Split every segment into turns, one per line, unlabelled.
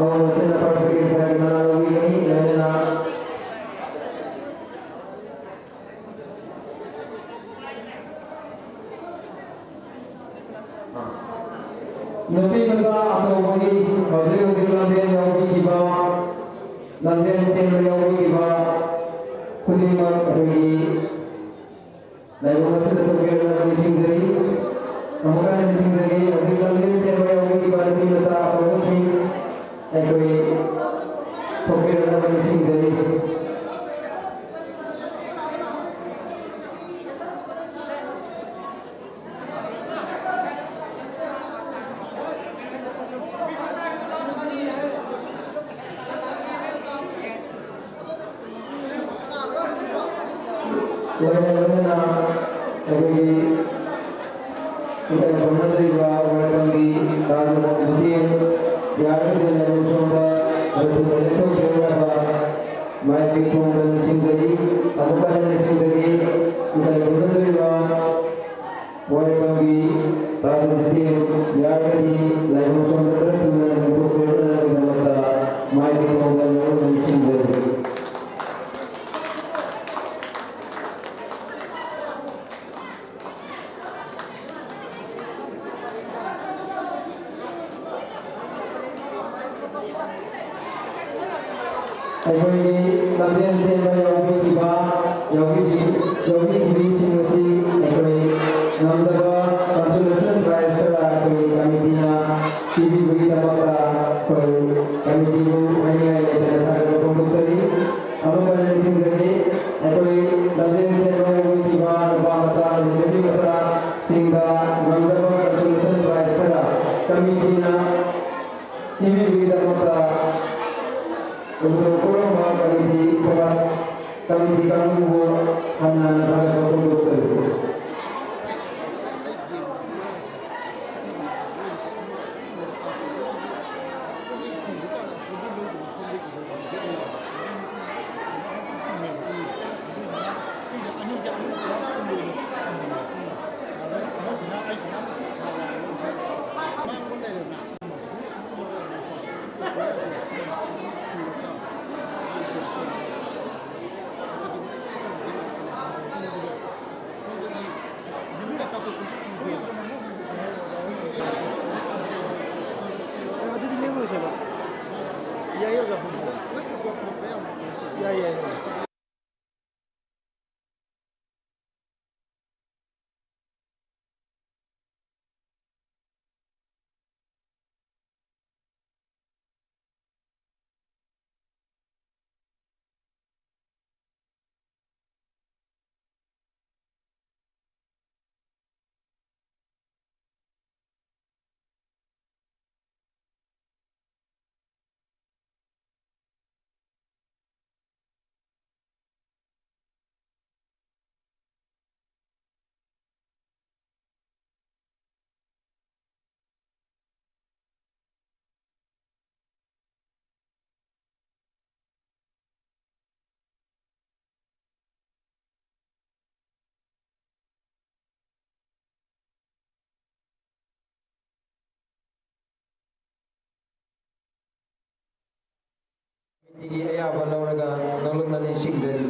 और से न पढ़ सके सारे मना लोगी नहीं मैंने ना नबी मसा असोबनी हौजे हौजे लंदे योगी किबा लंदे चेन योगी किबा खुलीमा करी लाइव मसा तो केर ना सिंगरी हमारा ने सिंगरी हौजे लंदे चेन योगी किबा नबी मसा असोबनी कोई तो केर ना सिंगरी Ini ayah balau raga nolong nani sing dari.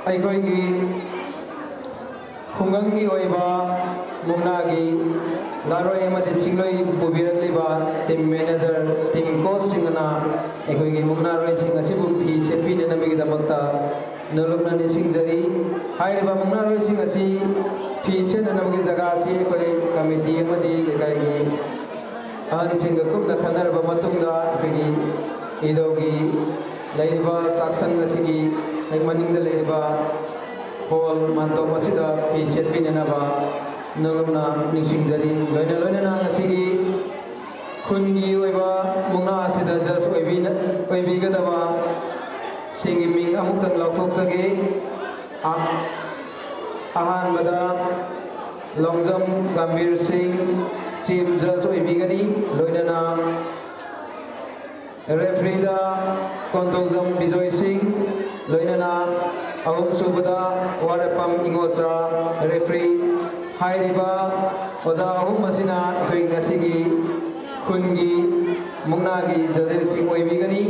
ꯑꯩꯈꯣꯏꯒꯤ ꯈꯨꯡꯒꯪꯒꯤ ꯑꯣꯏꯕ ꯃꯨꯛꯅꯥꯒꯤ ꯂꯥꯔꯣꯏ ꯑꯃꯗꯤ ꯁꯤꯡꯂꯣꯏ ꯄꯨꯕꯤꯔꯛꯂꯤꯕ ꯇꯤꯝ ꯃꯦꯅꯦꯖꯔ ꯇꯤꯝ ꯀꯣꯆꯁꯤꯡꯅ ꯑꯩꯈꯣꯏꯒꯤ ꯃꯨꯛꯅꯥꯔꯣꯏꯁꯤꯡ ꯑꯁꯤꯕꯨ ꯐꯤ ꯁꯦꯠꯄꯤꯅꯅꯕꯒꯤꯗꯃꯛꯇ ꯅꯣꯂꯨꯛꯅ ꯅꯤꯡꯁꯤꯡꯖꯔꯤ ꯍꯥꯏꯔꯤꯕ ꯃꯨꯛꯅꯥꯔꯣꯏꯁꯤꯡ ꯑꯁꯤ ꯐꯤ ꯁꯦꯠꯅꯅꯕꯒꯤ ꯖꯒꯥ ꯑꯁꯤ ꯑꯩꯈꯣꯏ ꯀꯃꯤꯇꯤ ꯑꯃꯗꯤ ꯂꯩꯀꯥꯏꯒꯤ ꯑꯍꯟꯁꯤꯡꯒ ꯀꯨꯞꯅ ꯈꯟꯅꯔꯕ ꯃꯇꯨꯡꯗ ꯑꯩꯈꯣꯏꯒꯤ ꯏꯗꯧꯒꯤ ꯂꯩꯔꯤꯕ ꯆꯥꯛꯁꯪ ꯑꯁꯤꯒꯤ ꯍꯦꯛ ꯃꯅꯤꯡꯗ ꯂꯩꯔꯤꯕ ꯍꯣꯜ ꯃꯥꯟꯇꯣꯞ ꯑꯁꯤꯗ ꯐꯤ ꯁꯦꯠꯄꯤꯅꯅꯕ ꯅꯣꯂꯨꯛꯅ ꯅꯤꯡꯁꯤꯡꯖꯔꯤ ꯂꯣꯏꯅꯅ ꯉꯁꯤꯒꯤ ꯈꯨꯟꯒꯤ ꯑꯣꯏꯕ ꯃꯨꯛꯅꯥ ꯑꯣꯏꯕꯤꯒꯗꯕ ꯁꯤꯡꯒꯤ ꯃꯤꯡ ꯑꯃꯨꯛꯇꯪ ꯂꯥꯎꯊꯣꯛꯆꯒꯦ ꯑꯍꯥꯟꯕꯗ ꯂꯣꯡꯖꯝ ꯒꯝꯚꯤꯔ ꯁꯤꯡ ꯆꯤꯞ ꯖꯖ ꯑꯣꯏꯕꯤꯒꯅꯤ ꯂꯣꯏꯅꯅ ꯔꯦꯐ꯭ꯔꯤꯗ ꯀꯣꯟꯊꯧꯖꯝ ꯕꯤꯖꯣꯏ ꯁꯤꯡ ꯂꯣꯏꯅꯅ ꯑꯍꯨꯝꯁꯨꯕꯗ ꯋꯥꯔꯦꯄꯝ ꯏꯉꯣꯆꯥ ꯔꯦꯐ꯭ꯔꯤ ꯍꯥꯏꯔꯤꯕ ꯑꯣꯖꯥ ꯑꯍꯨꯝ ꯑꯁꯤꯅ ꯑꯩꯈꯣꯏ ꯉꯁꯤꯒꯤ ꯈꯨꯟꯒꯤ ꯃꯨꯛꯅꯥꯒꯤ ꯖꯖꯦꯁꯁꯤꯡ ꯑꯣꯏꯕꯤꯒꯅꯤ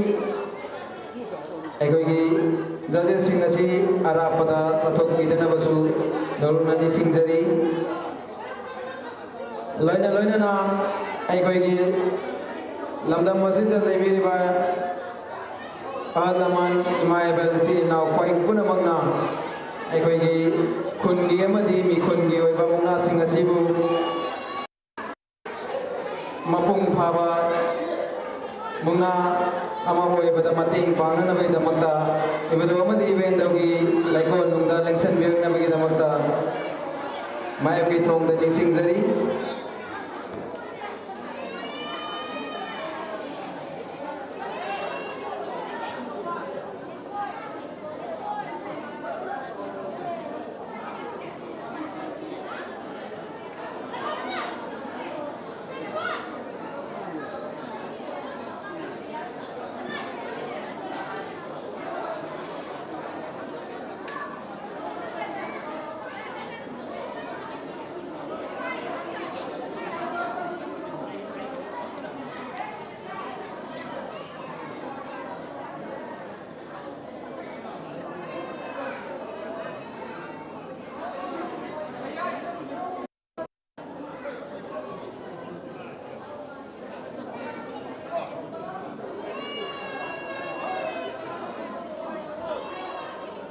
ꯑꯩꯈꯣꯏꯒꯤ ꯖꯖꯦꯁꯁꯤꯡ ꯑꯁꯤ ꯑꯔꯥꯞꯄꯗ ꯆꯠꯊꯣꯛꯄꯤꯗꯅꯕꯁꯨ ꯅꯧꯅ ꯅꯤꯡꯁꯤꯡꯖꯔꯤ ꯂꯣꯏꯅꯅ ꯑꯩꯈꯣꯏꯒꯤ ꯂꯝꯗꯝ ꯑꯁꯤꯗ ꯂꯩꯕꯤꯔꯤꯕ ꯑꯍꯜ ꯂꯃꯟ ꯏꯃꯥ ꯏꯕꯦꯜꯁꯤ ꯏꯅꯥꯎ ꯈ꯭ꯋꯥꯏ ꯄꯨꯝꯅꯃꯛꯅ ꯑꯩꯈꯣꯏꯒꯤ ꯈꯨꯟꯒꯤ ꯑꯃꯗꯤ ꯃꯤꯈꯨꯟꯒꯤ ꯑꯣꯏꯕ ꯃꯨꯛꯅꯥꯁꯤꯡ ꯑꯁꯤꯕꯨ ꯃꯄꯨꯡ ꯐꯥꯕ ꯃꯨꯛꯅꯥ ꯑꯃ ꯑꯣꯏꯕꯗ ꯃꯇꯦꯡ ꯄꯥꯡꯅꯅꯕꯒꯤꯗꯃꯛꯇ ꯏꯕꯗꯨ ꯑꯃꯗꯤ ꯏꯕꯦꯟꯗꯧꯒꯤ ꯂꯩꯀꯣꯜ ꯅꯨꯡꯗ ꯂꯦꯡꯁꯟꯕꯤꯔꯛꯅꯕꯒꯤꯗꯃꯛꯇ ꯃꯥꯌꯣꯛꯀꯤ ꯊꯣꯡꯗ ꯅꯤꯡꯁꯤꯡꯖꯔꯤ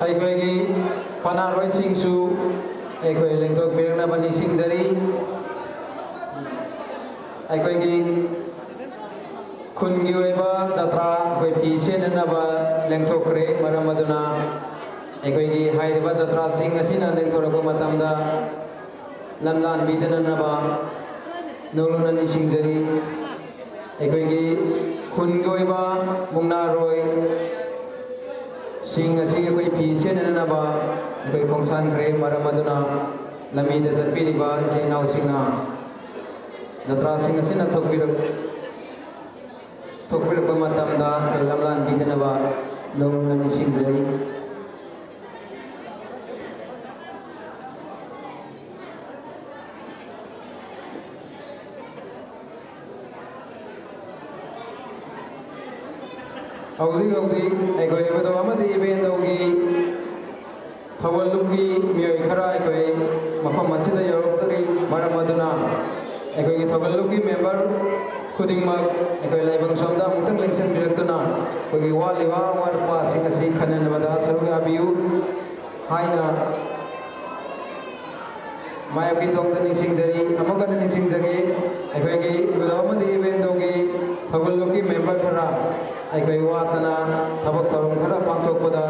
ꯑꯩꯈꯣꯏꯒꯤ ꯄꯅꯥꯔꯣꯏꯁꯤꯡꯁꯨ ꯑꯩꯈꯣꯏ ꯂꯦꯡꯊꯣꯛꯄꯤꯔꯛꯅꯕ ꯅꯤꯡꯁꯤꯡꯖꯔꯤ ꯑꯩꯈꯣꯏꯒꯤ ꯈꯨꯟꯒꯤ ꯑꯣꯏꯕ ꯖꯇ꯭ꯔꯥ ꯑꯩꯈꯣꯏ ꯐꯤ ꯁꯦꯠꯅꯅꯕ ꯂꯦꯡꯊꯣꯛꯈ꯭ꯔꯦ ꯃꯔꯝ ꯑꯗꯨꯅ ꯑꯩꯈꯣꯏꯒꯤ ꯍꯥꯏꯔꯤꯕ ꯖꯇ꯭ꯔꯥꯁꯤꯡ ꯑꯁꯤꯅ ꯂꯦꯡꯊꯣꯔꯛꯄ ꯃꯇꯝꯗ ꯂꯝꯗꯥꯟꯕꯤꯗꯅꯅꯕ ꯅꯧꯅ ꯅꯤꯡꯁꯤꯡꯖꯔꯤ ꯑꯩꯈꯣꯏꯒꯤ ꯈꯨꯟꯒꯤ ꯑꯣꯏꯕ ꯃꯨꯛꯅꯥꯔꯣꯏ ꯁꯤꯡ ꯑꯁꯤ ꯑꯩꯈꯣꯏ ꯐꯤ ꯁꯦꯠꯅꯅꯕ ꯑꯩꯈꯣꯏ ꯈꯣꯡꯁꯥꯟꯈ꯭ꯔꯦ ꯃꯔꯝ ꯑꯗꯨꯅ ꯂꯝꯕꯤꯗ ꯆꯠꯄꯤꯔꯤꯕ ꯏꯆꯤꯜ ꯏꯅꯥꯎꯁꯤꯡꯅ ꯖꯇ꯭ꯔꯥꯁꯤꯡ ꯑꯁꯤꯅ ꯊꯣꯛꯄꯤꯔꯛꯄ ꯃꯇꯝꯗ ꯂꯝꯂꯥꯟꯕꯤꯗꯅꯕ ꯅꯧꯅ ꯅꯤꯡꯁꯤꯡꯖꯔꯤ ꯍꯧꯖꯤꯛ ꯑꯩꯈꯣꯏ ꯏꯕꯗꯧ ꯑꯃꯗꯤ ꯏꯕꯦꯟꯗꯧꯒꯤ ꯊꯧꯒꯜꯂꯨꯞꯀꯤ ꯃꯤꯑꯣꯏ ꯈꯔ ꯑꯩꯈꯣꯏ ꯃꯐꯝ ꯑꯁꯤꯗ ꯌꯧꯔꯛꯇꯔꯤ ꯃꯔꯝ ꯑꯗꯨꯅ ꯑꯩꯈꯣꯏꯒꯤ ꯊꯧꯒꯜꯂꯨꯞꯀꯤ ꯃꯦꯝꯕꯔ ꯈꯨꯗꯤꯡꯃꯛ ꯑꯩꯈꯣꯏ ꯂꯥꯏꯕꯛ ꯁꯣꯝꯗ ꯑꯃꯨꯛꯇꯪ ꯂꯦꯡꯁꯤꯟꯕꯤꯔꯛꯇꯨꯅ ꯑꯩꯈꯣꯏꯒꯤ ꯋꯥꯠꯂꯤꯕ ꯑꯋꯥꯠ ꯑꯄꯥꯁꯤꯡ ꯑꯁꯤ ꯈꯟꯅꯅꯕꯗ ꯁꯔꯨꯛ ꯌꯥꯕꯤꯌꯨ ꯍꯥꯏꯅ ꯃꯥꯌꯣꯛꯀꯤ ꯊꯣꯡꯗ ꯅꯤꯡꯁꯤꯡꯖꯔꯤ ꯑꯃꯨꯛ ꯍꯟꯅ ꯅꯤꯡꯁꯤꯡꯖꯒꯦ ꯑꯩꯈꯣꯏꯒꯤ ꯏꯕꯗꯧ ꯑꯃꯗꯤ ꯏꯕꯦꯟꯗꯧꯒꯤ ꯊꯧꯒꯜꯂꯨꯞꯀꯤ ꯃꯦꯝꯕꯔ ꯈꯔ ꯑꯩꯈꯣꯏ ꯋꯥꯠꯇꯅ ꯊꯕꯛ ꯊꯧꯔꯝ ꯈꯔ ꯄꯥꯡꯊꯣꯛꯄꯗ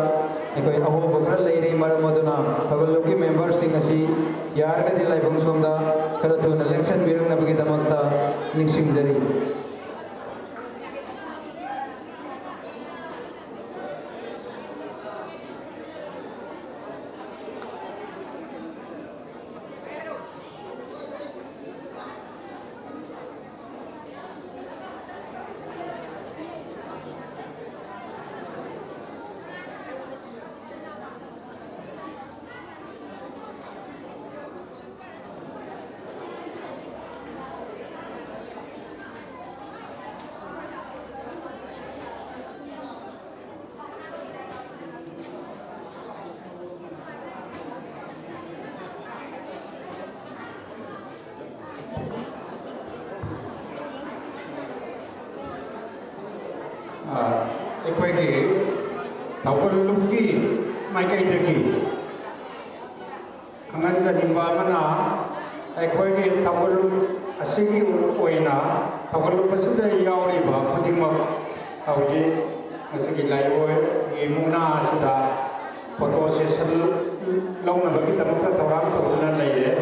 ꯑꯩꯈꯣꯏ ꯑꯍꯣꯡꯕ खरा लेरी मरम अदुना थगलुकी मेंबर सिंग असि यारगदि लाइफंग सोमदा खरा थुना इलेक्शन बिरंगनबगी दमकता निंगसिंगजरी
अखोई थगलुकी माइकैदगी खंगनजनिबा अखोई थगलुक असिगी ओइना थगलुक असुदा यावरिबा खुदिमक हौजी मसिगी लाइवोय मुना असुदा फोटो सेशन लौनबगी दमकता थौराम तौदुना लैरे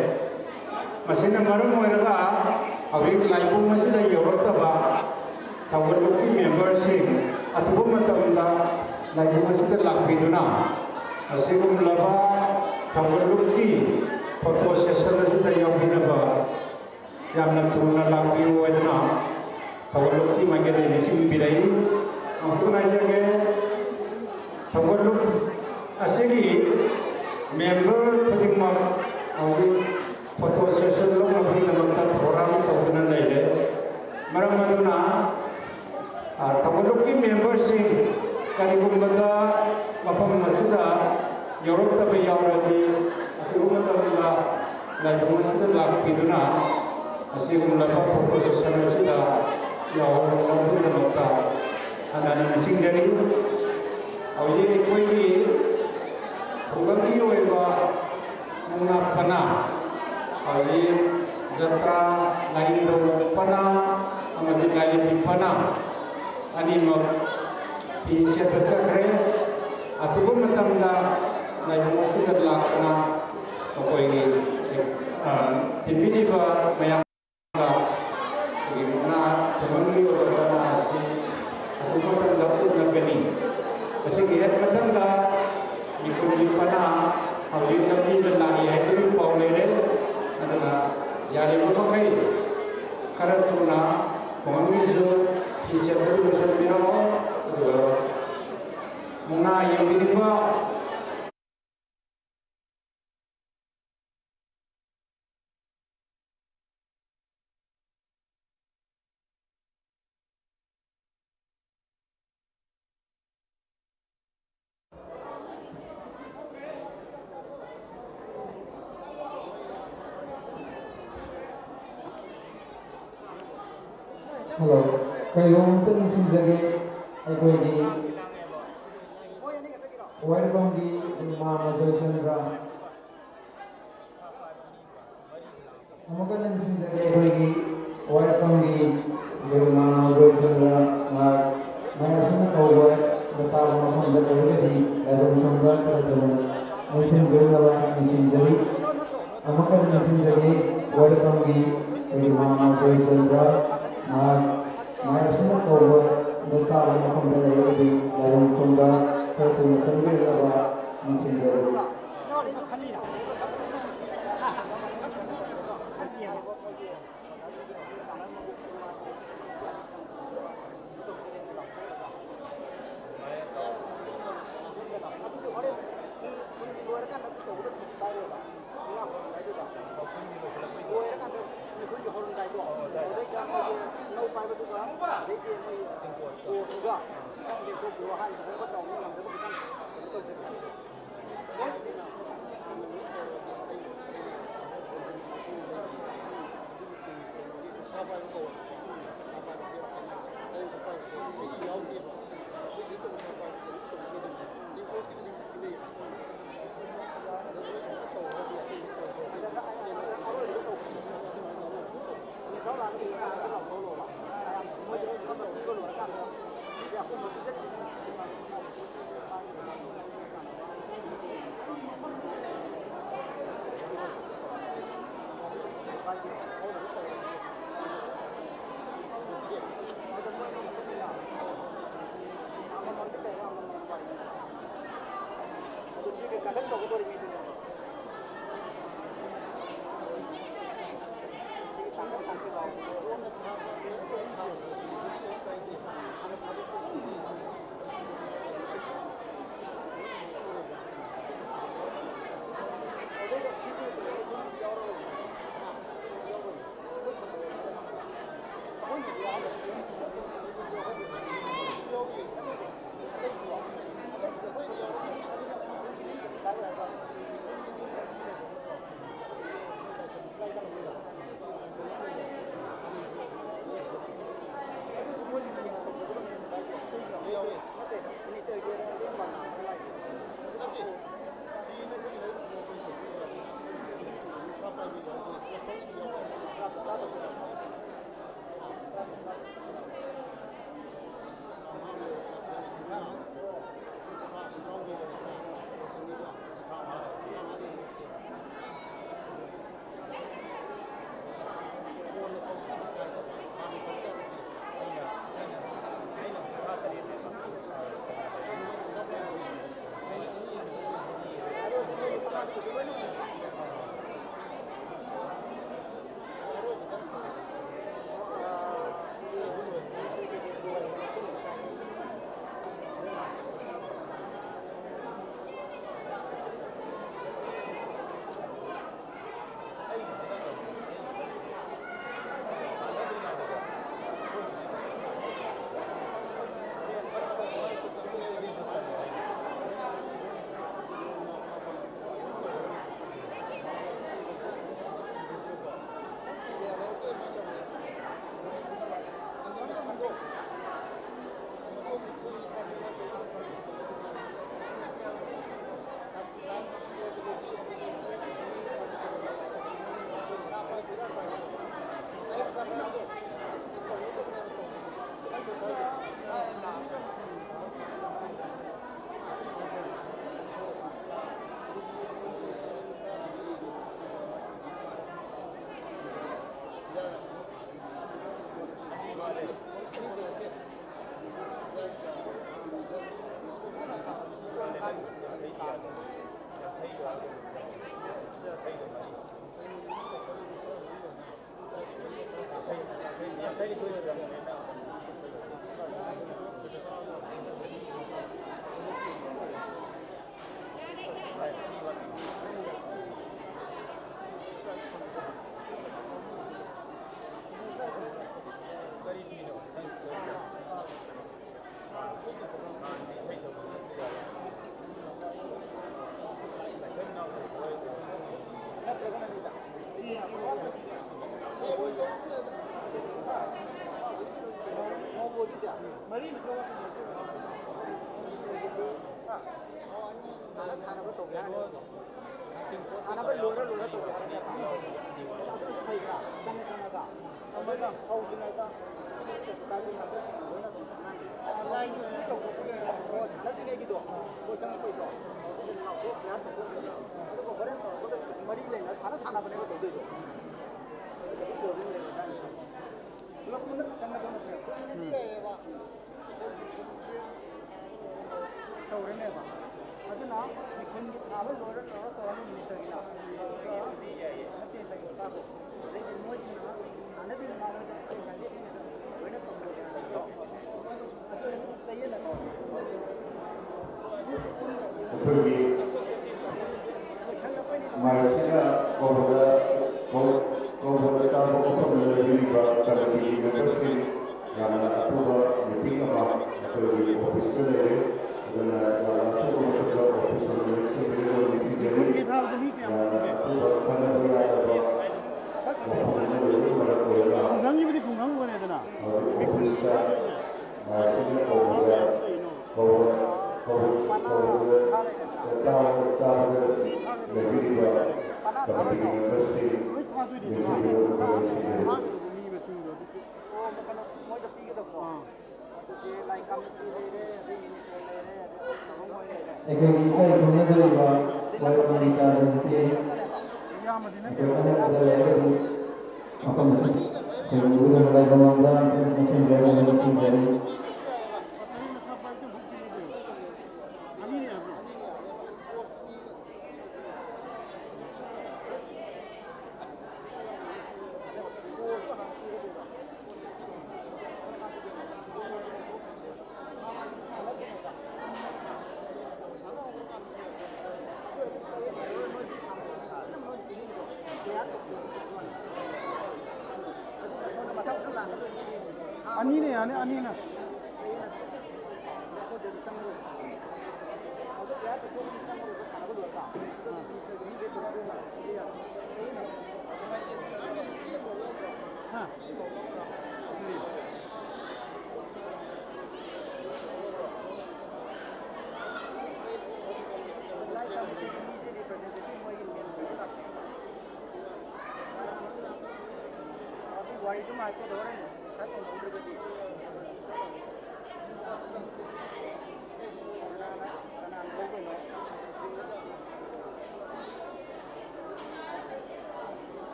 मसिना मरम ओइरगा हौजी लाइव मसिदा यौरक्तबा थगलुकी मेंबर ꯃꯦꯝꯕꯔꯁꯤꯡ ꯑꯊꯨꯕ ꯃꯇꯝꯗ ꯂꯥꯏꯕꯨꯡ ꯑꯁꯤꯗ ꯂꯥꯛꯄꯤꯗꯨꯅ ꯑꯁꯤꯒꯨꯝꯂꯕ ꯊꯧꯒꯜꯂꯨꯞꯀꯤ ꯐꯣꯇꯣ ꯁꯦꯁꯟ ꯑꯁꯤꯗ ꯌꯥꯎꯕꯤꯅꯕ ꯌꯥꯝꯅ ꯊꯨꯅ ꯂꯥꯛꯄꯤꯌꯨ ꯍꯥꯏꯗꯨꯅ ꯊꯧꯒꯜꯂꯨꯞꯀꯤ ꯃꯥꯏꯀꯩꯗ ꯅꯤꯡꯁꯤꯡꯕꯤꯔꯛꯏ ꯑꯃꯨꯛ ꯍꯥꯏꯖꯒꯦ ꯊꯧꯒꯜꯂꯨꯞ ꯑꯁꯤꯒꯤ ꯃꯦꯝꯕꯔ ꯈꯨꯗꯤꯡꯃꯛ ꯍꯧꯖꯤꯛ ꯐꯣꯇꯣ ꯁꯦꯁꯟ ꯂꯧꯅꯕꯒꯤꯗꯃꯛꯇ ꯊꯧꯔꯥꯡ ꯇꯧꯗꯨꯅ ꯂꯩꯔꯦ ꯃꯔꯝ ꯑꯗꯨꯅ ꯊꯧꯒꯜꯂꯨꯞꯀꯤ ꯃꯦꯝꯕꯔꯁꯤꯡ ꯀꯔꯤꯒꯨꯝꯕꯗ ꯃꯐꯝ ꯑꯁꯤꯗ ꯌꯧꯔꯛꯇꯕ ꯌꯥꯎꯔꯗꯤ ꯑꯊꯨꯕ ꯃꯇꯝꯗ ꯂꯥꯏꯕꯨꯡ ꯑꯁꯤꯗ ꯂꯥꯛꯄꯤꯗꯨꯅ ꯑꯁꯤꯒꯨꯝꯂꯕ ꯐꯣꯇꯣ ꯁꯦꯁꯟ ꯑꯁꯤꯗ ꯌꯥꯎꯍꯟꯅꯕꯒꯤꯗꯃꯛꯇ ꯍꯟꯅ ꯅꯤꯡꯁꯤꯡꯖꯔꯤ ꯍꯧꯖꯤꯛ ꯑꯩꯈꯣꯏꯒꯤ ꯈꯨꯡꯒꯪꯒꯤ ꯑꯣꯏꯕ ꯃꯨꯛꯅꯥ ꯄꯅꯥ ꯍꯧꯖꯤꯛ ꯖꯇ꯭ꯔꯥ ꯂꯥꯏꯅꯤꯡꯊꯧ ꯄꯅꯥ ꯑꯃꯗꯤ ꯂꯥꯏꯔꯦꯝꯕꯤ ꯄꯅꯥ ꯑꯅꯤꯃꯛ ꯐꯤ ꯁꯦꯠꯄ ꯆꯠꯈ꯭ꯔꯦ ꯑꯊꯨꯕ ꯃꯇꯝꯗ ꯂꯥꯏꯕꯨꯡ ꯑꯁꯤꯗ ꯂꯥꯛꯇꯨꯅ ꯃꯈꯣꯏꯒꯤ ꯇꯤꯟꯕꯤꯔꯤꯕ ꯃꯌꯥꯝꯗ ꯑꯩꯈꯣꯏꯒꯤ ꯃꯨꯛꯅꯥ ꯈꯨꯡꯒꯪꯒꯤ ꯑꯣꯏꯕ ꯄꯅꯥ ꯑꯁꯤ ꯑꯊꯨꯕ ꯃꯇꯝꯗ ꯎꯠꯂꯒꯅꯤ ꯑꯁꯤꯒꯤ ꯍꯦꯛ ꯃꯊꯪꯗ ꯃꯤꯈꯨꯟꯒꯤ ꯄꯅꯥ ꯍꯧꯖꯤꯛ ꯂꯝꯕꯤꯗ ꯂꯥꯛꯏ ꯍꯥꯏꯕꯒꯤ ꯄꯥꯎ ꯂꯩꯔꯦ ꯑꯗꯨꯅ ꯌꯥꯔꯤꯕ ꯃꯈꯩ ꯈꯔ ꯊꯨꯅ ꯈꯨꯡꯒꯪꯒꯤꯁꯨ ꯐꯤ ꯁꯦꯠꯄꯗꯨ ꯂꯣꯏꯁꯤꯟꯕꯤꯔꯛꯑꯣ ꯑꯗꯨꯒ ꯃꯨꯛꯅꯥ ꯌꯦꯡꯕꯤꯅꯤꯡꯕ
Hello. Kailangan ningsingzage ꯑꯩꯈꯣꯏꯒꯤ ꯋꯥꯏꯔꯕꯝꯒꯤ ꯃꯥꯃ ꯖꯣꯏꯆꯟꯗ꯭ꯔ ꯑꯃꯨꯛꯀ ꯅꯤꯡꯁꯤꯡꯖꯒꯦ ꯑꯩꯈꯣꯏꯒꯤ ꯋꯥꯏꯔꯕꯝꯒꯤ ꯃꯥꯃ ꯖꯣꯏꯆꯟꯗ꯭ꯔ ꯃꯌꯥꯝꯁꯤꯅ ꯀꯧꯕ ꯇꯥꯕ ꯃꯐꯝꯗ ꯂꯩꯔꯒꯗꯤ ꯂꯥꯏꯕꯛ ꯁꯣꯟꯕ ꯈꯔꯗꯨꯅ ꯅꯤꯡꯁꯤꯡꯕꯤꯅꯕ ꯅꯤꯡꯁꯤꯡꯖꯔꯤ ꯑꯃꯨꯛꯀ ꯅꯤꯡꯁꯤꯡꯖꯒꯦ ꯋꯥꯏꯔꯕꯝꯒꯤ ꯑꯩꯈꯣꯏꯒꯤ ꯃꯥꯃ ꯖꯣꯏꯆꯟꯗ꯭ꯔ ꯃꯌꯥꯝꯁꯤꯅ ꯀꯧꯕ ꯇꯥꯕ ꯃꯐꯝꯗ ꯂꯩꯔꯒꯗꯤ ꯂꯥꯏꯕꯛ ꯁꯣꯟꯕ ꯈꯔꯗꯨꯅ ꯆꯪꯕꯤꯅꯕ ꯅꯤꯡꯁꯤꯡꯖꯔꯤ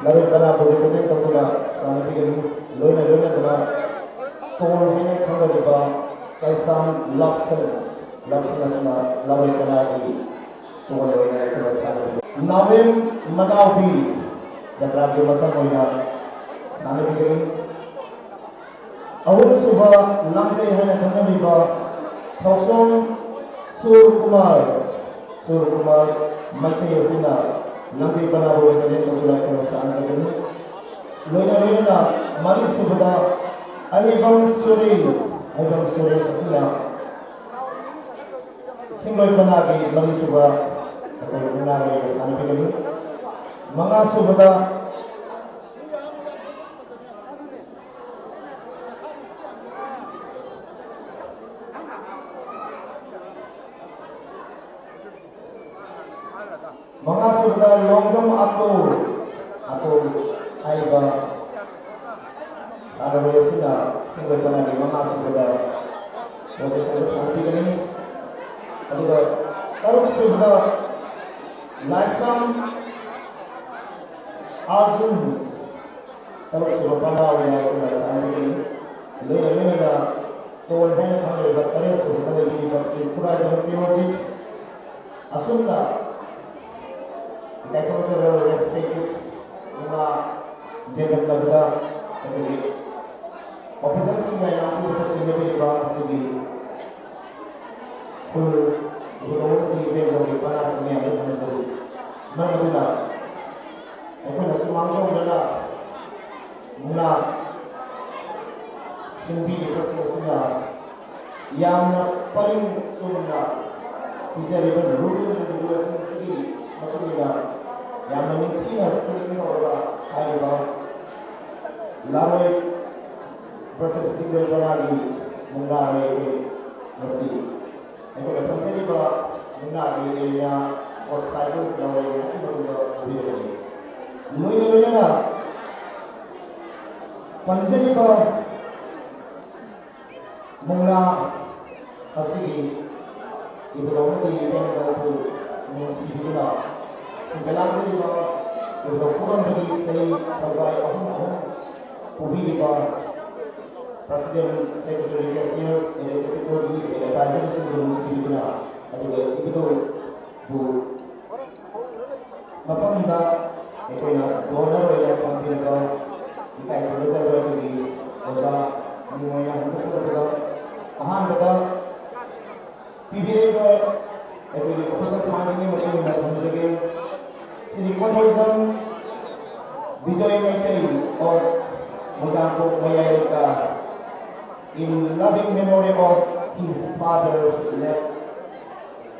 Lalu karena boleh present tentuna sana pikir loina dana tol ini kanda juga kaisan lapsenas na lalu karena di tol loina itu sana Navin Manawi jatra di mata loina sana pikir awal suba langsai hanya kanda juga Thosong Surkumar Mati Yasina Nanti pada boleh jadi tentuna kerasaan ini loina mari subada Alibang Suris Asila Singloi Panagi mari suba atau menari sana pikir mga subada longjong atau aiba ada bolehnya singgah panagi mga subada boleh sana pikir atau taruh subada Laisam Azul taruh subada panagi yang sana pikir loina tol hanya kami berkarya subada ini berarti pura jangan prioritas asumna agricultural respect mga jagat labda jadi officer sehingga yang sudah sehingga di bawah studi full di bawah di panas ini ada mana jadi mana benar aku nak semangkong benar mula sendiri di pasal yang paling sunnah dicari berhubung dengan dua sendiri maksudnya yang memiliki hasil orang ayah lalu proses tinggal lagi mengenai mesti itu akan jadi bahwa mengenai dia outsiders lalu itu berbeda loina panjang bahwa mengenai hasil itu orang di dalam itu mesti juga dalam juga berdokumen dari saya sebagai orang publik Presiden Sekretari Kasir itu di Raja sebelum mesti juga itu bu Bapak minta itu yang donor yang tampil kita itu betul di masa semuanya untuk betul betul PBA itu di pusat ini mungkin menjadi Silicon Horizon Vijay Maitri or Mugampo Mayayaka in loving memory of his father left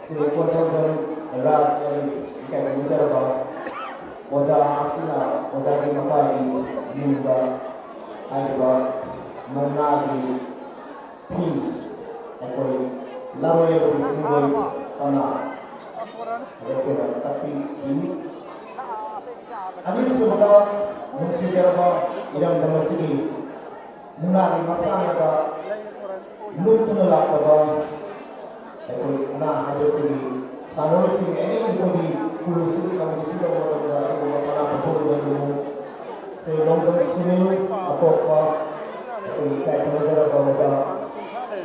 Silicon Horizon Ras and Ikan Mujaraba Oda Asina Oda Dimapai Nimba Aiba Managi P Ekoi Lalu yang disebut tanah tapi ini Ani sudah mensijarba idam damasigi mengenai masalah luntun lakaba ekoi na ada segi sanoi segi ini menjadi kulusi kami sudah berada di mana betul dan selongkan sini apa ekoi kayak menjadi bahwa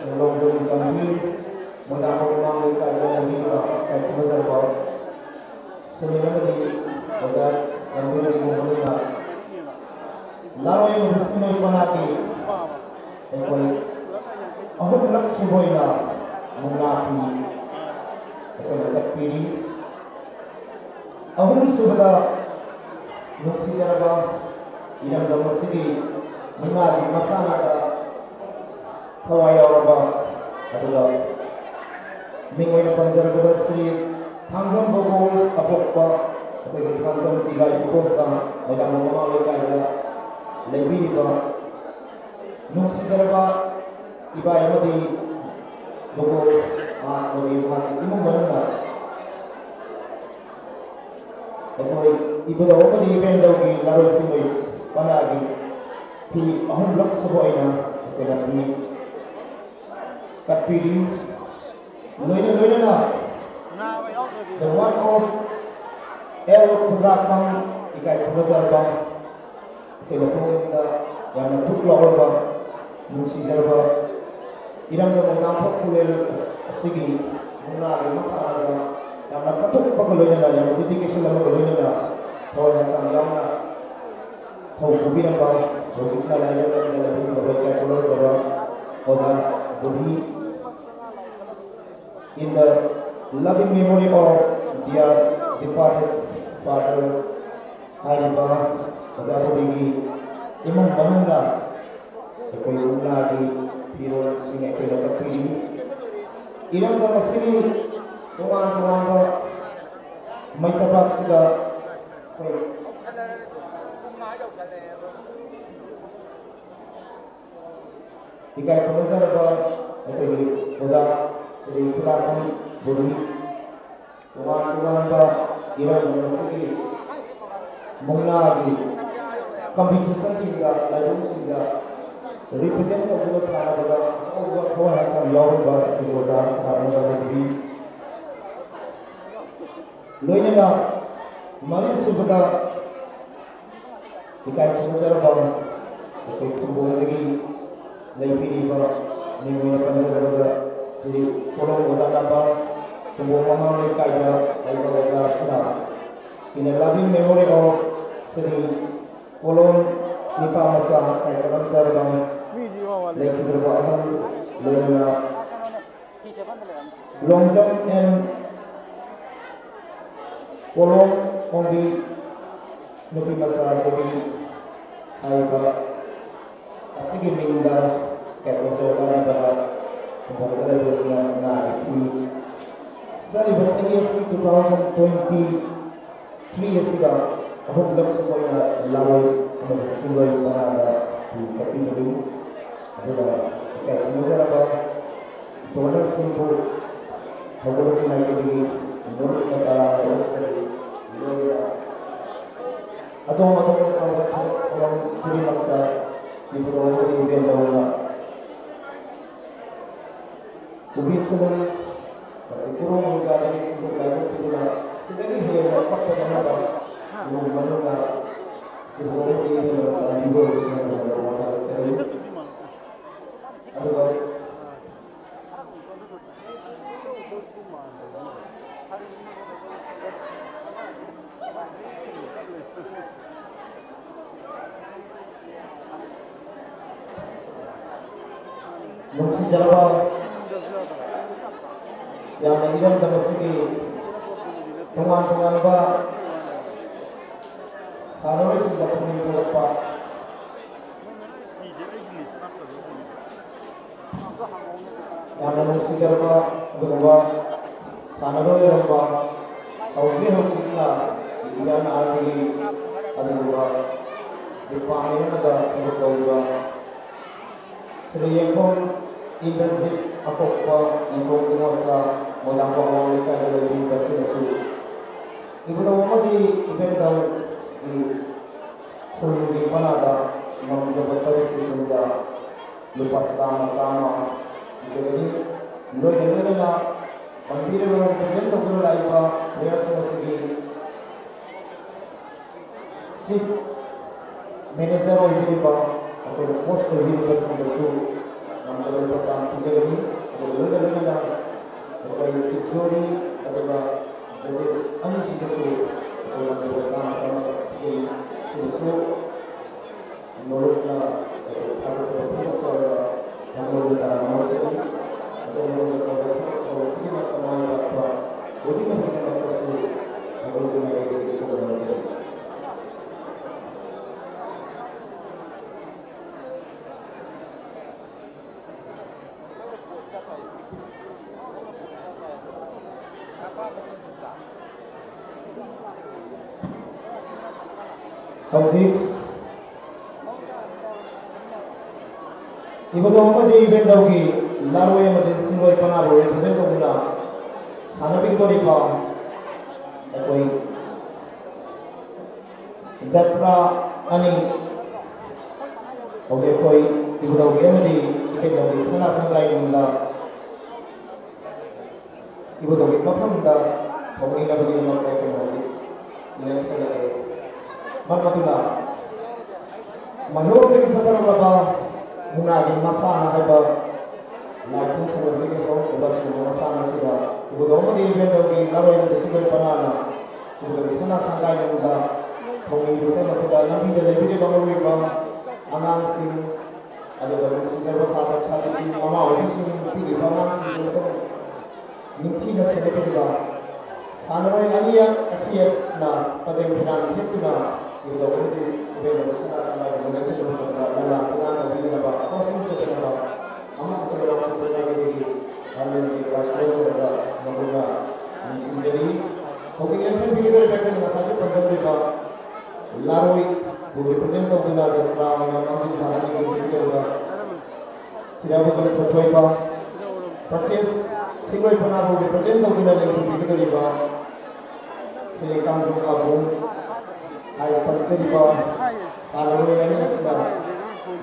selongkan kami mengambil keadaan ini kayak besar bahwa sebenarnya di bagian yang boleh dimumpulkan lalu yang bersih panati ekoi aku nak suboina mengapi ekoi dekat pilih aku sudah nuksi jaraba yang dalam segi mengapi masalah kawaya orang adalah Minggu ini panjang bersih, tanggung bogol apokpa, atau tanggung tiga ikut sama, dalam mengalir kaya lebih bah, nusi serba iba yang di bogol, lebih mati, ibu mana? Tapi ibu dah apa di event lagi lalu semua panagi, di ahun lak sebuahnya, tetapi tapi Loina, the one of El Kuratang ikai khonozarba ke mafungda yamna thuklawba nungsijarba irangda mongam phulel asigi mungna ge masala yamna katuk pakaloina yamna dedication la pakaloina thawna sang yamna thaw kubiramba rojikna la yamna la bi babai khonozarba oda budi in the loving memory of dear departed father Hariba Pagapodigi Imam Manunda Ekoi Unagi Piro Singa Kela Kapri Irang da Masiri Tuan Maitabak Sida Ikai Pagazaraba Ekoi Oda Sri Pulakam Budi Tuan ba Irang da Masiri Mungnagi competition sehingga lalu sehingga represent of the Canada over 400 long bar in Roda Armada Devi Loinada Mari Subada Ikai Pujara Bam Ikai Pujari Laipi Bar Nimuna Pandara Sri Kolong Odana Bar Tumoma Lekaya Laibara Suna in a loving memory of Sri Kolon Nipa Masa and Kalamsarabam Lake Durbahan Lena long jump and Kolon on the Nupi Masa Devi Aiba Asigi Minda Kapotana Baba Barbara Bosnia Nari Sari Vasili 2023 years ago Ahok lam semuanya lawai mensulai panada di kaki dulu adalah kayak kemudian apa donor simpul hagor naik di menurut kata dari loya atau orang kiri makta di bawah di bawah lebih senang kurung menjadi untuk lagi sudah sedang dia dapat apa Menurut sejarah yang mengirim termasuk teman-teman Pak Sanori sudah pemimpin Pak yang menunjukkan bahwa Sanori Pak Audi Hukina yang ada adalah dipanggil ada untuk Sriyakon intensif apa untuk menguasa menambah mereka dari kasih ibu nama di event di Hulu di Panada menjabat itu sudah lupa sama-sama jadi lo yang na pandiri orang present untuk laipa biasa segi si manager ini pak atau post ini person itu namanya pesan jadi lo yang na kalau curi atau jadi anjing itu kalau bersama-sama di susu menurutnya harus berpikir menurut manusia atau menurut kalau kita mau apa jadi kita harus menurut itu Taufik ibu doa di event dagi lalu yang ada singgah panah boleh present guna anak itu di bawah koi jatra ani oke koi ibu doa yang di event dagi sana sangai guna ibu doa itu macam dah pemilik lagi macam apa yang sana Matmatuna Manur dari sekarang apa mengenai masalah apa lain seperti itu udah semua masalah sudah udah di event di lalu yang disebut panana udah di sana sangat yang udah menginginkan sudah nanti dari video baru itu anak sing ada dari sini bersama satu sini mama orang sini di mana sini itu mungkin ada sedikit juga sana ini yang asyik na pada yang sedang itu na itu jadi event sana sama yang menjadi dalam penanganan di dalam apa sih sebenarnya mama sudah langsung lagi hal yang dikasih sudah menggunakan jadi mungkin saya pikir mereka dengan satu pemerintah lalu represent of the larger crowd and among the family tidak boleh bercoba proses single pernah represent of the larger crowd juga silakan bergabung ayo terlibat kalau ini sudah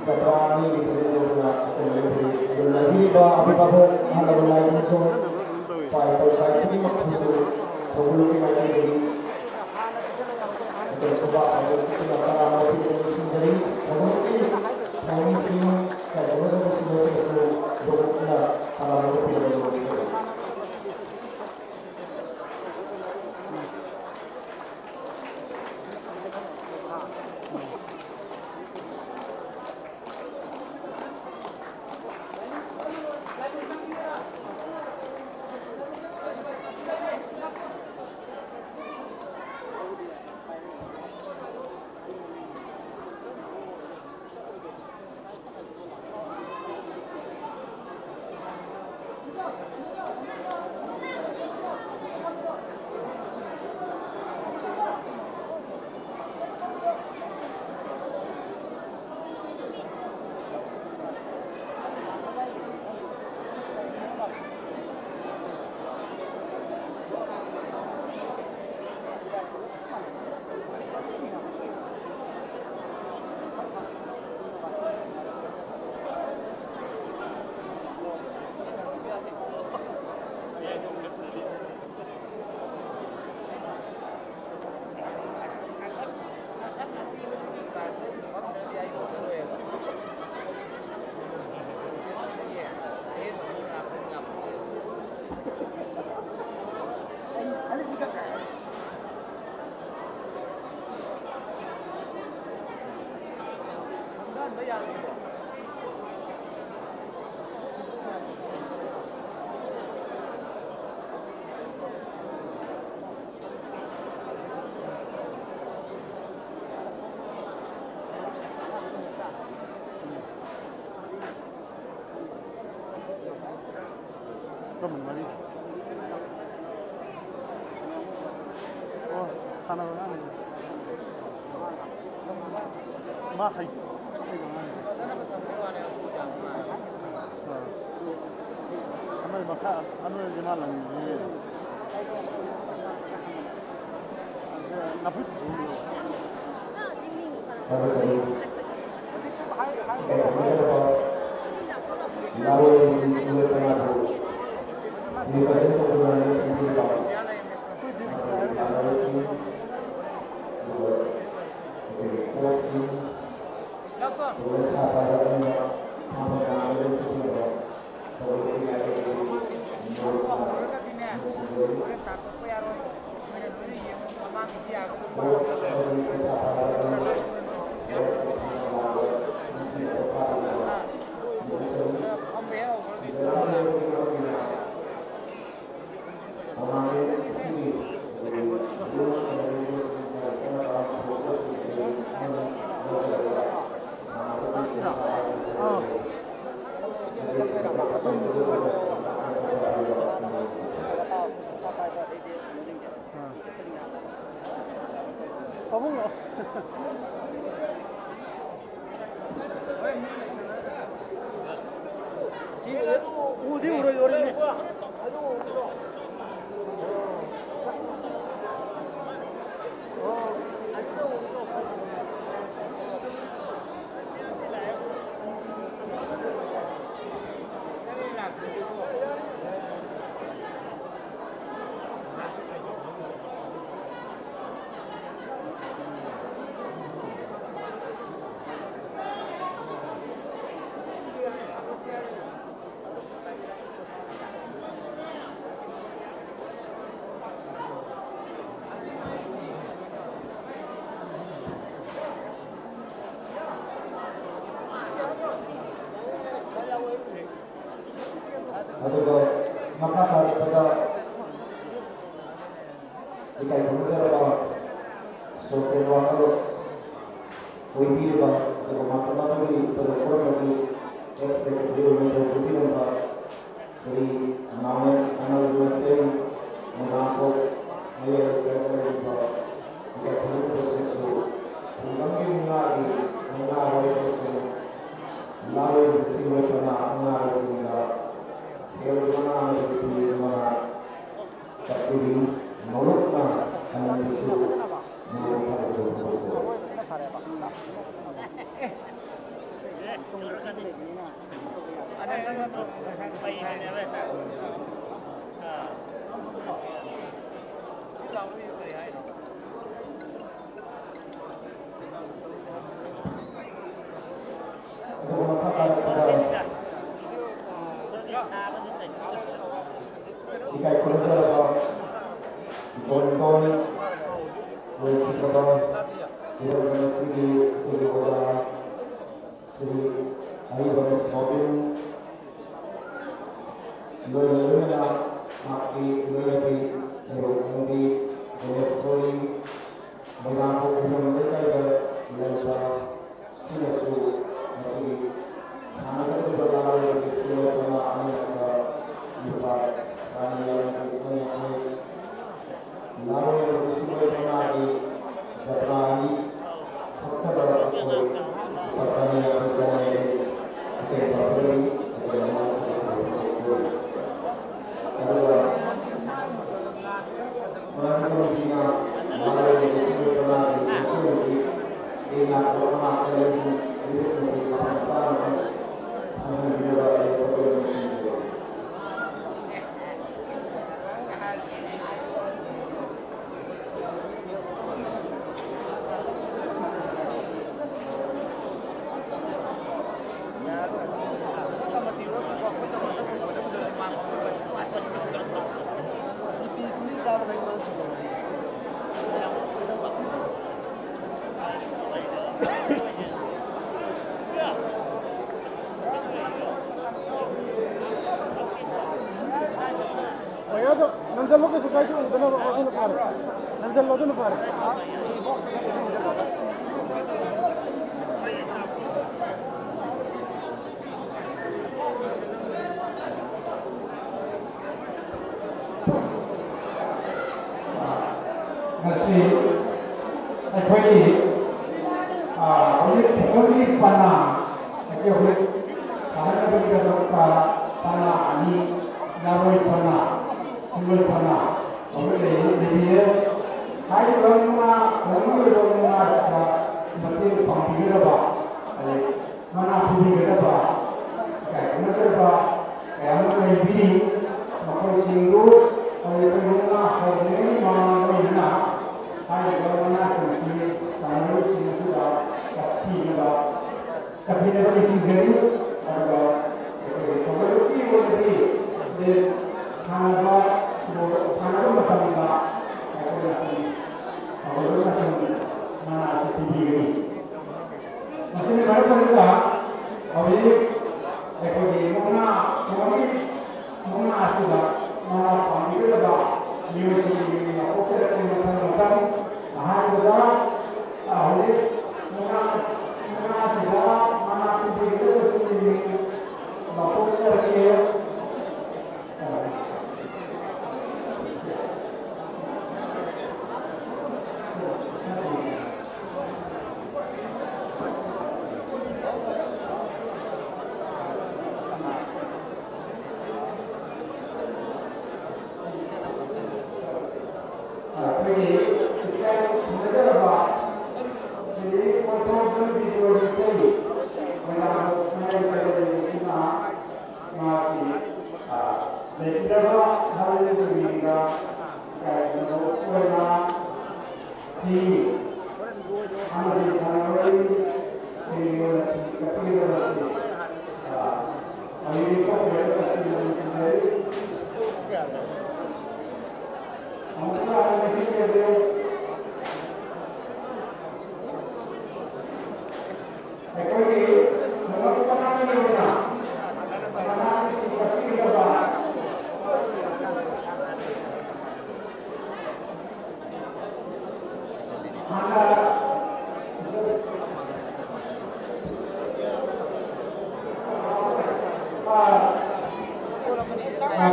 berani lagi bah api bahu hal lain langsung saya ini maksud sebelum kita lagi coba kita para itu sendiri mungkin kalau sudah berbuat para
Mahal. Ano yung malang ini? Naput.
어디 울어요, 어린이?
ꯑꯗꯨꯒ ꯃꯈꯥ ꯇꯥꯔꯛꯄꯗ ꯏꯀꯥꯏ ꯈꯨꯝꯅꯖꯔꯕ software worker ꯑꯣꯏꯕꯤꯔꯤꯕ ꯑꯗꯨꯒ ꯃꯇꯝ ꯑꯗꯨꯒꯤ ꯄ꯭ꯔꯣꯒ꯭ꯔꯥꯝꯒꯤ X secretary ꯑꯣꯏꯅ ꯇꯧꯕꯤꯔꯝꯕ ꯁ꯭ꯔꯤ ꯅꯥꯃꯦꯟ ꯑꯅꯜ ꯃꯣꯏꯔꯥꯡꯀꯣꯛ ꯃꯌꯥꯏ ꯂꯩꯔꯤꯕ ꯏꯀꯥꯏ ꯈꯨꯝꯅꯖꯕꯁꯤꯡꯁꯨ ꯈꯨꯡꯒꯪꯒꯤ ꯃꯨꯛꯅꯥꯒꯤ ꯃꯨꯛꯅꯥ ꯋꯥꯔꯤꯕꯁꯤꯡ ꯂꯥꯂꯣꯏꯕꯁꯤꯡ ꯂꯣꯏꯄꯅ ꯃꯨꯛꯅꯥꯁꯤꯡꯗ ꯁꯦꯜ ꯃꯅꯥ ꯑꯃꯗꯤ ꯄꯤꯗꯨꯅ ꯆꯠꯄꯤꯔꯤ ꯃꯔꯨꯞꯅ ꯑꯅꯟꯕꯁꯨ ꯃꯔꯨꯞ ꯊꯥꯖꯕ ꯐꯥꯎꯖꯩ ꯑꯗꯨꯒ ꯃꯈꯥ ꯇꯥꯔꯛꯄꯗ 이kai 콜레스테롤 골돈 웨이트보다 이런 것들이 우리보다 우리 아이들의 소빈 노래나 악기 노래비 여러분들이 노래소리 뭐라고 부르는 데까지 내가 신뢰수 우리 사람들보다 이렇게 신뢰하거나 아니니까 이봐 Saniya Lalu Sumber Penari Jatrani Fakta Pasania Pasania Oke Papuri Kedua Mengenai Lalu Sumber Penari Jatrani Dina Korona Televisi Televisi Pasar Alhamdulillah
Nanti lo kesukai itu, nanti lo aku lepas. Nanti lo tu lepas.
Nasi, aku ini, oleh panah, aku oleh karena kita dokter panah ini, namun panah. Sumber panah, oleh dia, hai orang kita seperti panggilan apa, mana panggilan apa, kayak mana apa, kayak mana ini, macam singgu, oleh orang hari mana mana, hai orang kita selalu singgu tapi ada singgu, ada, kalau kita boleh Sangat bertambah, kalau mana tinggi, masih baru kita, awalnya ekonomi mana sudah mana panggil dah, news ini aku kerja macam hari sudah, awalnya mana sudah mana tinggi itu aku kerja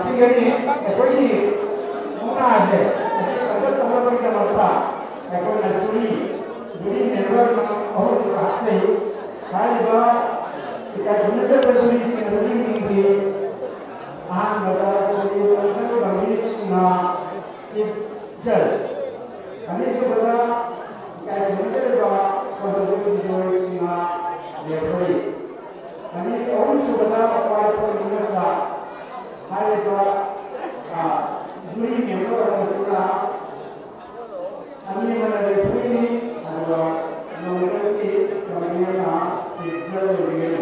Tinggal ini, ekoi mana aja? Ada teman-teman kita masa, ekoi nak juri member orang berhak sih. Hari bah kita guna juri ini आम बता तो बंदी ना एक जल अने जो बता क्या जनते बा कंट्रोल जो ना ये कोई अने और जो बता पार पर मिलता हाय तो जुड़ी में तो उसका अने वाला ये कोई और नोटर की कमियां ना एक जल हो गई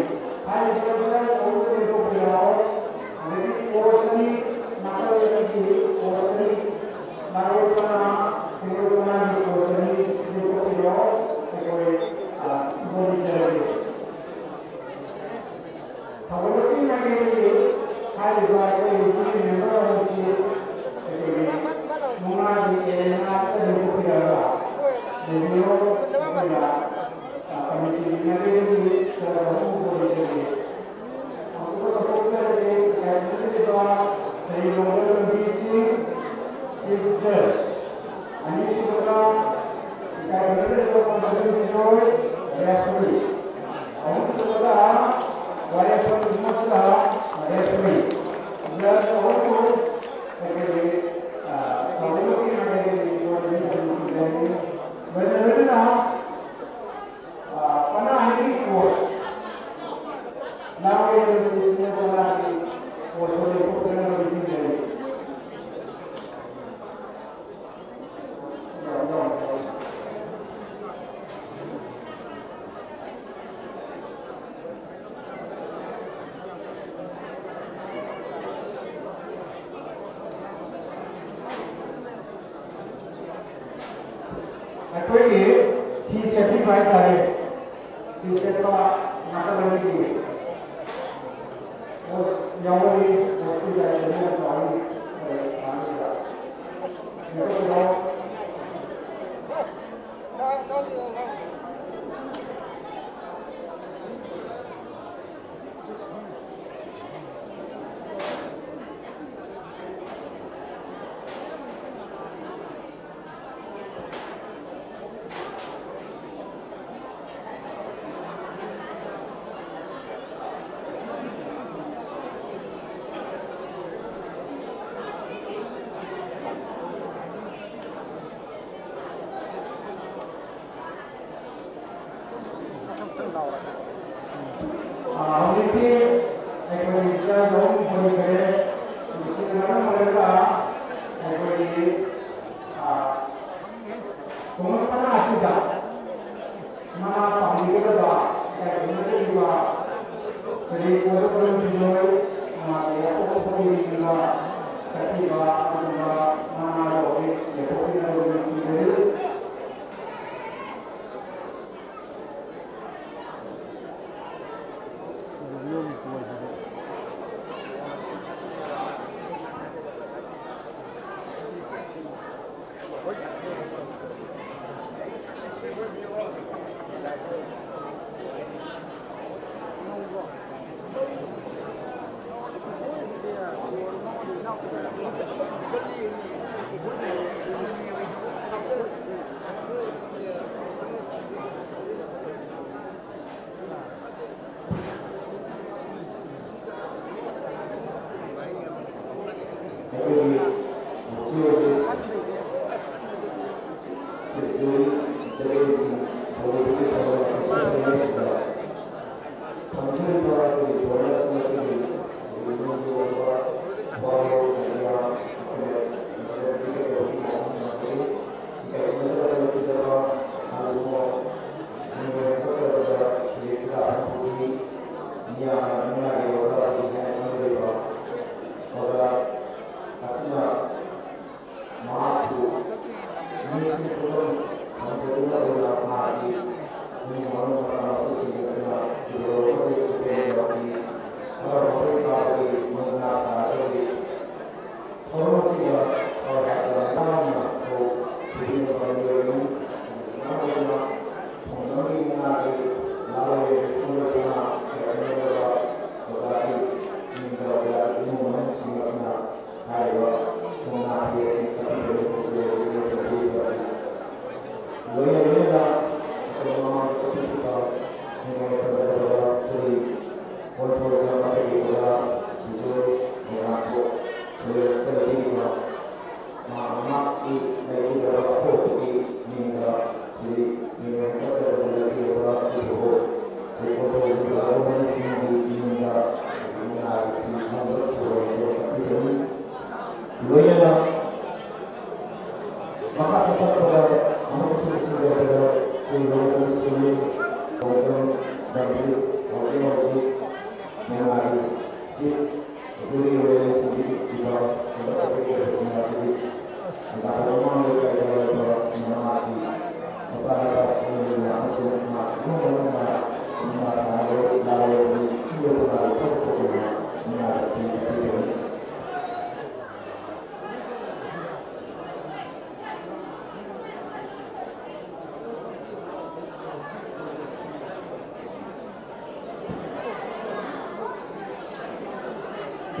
हाय जो बता और जो बिलाओ Orasani, maka lagi orasani, narokana, sirokana di orasani di kopio, ekoi bodi jari. Kalau sih lagi hari baru ini memang masih ekoi mengaji enak di kopio lah. Jadi orang kami tidak lagi terlalu bodi jari. Saya mengatakan visi future. Ini sudah kita berada dalam kondisi sesuai reaksi. Awak sudah walaupun semua sudah reaksi. Dan awak tu sebagai kalau kita ada di kondisi benar-benar pada hari kuat. Now we are in this new actually, he certified that he said, "Not a very Yawari waktu dari semua tahun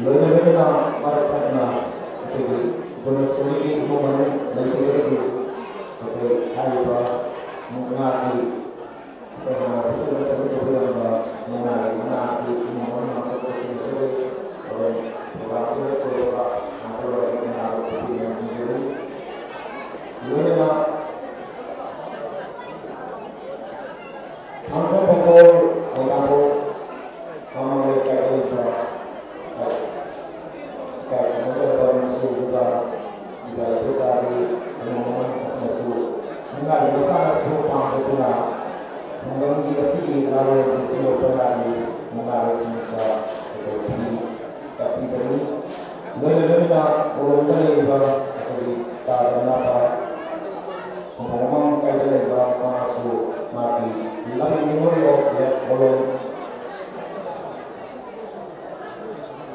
loina loina maratna itu bonusuri momen dari itu oke haripa mengenai karena sudah sebut dalam mengenai momen atau sesuatu oleh waktu beberapa antara yang sendiri loina langsung pukul mengambil mereka itu kayak motor musuh juga itu tadi ngomong musuh enggak masalah suhu pangsituna mungkin kita sih lalu di sini berlari mengalir semua tapi dari loina orang dari atau di tanah ngomong kayak dari masuk mati lalu memori ya boleh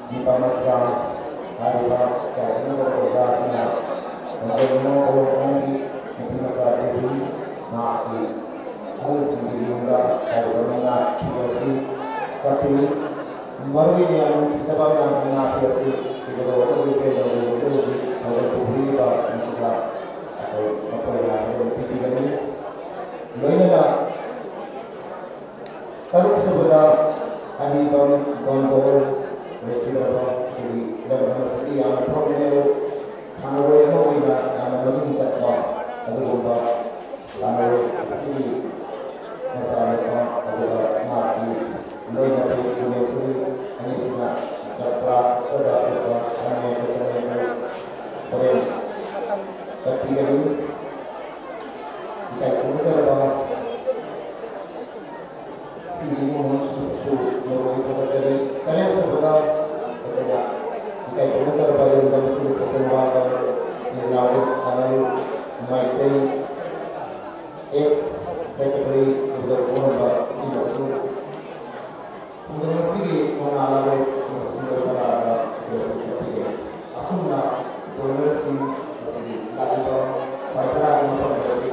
di pamasa hari kayak ini berproses untuk orang di masa ini mati harus sendiri enggak ada mana biasa tapi baru ini yang sebabnya mengatasi itu orang itu ada publik atau apa yang kita ini loina kalau sebenarnya hari tahun Retiro di dalam masjid yang prominent sangat ramai yang lebih cepat ada lomba sangat sih masalah ada mati loina itu sendiri hanya sudah cepat sudah hanya kesenangan keren tapi ini kita coba ini musuh menurut saya kalian sebenarnya kita putar balik dalam sebuah kesempatan yang lalu Michael ex secretary untuk Umar Sibasu untuk masih mengalami musibah berada di asumna donasi masih lagi pada informasi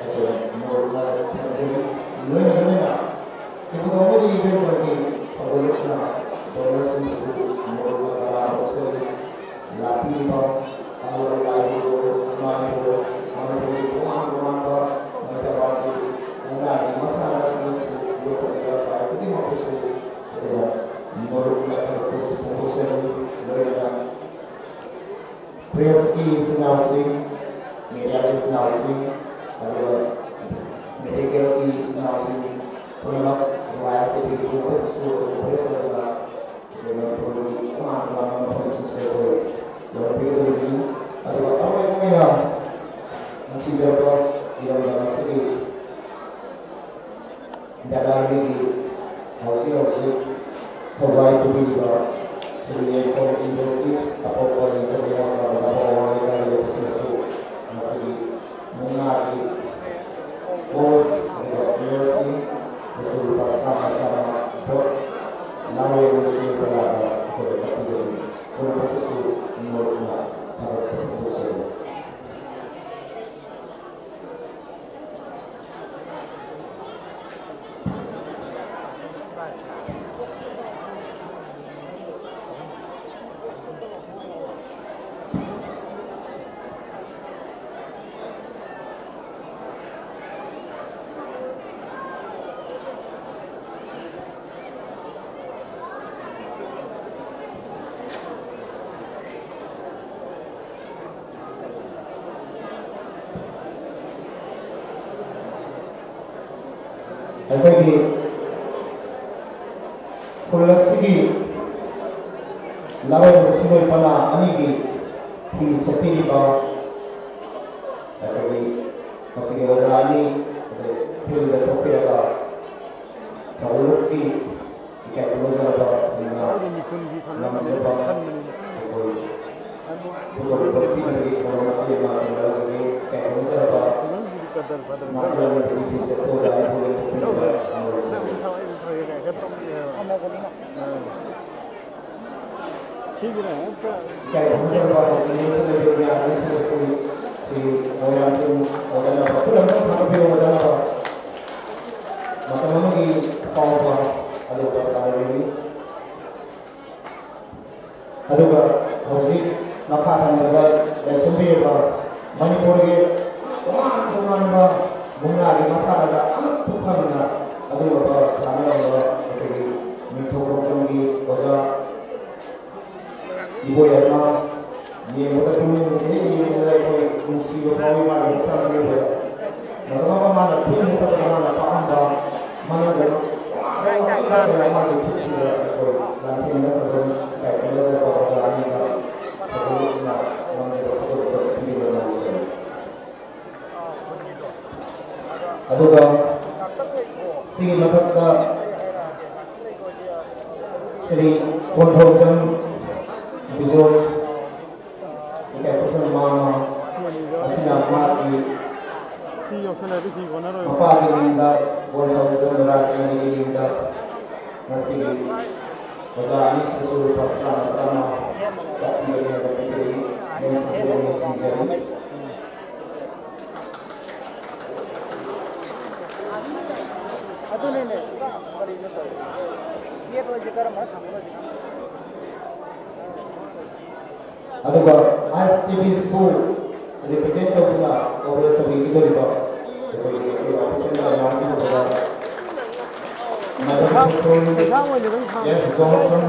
itu normal terjadi loina itu kamu di event lagi pengurusnya donasi semua orang proses lapi kalau lagi malu mereka bagi mengenai masalah itu itu maksud menurut proses mereka Priyaski Sinasing media Sinasing lalu medical Sinasing Pernah bahas di buku suatu peristiwa dengan produk teman-teman profesi saya dalam video ini adalah apa yang masih dapat yang dalam segi dalam ini hasil provide to be sebagai industri atau kualitas yang sama orang yang ada sesuatu masih mengenai bos university betul sama-sama buat nama yang mesti berada pada kategori untuk itu menurutnya harus berfungsi. ꯑꯩꯈꯣꯏꯒꯤ ꯈꯨꯜ ꯑꯁꯤꯒꯤ ꯂꯧꯔꯤꯕ ꯁꯤꯟꯃꯤ ꯄꯂꯥ ꯑꯅꯤꯒꯤ ꯐꯤ ꯁꯦꯠꯄꯤꯔꯤꯕ ꯑꯩꯈꯣꯏꯒꯤ ꯃꯁꯤꯒꯤ ꯑꯣꯖꯥ ꯑꯅꯤ ꯐꯤꯜꯗ ꯊꯣꯛꯄꯤꯔꯒ ꯊꯧꯔꯨꯛꯀꯤ ꯏꯀꯥꯏ ꯈꯨꯝꯅꯖꯔꯕꯁꯤꯡꯅ ꯉꯝꯖꯕ ꯑꯩꯈꯣꯏ ꯄꯨꯊꯣꯛꯄ ꯄꯤꯕꯒꯤ ꯊꯧꯔꯝ ꯑꯃ ꯊꯦꯡꯅꯔꯒꯅꯤ ꯏꯀꯥꯏ ꯈꯨꯝꯅꯖꯔꯕ ꯑꯗꯨꯒ ꯍꯧꯖꯤꯛ ꯃꯈꯥ ꯊꯪꯕꯗ ꯂꯩꯁꯤꯟꯕꯤꯔꯤꯕ ꯃꯅꯤꯄꯨꯔꯒꯤ ꯇꯣꯉꯥꯟ ꯇꯣꯉꯥꯟꯕ ꯃꯨꯛꯅꯥꯒꯤ ꯃꯁꯥꯟꯅꯗ ꯑꯃꯠꯇ ꯐꯪꯅ ꯑꯗꯨꯒꯨꯝꯕ ꯁꯥꯟꯅꯔꯝꯕ ꯑꯩꯈꯣꯏꯒꯤ ꯅꯤꯡꯊꯧꯔꯣꯛꯇꯝꯒꯤ ꯑꯣꯖꯥ 이보이 얼마 예보다 주민들이 이보다 공시고 거기만 사람들이 너가 만나 피해서 만나 빠한다 만나서 얼마나 피치를 하고 나한테는 그런 발견을 하고 아니가 그러나 먼저 그것도 필요로 나오죠. 아도가 시기 마탁다 Shri 권호정 Bujur Ikai Pusan Mama Asina Mati Apa Gilinda Bolha Ujung Rajani Gilinda Masih Pada Anis Susul Bersama-sama Tapi Ini Ada Pikiri Dan Susul Ini
Itu nih dia tuh aja karena
अथवा ISTP स्कूल रिप्रेजेंट करना और सभी इधर ही बात तो ये option का नाम है होगा madam yes Johnson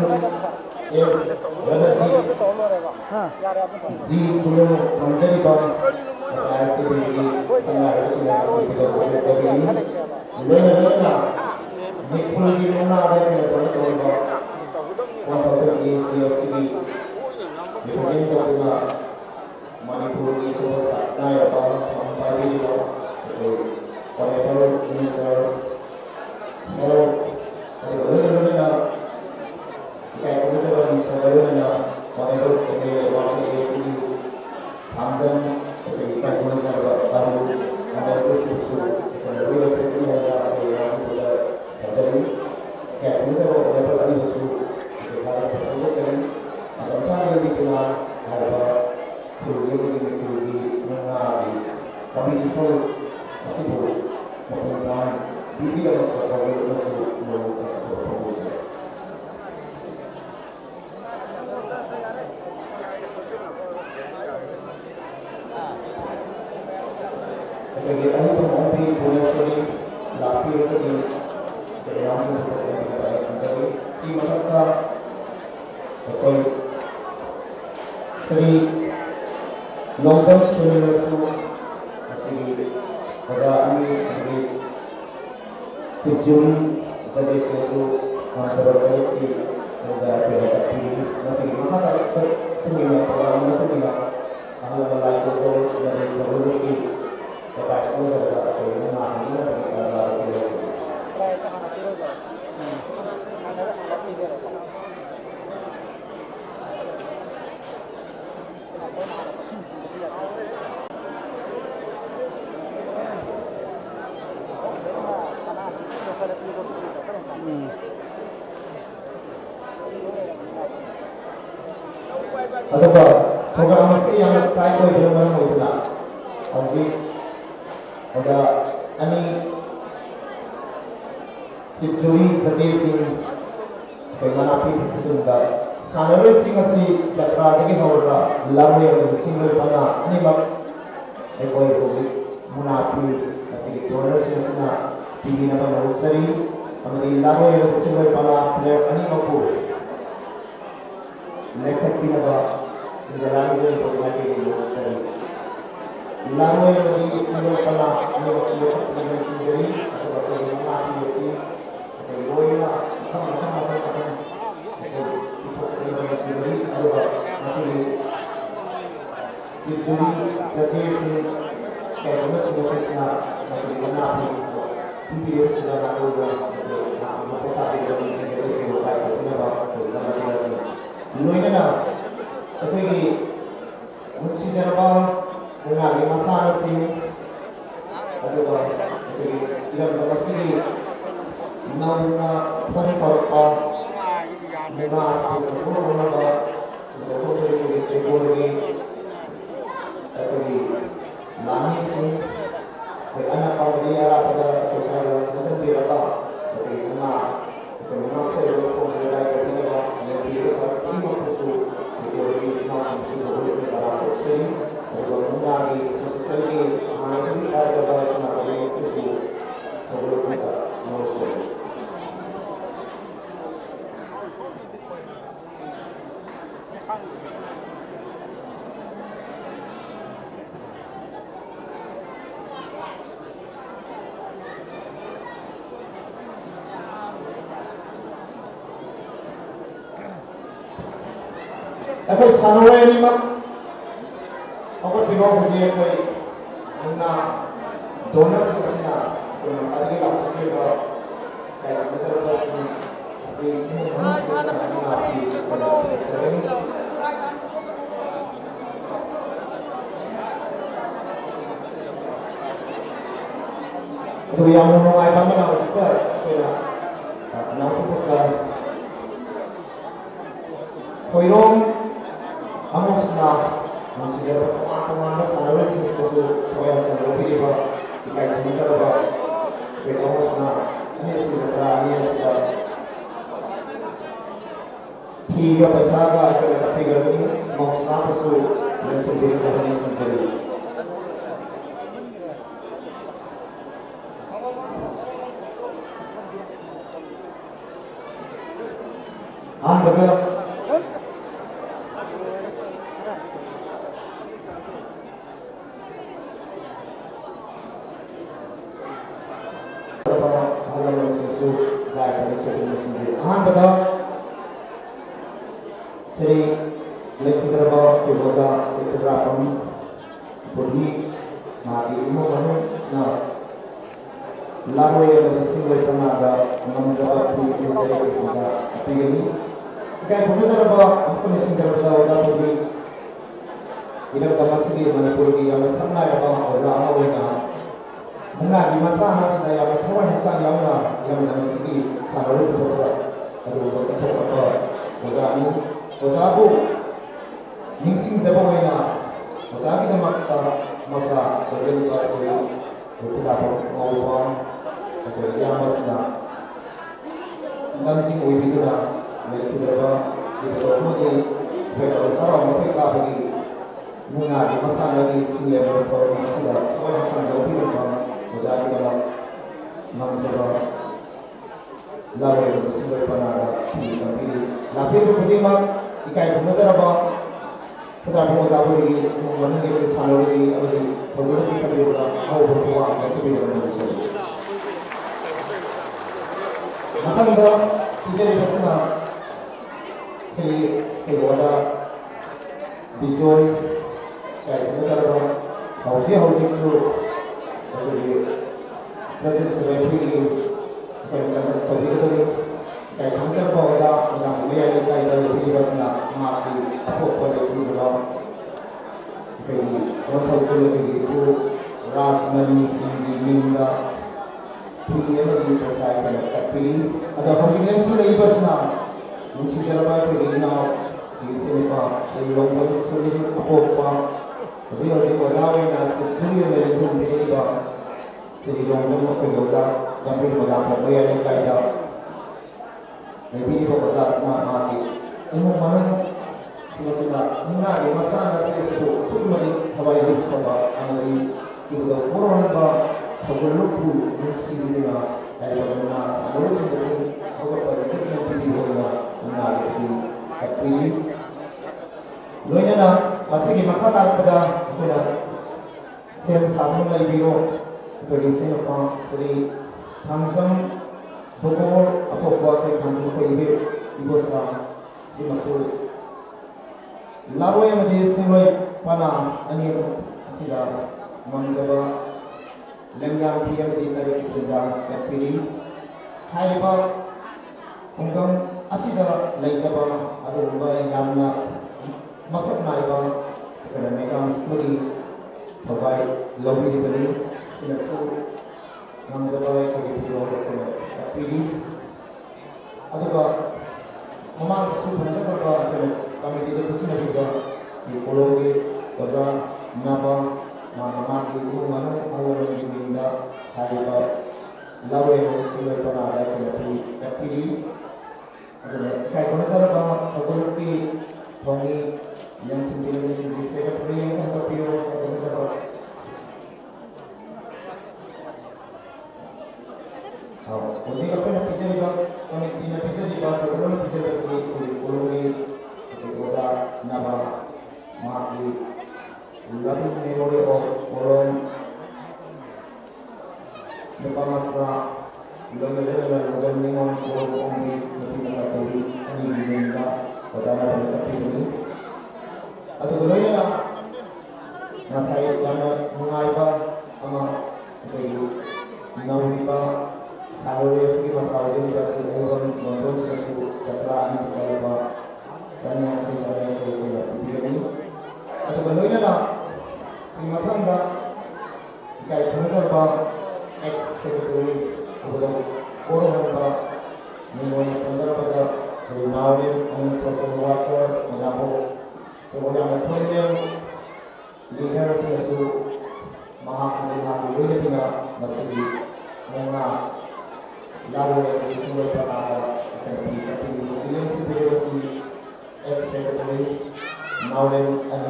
yes brother ji कुलो मंजरी बात ISTP की संगार लेना निकुल की लोना आदे के लिए तो बात कौन होता है CSC Represent Kapula Manipur itu sakna ya Pak Sampari itu Honorable Minister Hello Honorable na Ikai Honorable Minister Honorable Wakil ACD Hamdan Ikai Honorable Tahu Anda Susu Honorable Presiden yang sudah terjadi Ikai Honorable Ali Susu Ikai Honorable Rencana yang dikenal adalah teori mengenai kami itu masih boleh menggunakan diri yang terkait dengan promosi. Kegiatan itu nanti boleh sekali dilakukan di dalam sendiri di masyarakat atau Sri Long-term Swimmers masih pada ini Sri Tujun jadi suatu macam ini sudah berada masih mana tak semua orang itu tidak hanya melakukan itu dari berbagai tempat sekolah ada yang mana ada Adakah program mesti yang kait dengan mana itu nak? Jadi ada ani cipcuri sih bagaimana api itu dah. Sangat sih jatra lagi orang lalu yang single mana ani mak ekoi hobi munafi masih tourist yang sana tinggi nama Nusari, kemudian lalu yang single mana player ani makku लेखक की नवा जलाली में programme के लिए सही लाने वाली इसमें पला ये लेखक की नई चीज़ें अथवा कोई नया आदमी कोई लोया हम करते हैं ये नई चीज़ें अथवा आखिरी चीज़ें जैसे से कैमरा से देखना मतलब नया आदमी वीडियो से जाना होगा हम पता है कि ये होता है तो नया Lumayan tapi mesti jangan dengan masalah sih ada tapi tidak masih nama pun kalau memang asal pun nama sesuatu yang teknologi tapi mana sih anak kalau dia pada sosial sendiri apa tapi memang saya pun berada di dalam yang dia Aku sanoi ni mak, aku tengok punya aku guna donor sebenarnya, ada yang aku juga kayak betul-betul di itu yang mengenai kami nak sekitar, nak sekitar, koirom Amos na masih ada teman-teman sana sih itu yang saya lebih bah ikai kita bah kita Amos na ini sudah berani sudah tiga pesaga kita figure ini Amos na itu yang sendiri berani sendiri betul Jadi, kita bawa ke bawah sekitar bodi mati umum mana nah lalu yang disinggung tenaga menjawab di sini tapi ini kan benar bawa aku mesti terbawa bodi ini dalam segi Manipur di yang sana ya bawa orang awalnya mungkin di masa hari saya berkawan dengan yang dalam segi sahabat itu aduh apa ini Ozabu, ningsing jabang wena, ozabi na masa berjalan pasir, itu dapat mengubah, jadi yang masna, ningsing uji itu na, itu dapat diperoleh, berkata mereka bagi, muna di masa lagi siapa berkorban sudah, orang sangat lebih berkorban, ozabi dalam mangsa lalu itu sudah pernah tapi bagaimana ikai pengajar apa kita pengajar beri mana yang salary atau bagaimana kita beri awal berbuat itu beri mana maka kita tidak bisa si keluarga visual ikai pengajar apa housing itu jadi jadi sebagai kayak macam apa yang mulai kayak dari biasanya mati apa pada itu dalam kayak orang tua itu ras nani sini minda punya itu saya kan tapi ada hubungan sudah ibasnya mungkin jalan itu ini di sini pak saya orang sudah apa jadi orang orang yang sesuai dengan itu pak jadi orang orang kerja dan bermodal bayar kayak Nabi itu besar semua mati. Ini mana sudah muna di masa nasi itu semua di hawai hidup semua. Amari itu orang apa perlu mesti dia dari mana. Boleh sendiri sebab pada itu nanti dia muna itu tapi loinya na masih di makanan pada pada sel sabun lagi biro pada sel apa dari langsung Bukor apa buat yang kamu kau ibu sah si masuk. Lalu yang di sini pana ani sila menjadi lengang dia di negeri sejak terpilih. Hai pak, ungkang asida lagi apa ada rumah yang masuk naik pak kerana mereka sekali terbaik lobby di beli sila so menjadi kaki pulau Pilih, atau memang sebenarnya kalau kami tidak bersih juga di pulau ke kerja napa mana itu mana awal yang diminta hari lalu yang sudah pernah ada pilih, atau kayak mana cara kalau seperti kami yang sendiri di secretary yang terpilih untuk uji apa yang bisa dibuat, kami tidak bisa dibuat, belum bisa dibuat oleh kepada nama mati, lalu memori orang depan masa, lalu dengan memori orang ini lebih mengetahui ini juga pada nama ini. Atau bagaimana masa yang mengaiba ama itu nawiba Salary segi masalah ini juga sudah menurut sesuatu catatan kalau dan yang misalnya itu ini atau bagaimana semacam dah jika penerba ex secretary atau orang dah mengenai penerba dari nawir untuk social worker menabung kemudian kemudian leader sesuatu mahasiswa itu juga masih mengenai lalu yang semua para akademisi yang sebenarnya ex-secretary Naulen dan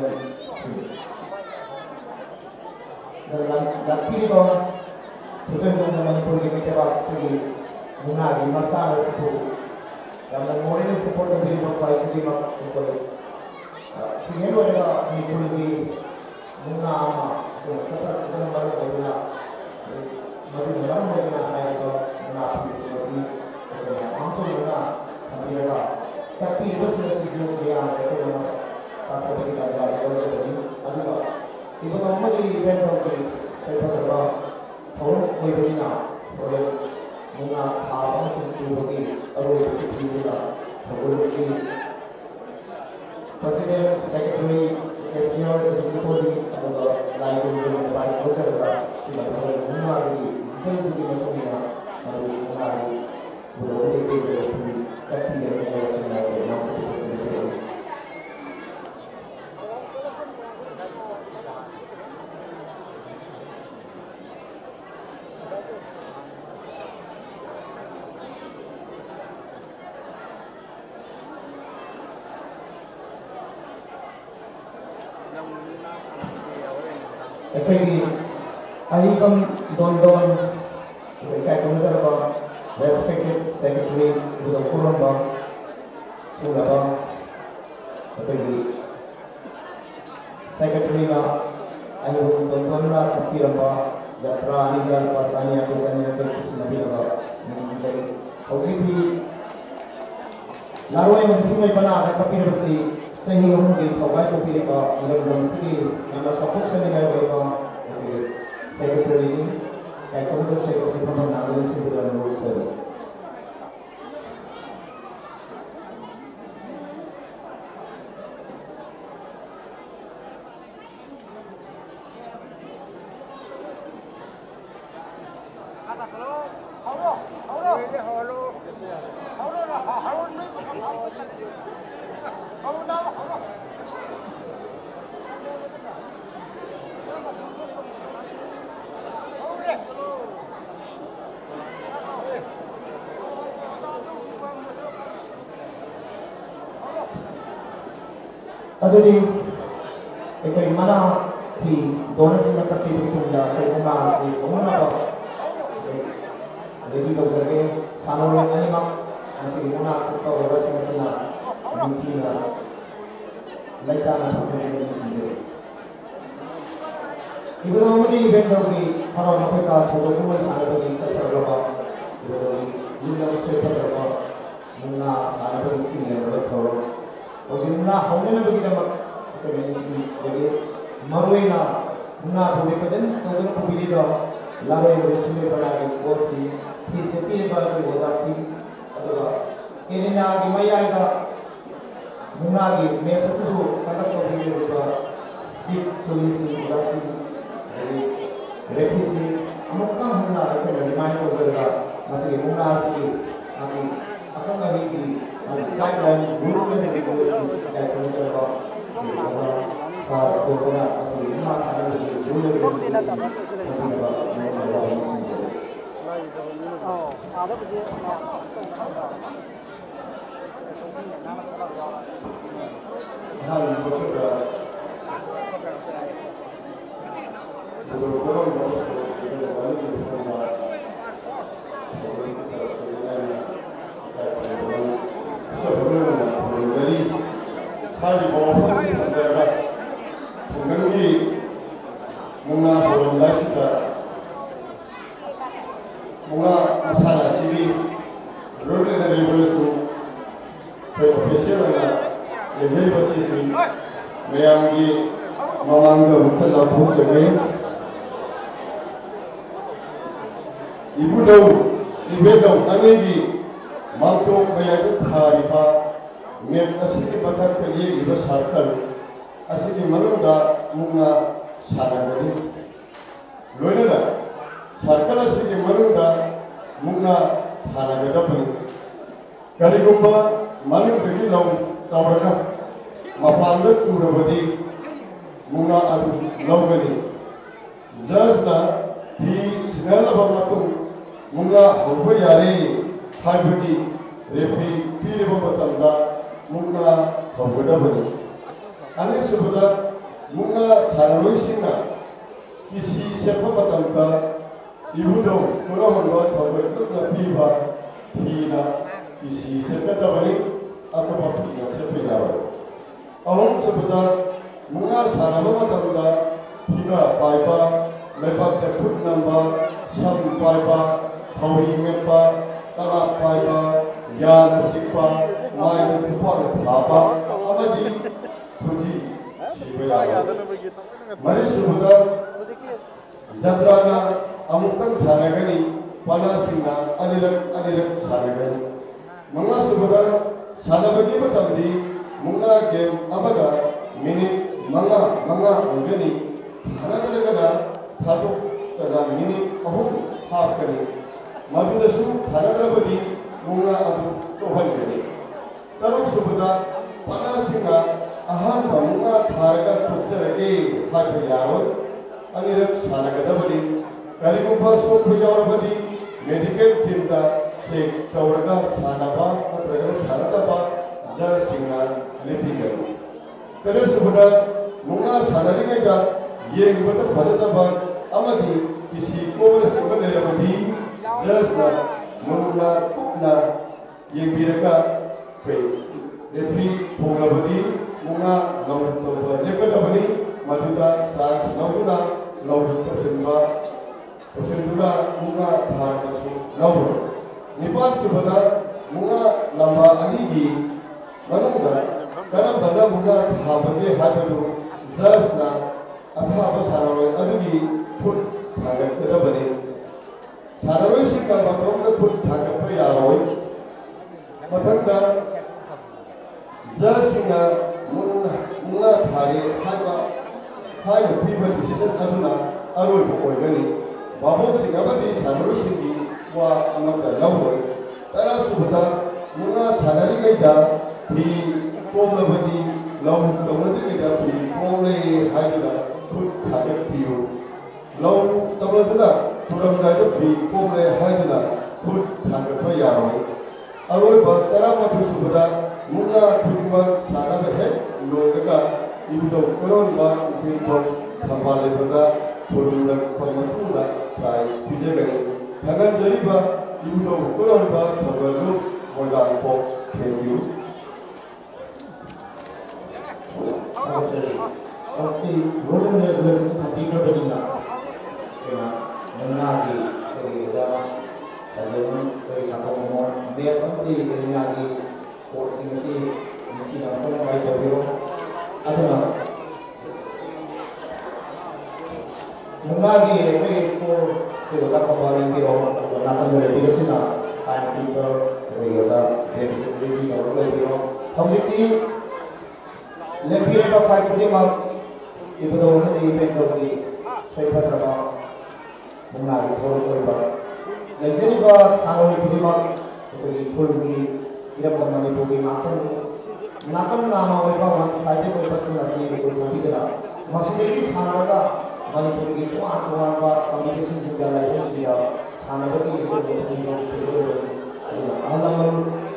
lagi itu bukan dengan politik kita sebagai guna di masa itu yang memori support dari bapak itu itu sehingga ada politik guna ama seperti dalam bahasa masih dalam bagaimana itu masih langsung benar tapi itu sudah sejauh dia itu mas tak seperti kita jadi aduh itu kamu jadi event lagi saya coba tahun ini oleh bunga apa itu lagi kalau itu juga kalau ini Presiden Secretary Senior Executive atau lain juga Vice President sudah boleh bunga lagi itu juga punya hari boleh itu tapi yang saya sengaja masuk Efektif, ayam don saya komentar apa, respected secretary sudah kurang bang, sudah bang, efektif, secretary na ayam don na kira apa, jatra ini dan pasanya efektif sendiri apa, menjadi, oke lalu yang semua pada tapi bersih. Sehingga mungkin pegawai publik dalam segi yang support sendiri mereka itu secretary ini ekonomi secretary pemenang sembilan urusan. Jadi, kalau mana di donor sih mereka pilih tunda, kalau mana apa, jadi kalau kerja sangat ini mak masih mana serta orang sih mungkin mereka nak berjalan sendiri. Ibu nama di event lagi, kalau mereka foto semua sangat bagi saya berapa, jadi saya berapa, mana sangat bagi sini berapa. Ogimna hongena begitu mak jadi maruina muna boleh kajian kalau kupilih dah lalu yang bersumber pada kursi setiap baru berasi atau ini nak dimaya itu muna di masa itu kata kupilih itu sip solusi berasi jadi revisi mungkin muna itu dimaya itu berada masih muna sih nanti akan lagi di guideline guru yang dibuat dari pemerintah saat korporat masih masa ini guru yang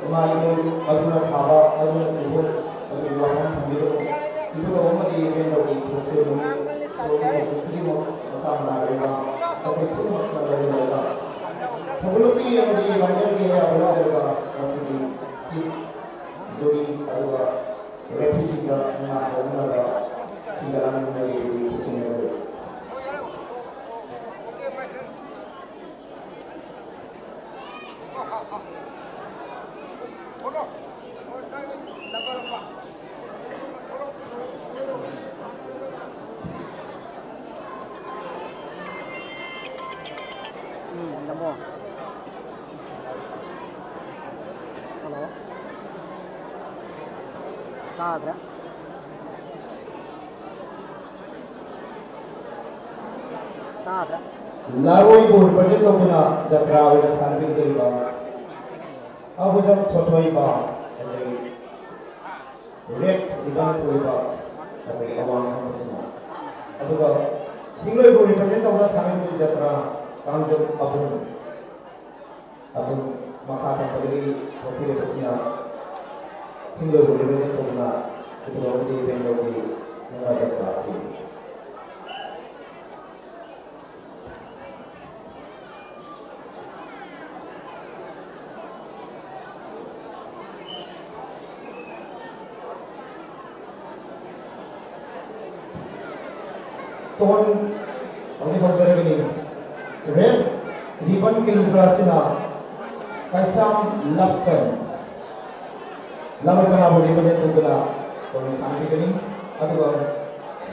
ꯏꯃꯥ ꯏꯕꯦꯜ ꯑꯗꯨꯅ ꯊꯥꯕ ꯑꯗꯨꯅ ꯏꯕꯣꯜ ꯑꯗꯨꯒꯤ ꯋꯥꯐꯝ ꯊꯝꯕꯤꯔꯛꯎ 이보다 어머니 이벤트로 조세로 그리고 사람들과 어떻게 풀어먹는 거리가 더블로피 어디 완전히 어려워가 어떻게 소리 아루가 레피시가 누나가 신가라는 분들이 보시는 거예요.
Namo. Hello. Tadra. Tadra.
Laroi bur present lokuna jatra awena sanbi deriba. Abu jam thotoi ba. Red diban koiba. Tapi awang hamsina. Aduga single bur present lokuna sanbi jatra kangjam abun makatan pagiri profile pesnya single bur present lokuna itu awdi bendogi ngarada klasi. Tuhan kami saudara ini red ribbon kilometerasina kaisam lapsen lalu kenapa ribbon itu kena kami sampai ini atau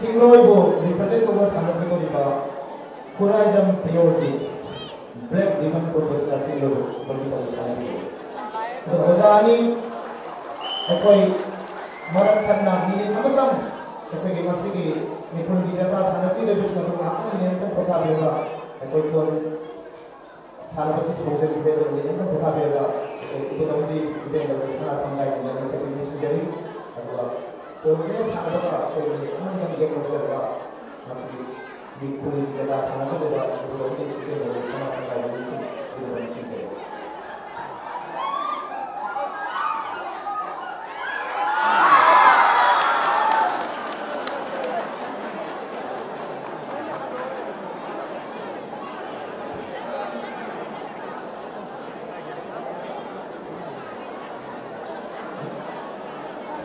singloi bo represent over sampai itu di bawah kurajam priorities black ribbon kilometerasina singloi berita sampai itu berani ekoi merakan nabi apa tam sebagai masih Nikun di jatra sana tidak bisa mengapa ini untuk kota bela. Ekor pun sana pasti proses bela ini untuk kota bela. Itu nanti kita yang sana sampai dengan seperti sendiri. Atau proses sana apa? Proses mana yang dia proses apa? Masih nikun di jatra sana itu adalah proses kita yang sana sampai dengan sendiri.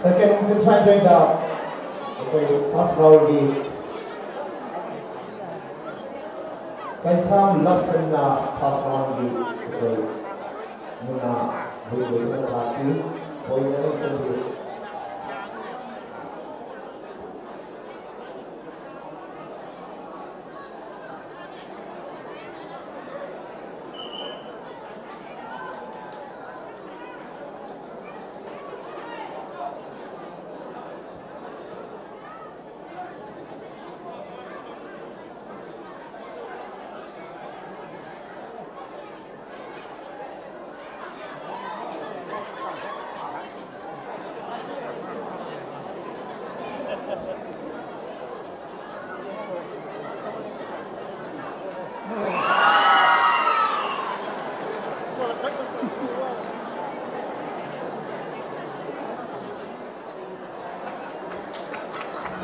Second, we try doing the first round di kaisam lapsen na first round di muna boleh berlatih poin yang sendiri.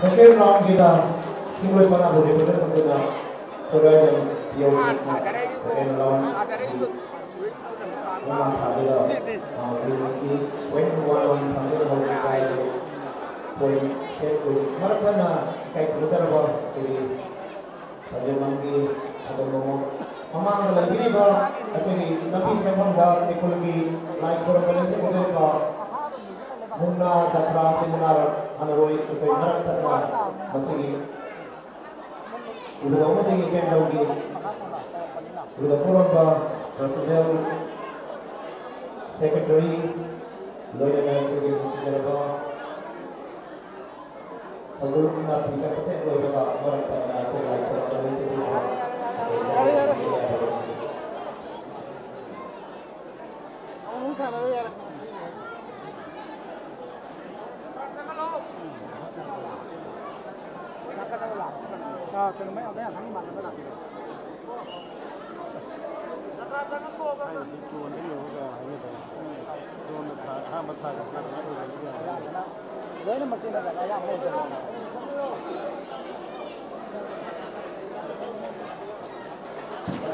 Second round kita simulai pada boleh betul betul sudah yang second round memang ada ini poin one sampai mulai poin set mereka na kayak berusaha apa jadi saja mangki atau ngomong memang lagi ni bah tapi tapi saya pun dah ekologi naik korban saya pun dah Muna jatra seminar anuroy itu benar terkenal masih udah kamu tinggi kan lagi udah kurang bah presiden secretary lawyer yang pergi sejarah bah kalau kita tidak percaya lawyer bah orang terkenal terlalu terlalu sedih
từ mấy ông đấy là thắng mạnh nó làm gì được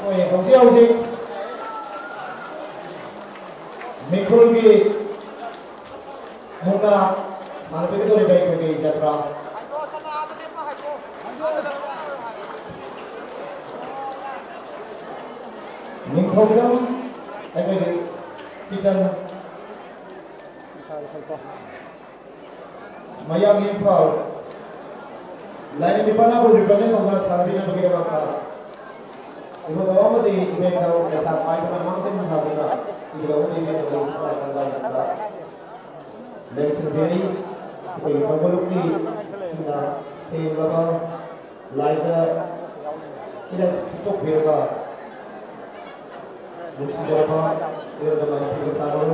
Oi, hꯧji houji. Mikulgi muna manapit ko rin ba yung jatra. Mikulgam ay sitan mayang infal. Lain di mana pun represent orang sarbi na bagaimana ka. Ibu tahu apa sih event kalau kita sampai ke mana sih menghabiskan ibu tahu ini adalah salah satu dan sendiri kita mengeluki sudah seberapa laser tidak cukup berapa dan seberapa berapa kebesaran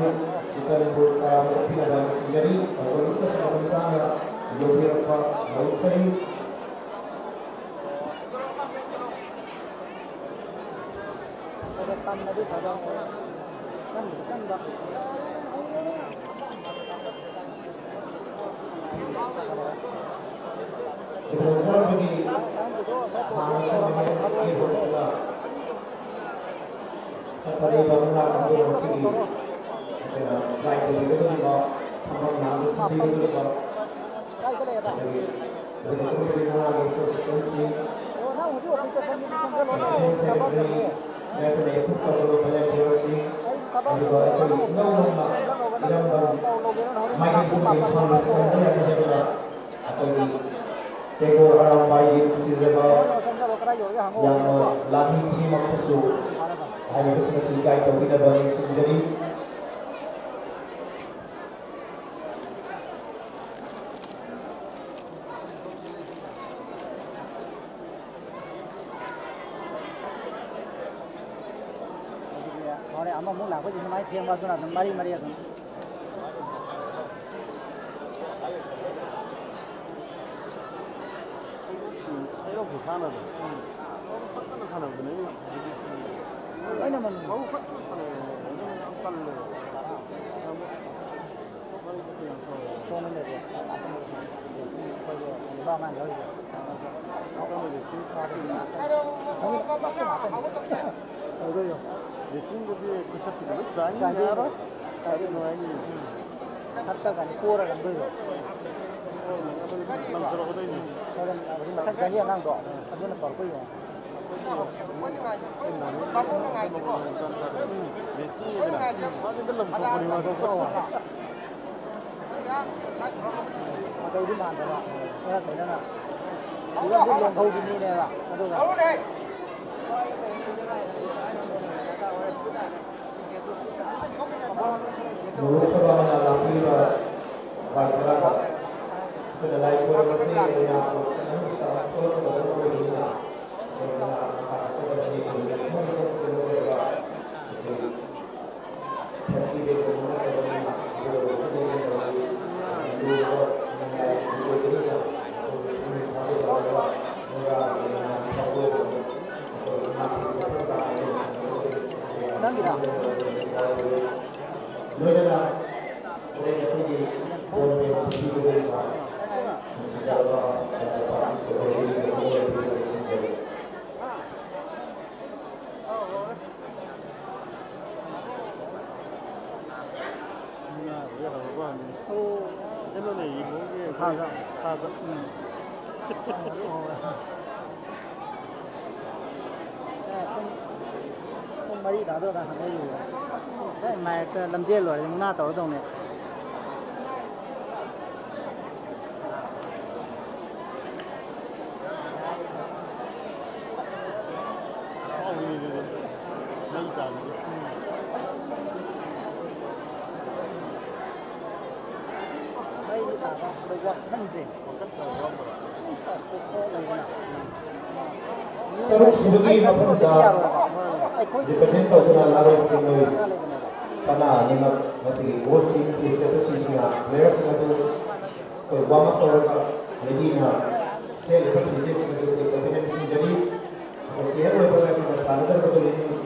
kita membuka tidak ada sendiri kalau kita sudah bersama beberapa baik sekali.
Tâm nó đi vào đâu căn bậc
Daripada itu kalau banyak teori, juga itu nama yang makin sering dipanggil yang disebut atau di teko orang bayi siswa yang lagi ini maksud hanya itu sesuai itu tidak banyak sendiri.
Ama muốn làm cái gì máy thiêng vào tôi là Maria Maria thôi.
이거 부산은 너무 사는 거네.
왜냐면
너무 사는 안 빨래.
쇼는 데도 거기 바만 여기. 성이 깜빡이 맞다. 어디요? 레슬링국이 그쪽이 짠이 알아? 아니 뭐니? 샀다가 꼬라 안 돼요.
남들어거든요.
저는 무슨 막 자기 안 한거 그거는 걸 거예요. đâu đi bàn rồi, nó thấy nó là, 이건 좀 연고 기미네가, 어디가?
Dulu sebelum mengalami masyarakat kedelai kurang bersih yang senang sekarang turun ke dalam dunia karena kepada di dunia itu berbeda. Meski di dunia
옛날에 이 목에
파자. không mấy đó được là hàng đây rồi. Đấy mà làm gì rồi nhưng na tàu đâu này. Đây thì ta có được quạt thân gì.
Terus sebagai pemuda dipresentasi oleh Lalu Singoi karena ini masih working di satu sisi players itu kewamak orang Medina saya berpikir sebagai kabinet jadi masih ada beberapa masalah terbetul ini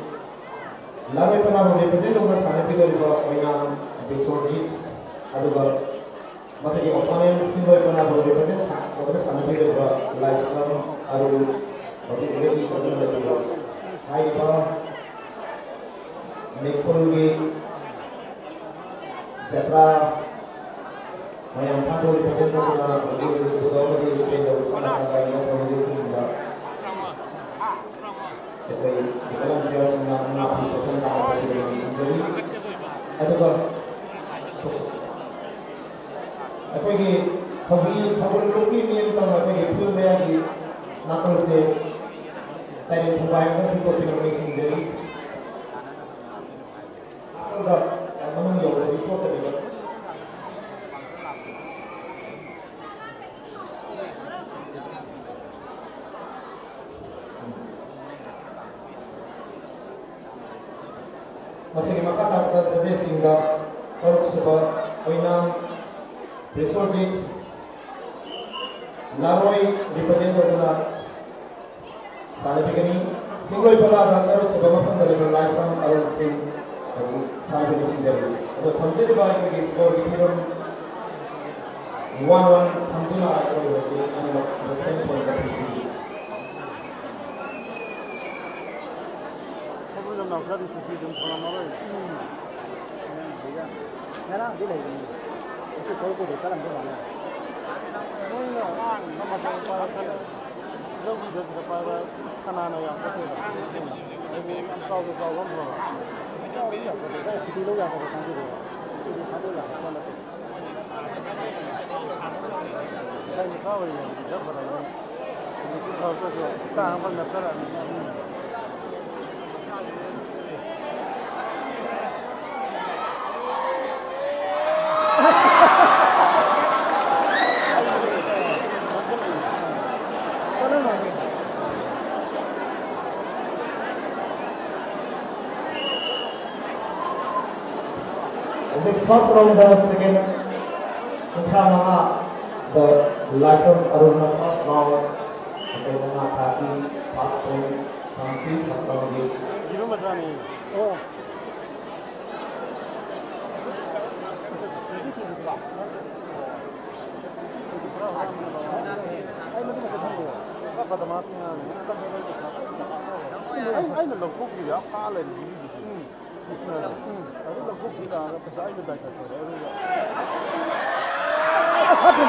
Lalu pernah represent dengan sana juga orang Besorgit, aduga masa di opponent single pernah represent orang sana juga Laisam, adu bagi lagi orang juga. Hai bah, Nepalgi, Jepra, mayang patu represent dengan bagi beberapa di Indo sana kaya orang juga. Jadi dalam jelas mengenai tentang jadi aduga अखोगी खबरी लोकी में तो अखोगी full में आगे नाकल से तारे mobile में भी कोई नोटिफिकेशन देरी अगर मनु लोग रिपोर्ट करेगा masih maka terjadi sehingga kalau sebab oinam resources laroi represent करना साले बिकनी single पला जानकर sebab apa dari लाइसेंस और सिंग साले बिकनी dari तो थमते बार के स्कोर किधर 1-1 थमतुना आकर होती है अन्य सेम पॉइंट का
Now, that is a freedom from another.
Nana, dia lagi. Mesti kau tu desa dalam mana?
No, no, nama saya para kan. Lalu dia para kanan yang kata. Ini kau orang berapa?
Saya sini lu yang kau tangguh dia. Sini satu lah, mana tu?
Saya kau ini dah berapa? Ini kau tu sekarang pun nak cara.
The first round, the second, the license aruna first round, okay, the Naki, first round, first round.
Gimana macam ni?
Oh. Ay, nanti masuk tangguh.
Apa temasnya? Ay, nak kopi ya? Apa lagi? Ada lagu kita, apa saya ini dah cakap.
Apa ni?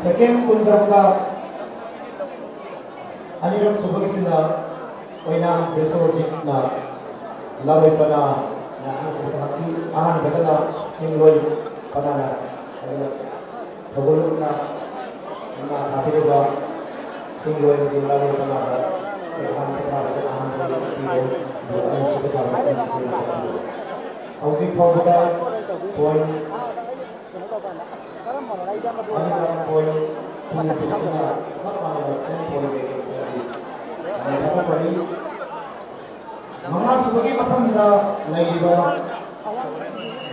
Second kundraka aniram subhagisina oinam resorjik na laroi pana na asukati ahan bagala singloi pana na bagulun na kapirwa singloi di laroi pana na ahan Ausi Pogba point
Sekarang mau naik jam berapa?
point
Masa kita mau?
sama Mama sebagai matanda naiba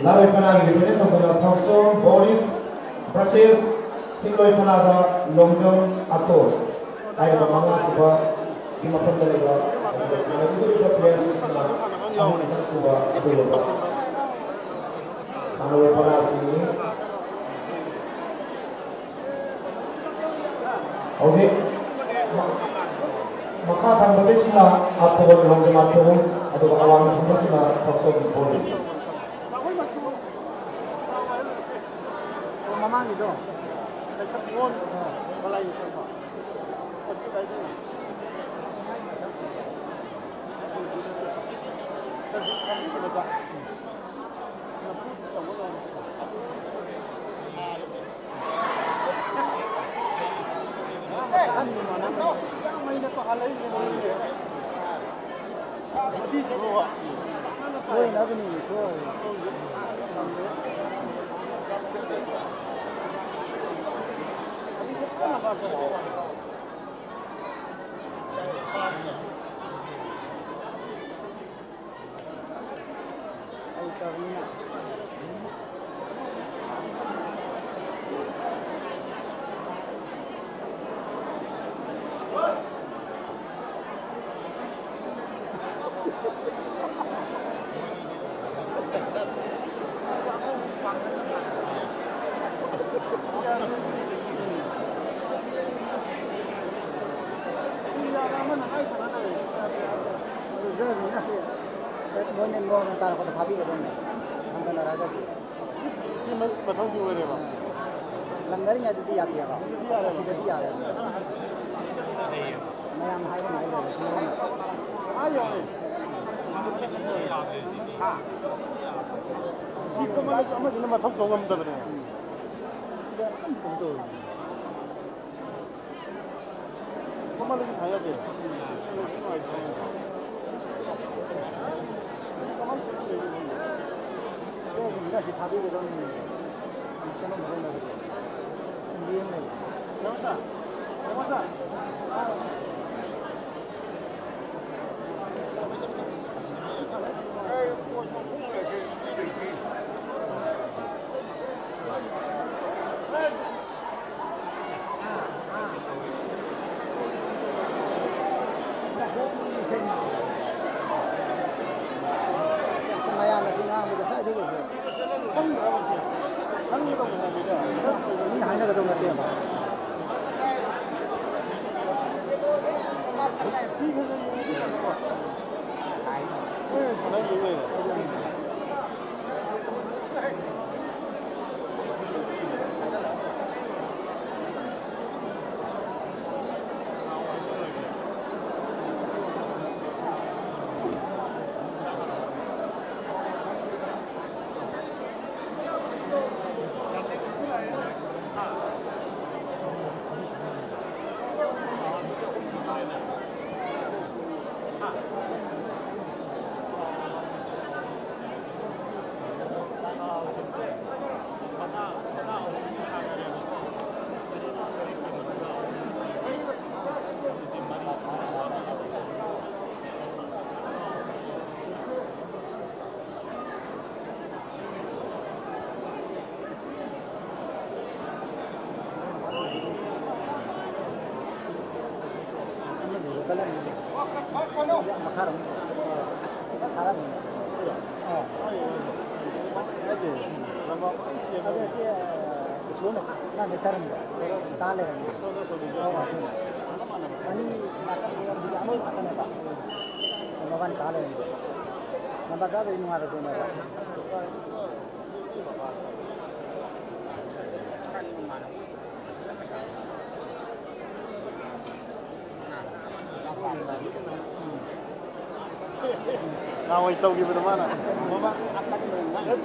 laroi pana represent of Thompson Boris versus singloi pana da Longjong Ator ai ba mama suba di matanda lega itu player na suba itu Sanoi pana sini okay maka tanggapi sila atau orang jemaah atau awam semua sila Thompson Boris
Oh, mama gitu. Ôi, nó cái gì số rồi. Tawina. Mỗi nhân ngô người ta có thể phá bị được không? Không cần là ra cái gì.
Nhưng mà không chịu về mà.
Lần đấy nhà đi ăn gì à? Đi ăn gì? Mấy em hay cái này rồi.
Ai rồi? Khi mà thông thông âm được rồi. Không mà lấy thay đi.
Cái gì phá bị được không? Sao nó mới này? Điên này.
Đâu sao? Đâu sao?
Maya là chúng ta bây giờ sai thế rồi.
Không được đâu. Không như đồng hồ bây giờ.
Ini hanya ke tempat dia, Pak. Makaram. Makaram. Oh. Ada sih susun na meteran tale. Ani makan yang di amoi makan apa? Makan tale. Nampak saja ini mana tu mana.
Nào anh tông đi với mana? Mama akan mengenal.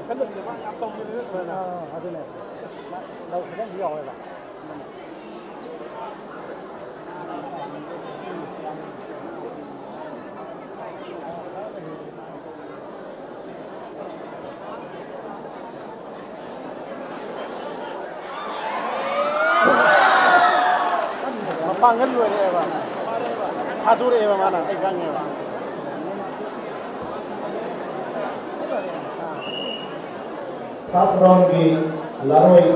Kan lebih mana atau di mana?
Ada ni. Lau kan dia orang lah.
Mapangan dulu ni apa? Atur ni apa mana? Ikan ni apa?
First round की Laroi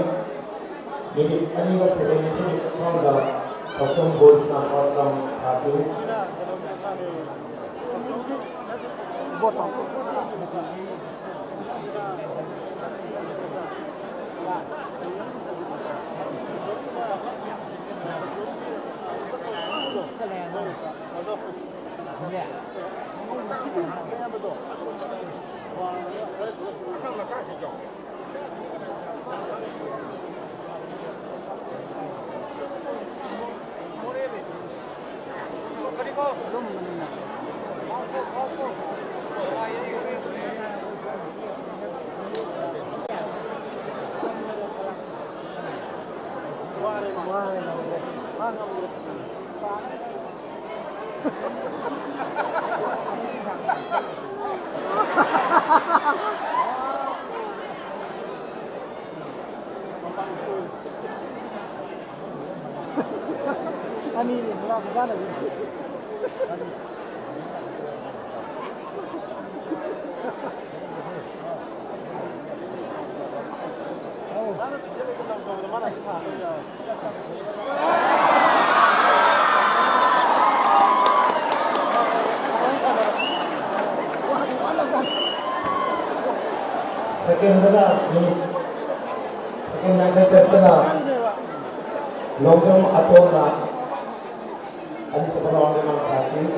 jadi aniwa 70 from the Kosong goals na first round satu.
Botong. Ani mula bukan lagi.
Second long jump atau na ada sepanjang orang yang sakit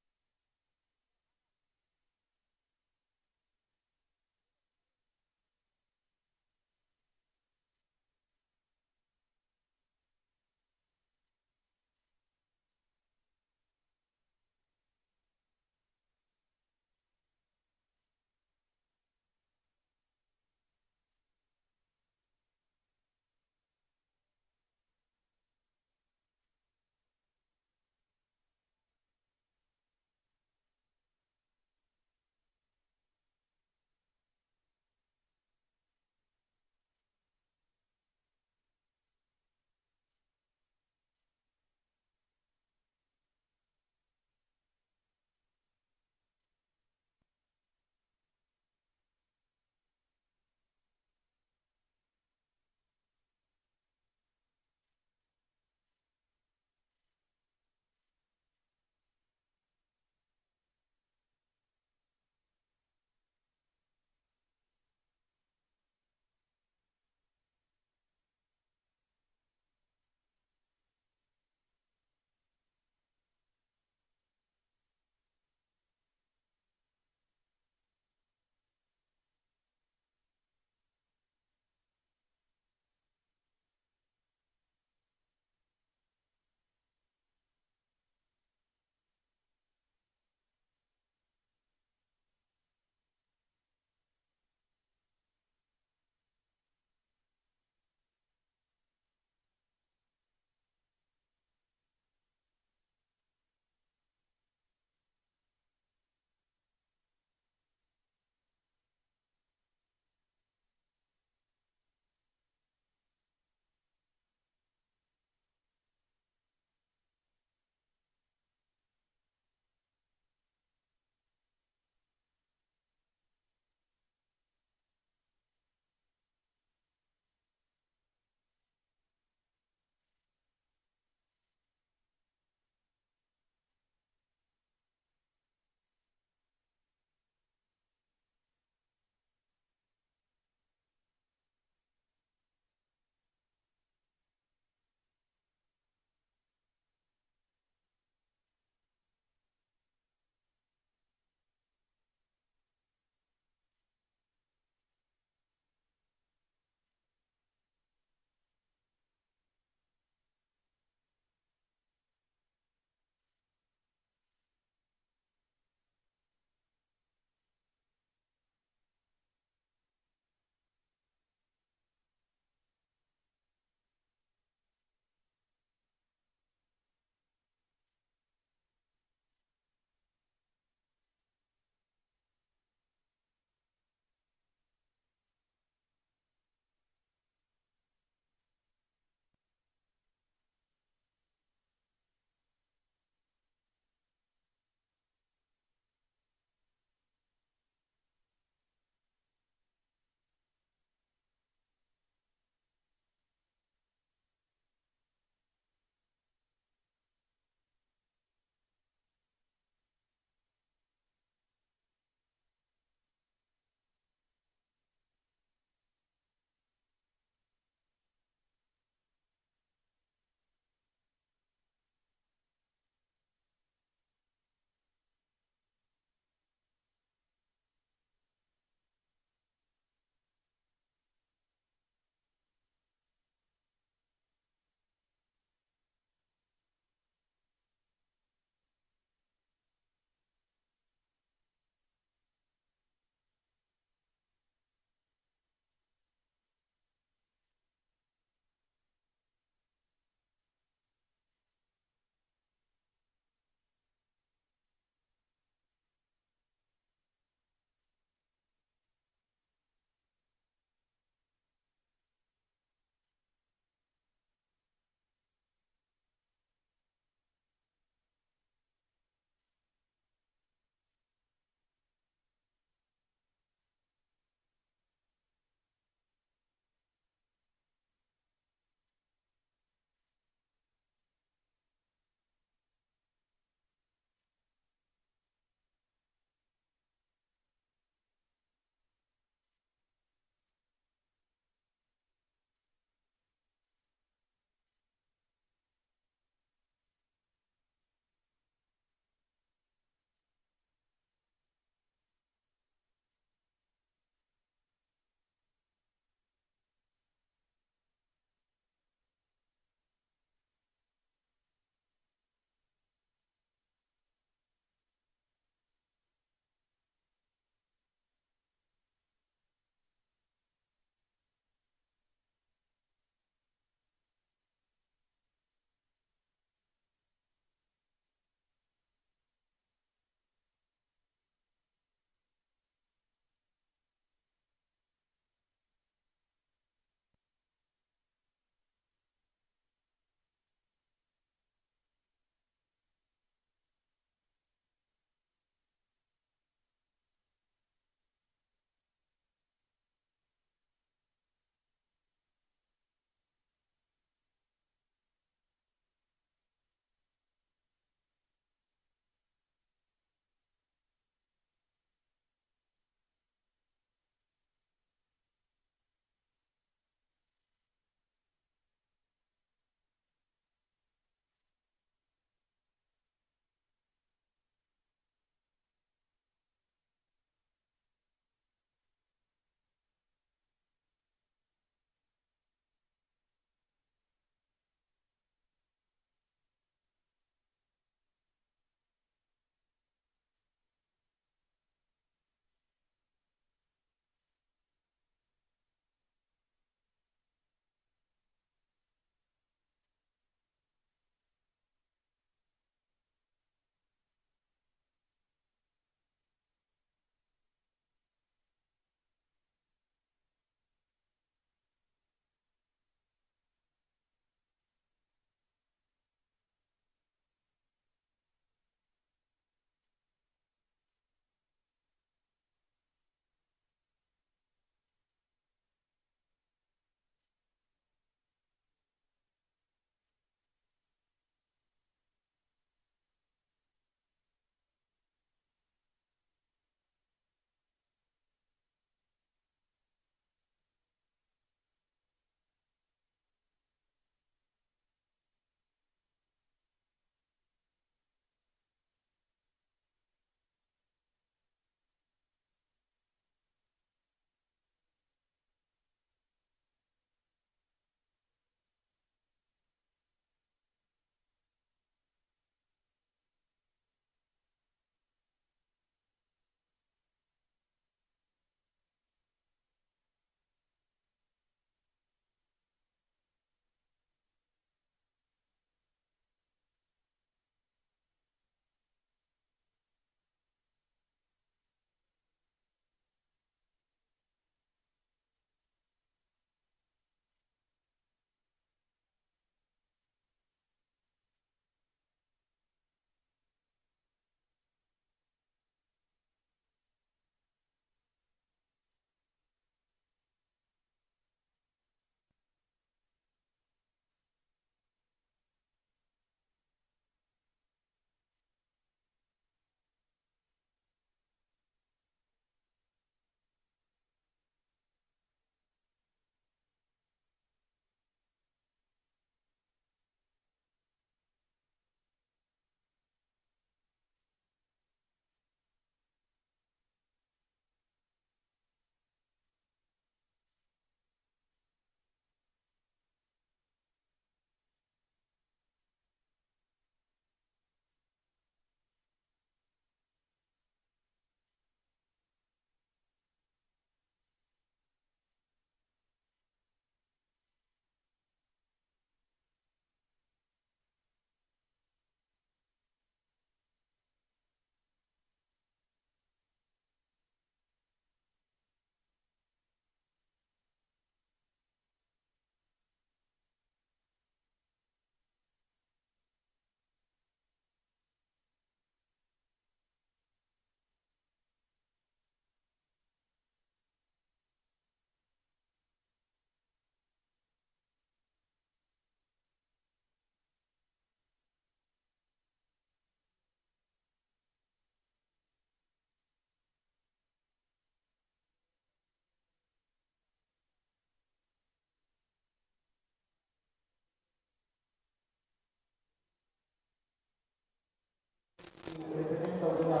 represent tawduna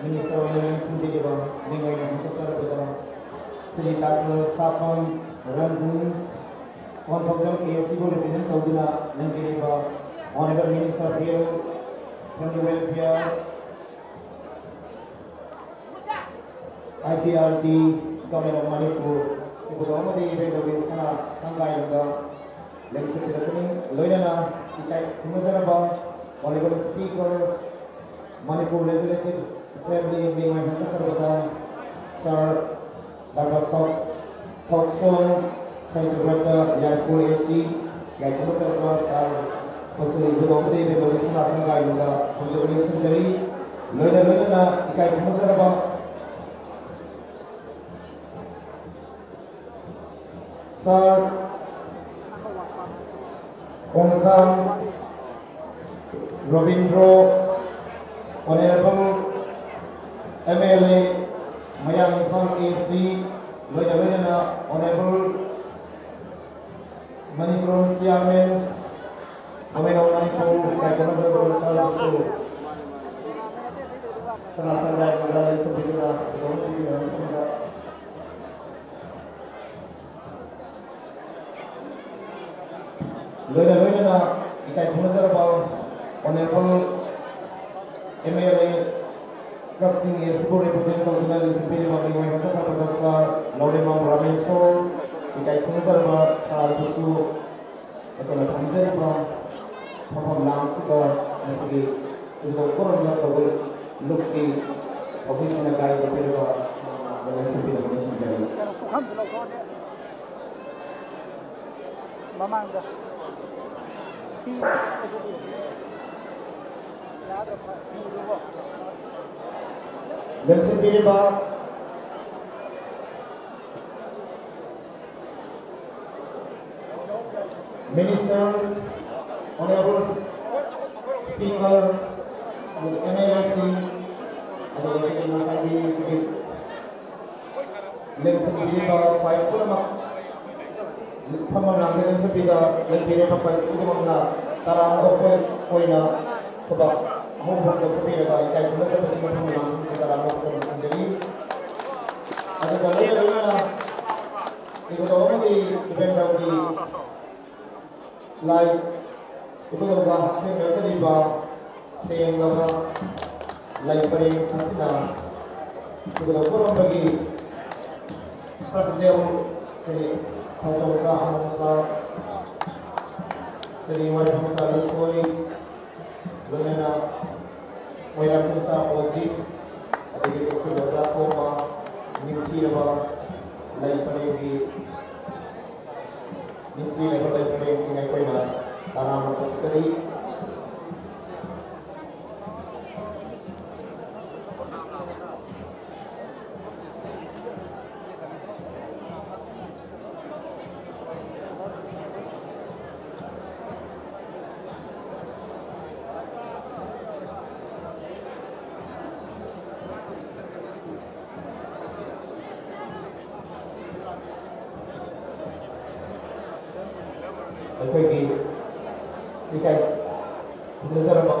Minister of Finance Sindhiliba ningoy na kasarabada Sri Dr. Sapam Ranjans on program AFC को represent tawduna nangiliba Honorable Minister of Health, Family Welfare, ICRT, Government of Manipur, ibu bapa di event ini sangat sangai juga. Lecture kita ini, loyana kita mengajar apa? Honorable Speaker, Manipur Legislative Assembly yang dimana serta Sir Dr. Thokson, Central Director, School AC, yang mengajar Sir Pasal ibu bapa di event ini sangat sangai juga. Untuk ini sendiri, loyana kita mengajar apa? Sir Ongkam Robindro, Honorable MLA Mayangkang AC, Loyana Honorable Manipur Chairman, Honorable Manipur Honorable Sir terasa dari sebelumnya. Loyana kita mengajar apa? Honorable MLA Kaksing Yesipur represent tawduna Sipili Mami Wai Hata Sapagasa Laudemang Rameso kita mengajar apa? Saat itu atau mengajar apa? Paham langsung meski itu korang tahu lukti office mana kaya berapa dalam Sipili Mami sendiri.
Mamang dah.
Dan sendiri Pak Ministers, Honorable Speaker, MLC, ada yang akan dikutip. Dan sendiri Pak Pak Purma Pemalang dengan sepeda yang bila pakai itu mana tarang open koina sebab hubung dengan sepeda kita juga seperti pemalang tarang open sendiri. Ada kalau yang mana itu orang di event di live itu juga saya merasa di bawah saya yang lama live paling asina itu juga orang bagi presiden ini. Hongsa Hongsa Sri Wai Hongsa Lukoi Loyana Wai Hongsa Ojis ada di Kuala Koma Nimti Laba Lai Panevi Nimti Laba Lai Panevi Singai Koina Tanah Matuk Seri ꯑꯩꯈꯣꯏꯒꯤ ꯂꯩꯀꯥꯏ ꯈꯨꯟꯗꯥꯖꯔꯕ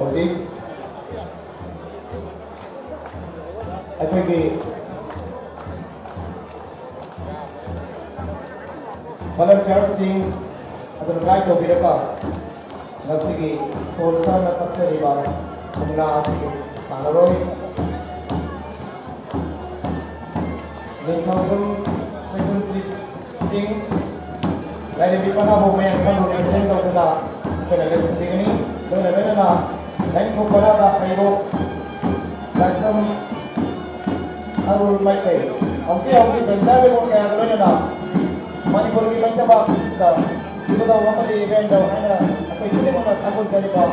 Colleagues, ꯑꯩꯈꯣꯏꯒꯤ ꯚꯣꯂꯨꯟꯇꯤꯌꯔꯁꯤꯡ ꯑꯗꯨꯅ guide ꯇꯧꯕꯤꯔꯒ ꯉꯁꯤꯒꯤ ꯁ꯭ꯄꯣꯟꯁꯔꯅ ꯀꯠꯆꯔꯤꯕ ꯃꯨꯛꯅꯥ ꯑꯁꯤ ꯁꯥꯟꯅꯔꯣꯏ ꯅꯤꯡꯊꯧꯖꯝ ꯁꯩꯀꯨꯟꯇ꯭ꯔꯤꯛꯁꯤꯡ ꯂꯥꯏꯔꯦꯝꯕꯤ ꯄꯅꯥꯕꯨ ꯃꯌꯥꯝ ꯈꯪꯕ ꯔꯤꯄ꯭ꯔꯖꯦꯟ ꯇꯧꯗꯨꯅ ꯑꯩꯈꯣꯏꯅ ꯂꯣꯏꯁꯤꯟꯕꯤꯒꯅꯤ ꯂꯣꯏꯅ ꯂꯣꯏꯅꯅ ꯂꯥꯏꯅꯤꯡꯊꯧ ꯄꯅꯥꯗ ꯍꯩꯔꯣꯛ ꯂꯥꯏꯁ꯭ꯔꯝ ꯑꯔꯨꯜ ꯃꯩꯇꯩ ꯍꯧꯖꯤꯛ ꯍꯧꯖꯤꯛ ꯕꯦꯟꯖꯥꯕꯦꯜ ꯀꯌꯥꯒ ꯂꯣꯏꯅꯅ ꯃꯅꯤꯄꯨꯔꯒꯤ ꯃꯩꯇꯩꯕꯥꯛꯇ ꯏꯕꯨꯙꯧ ꯑꯃꯗꯤ ꯏꯕꯦꯟꯗꯧ ꯍꯥꯏꯅ ꯑꯩꯈꯣꯏ ꯈꯨꯗꯤꯡꯃꯛꯅ ꯊꯥꯒꯠꯆꯔꯤꯕ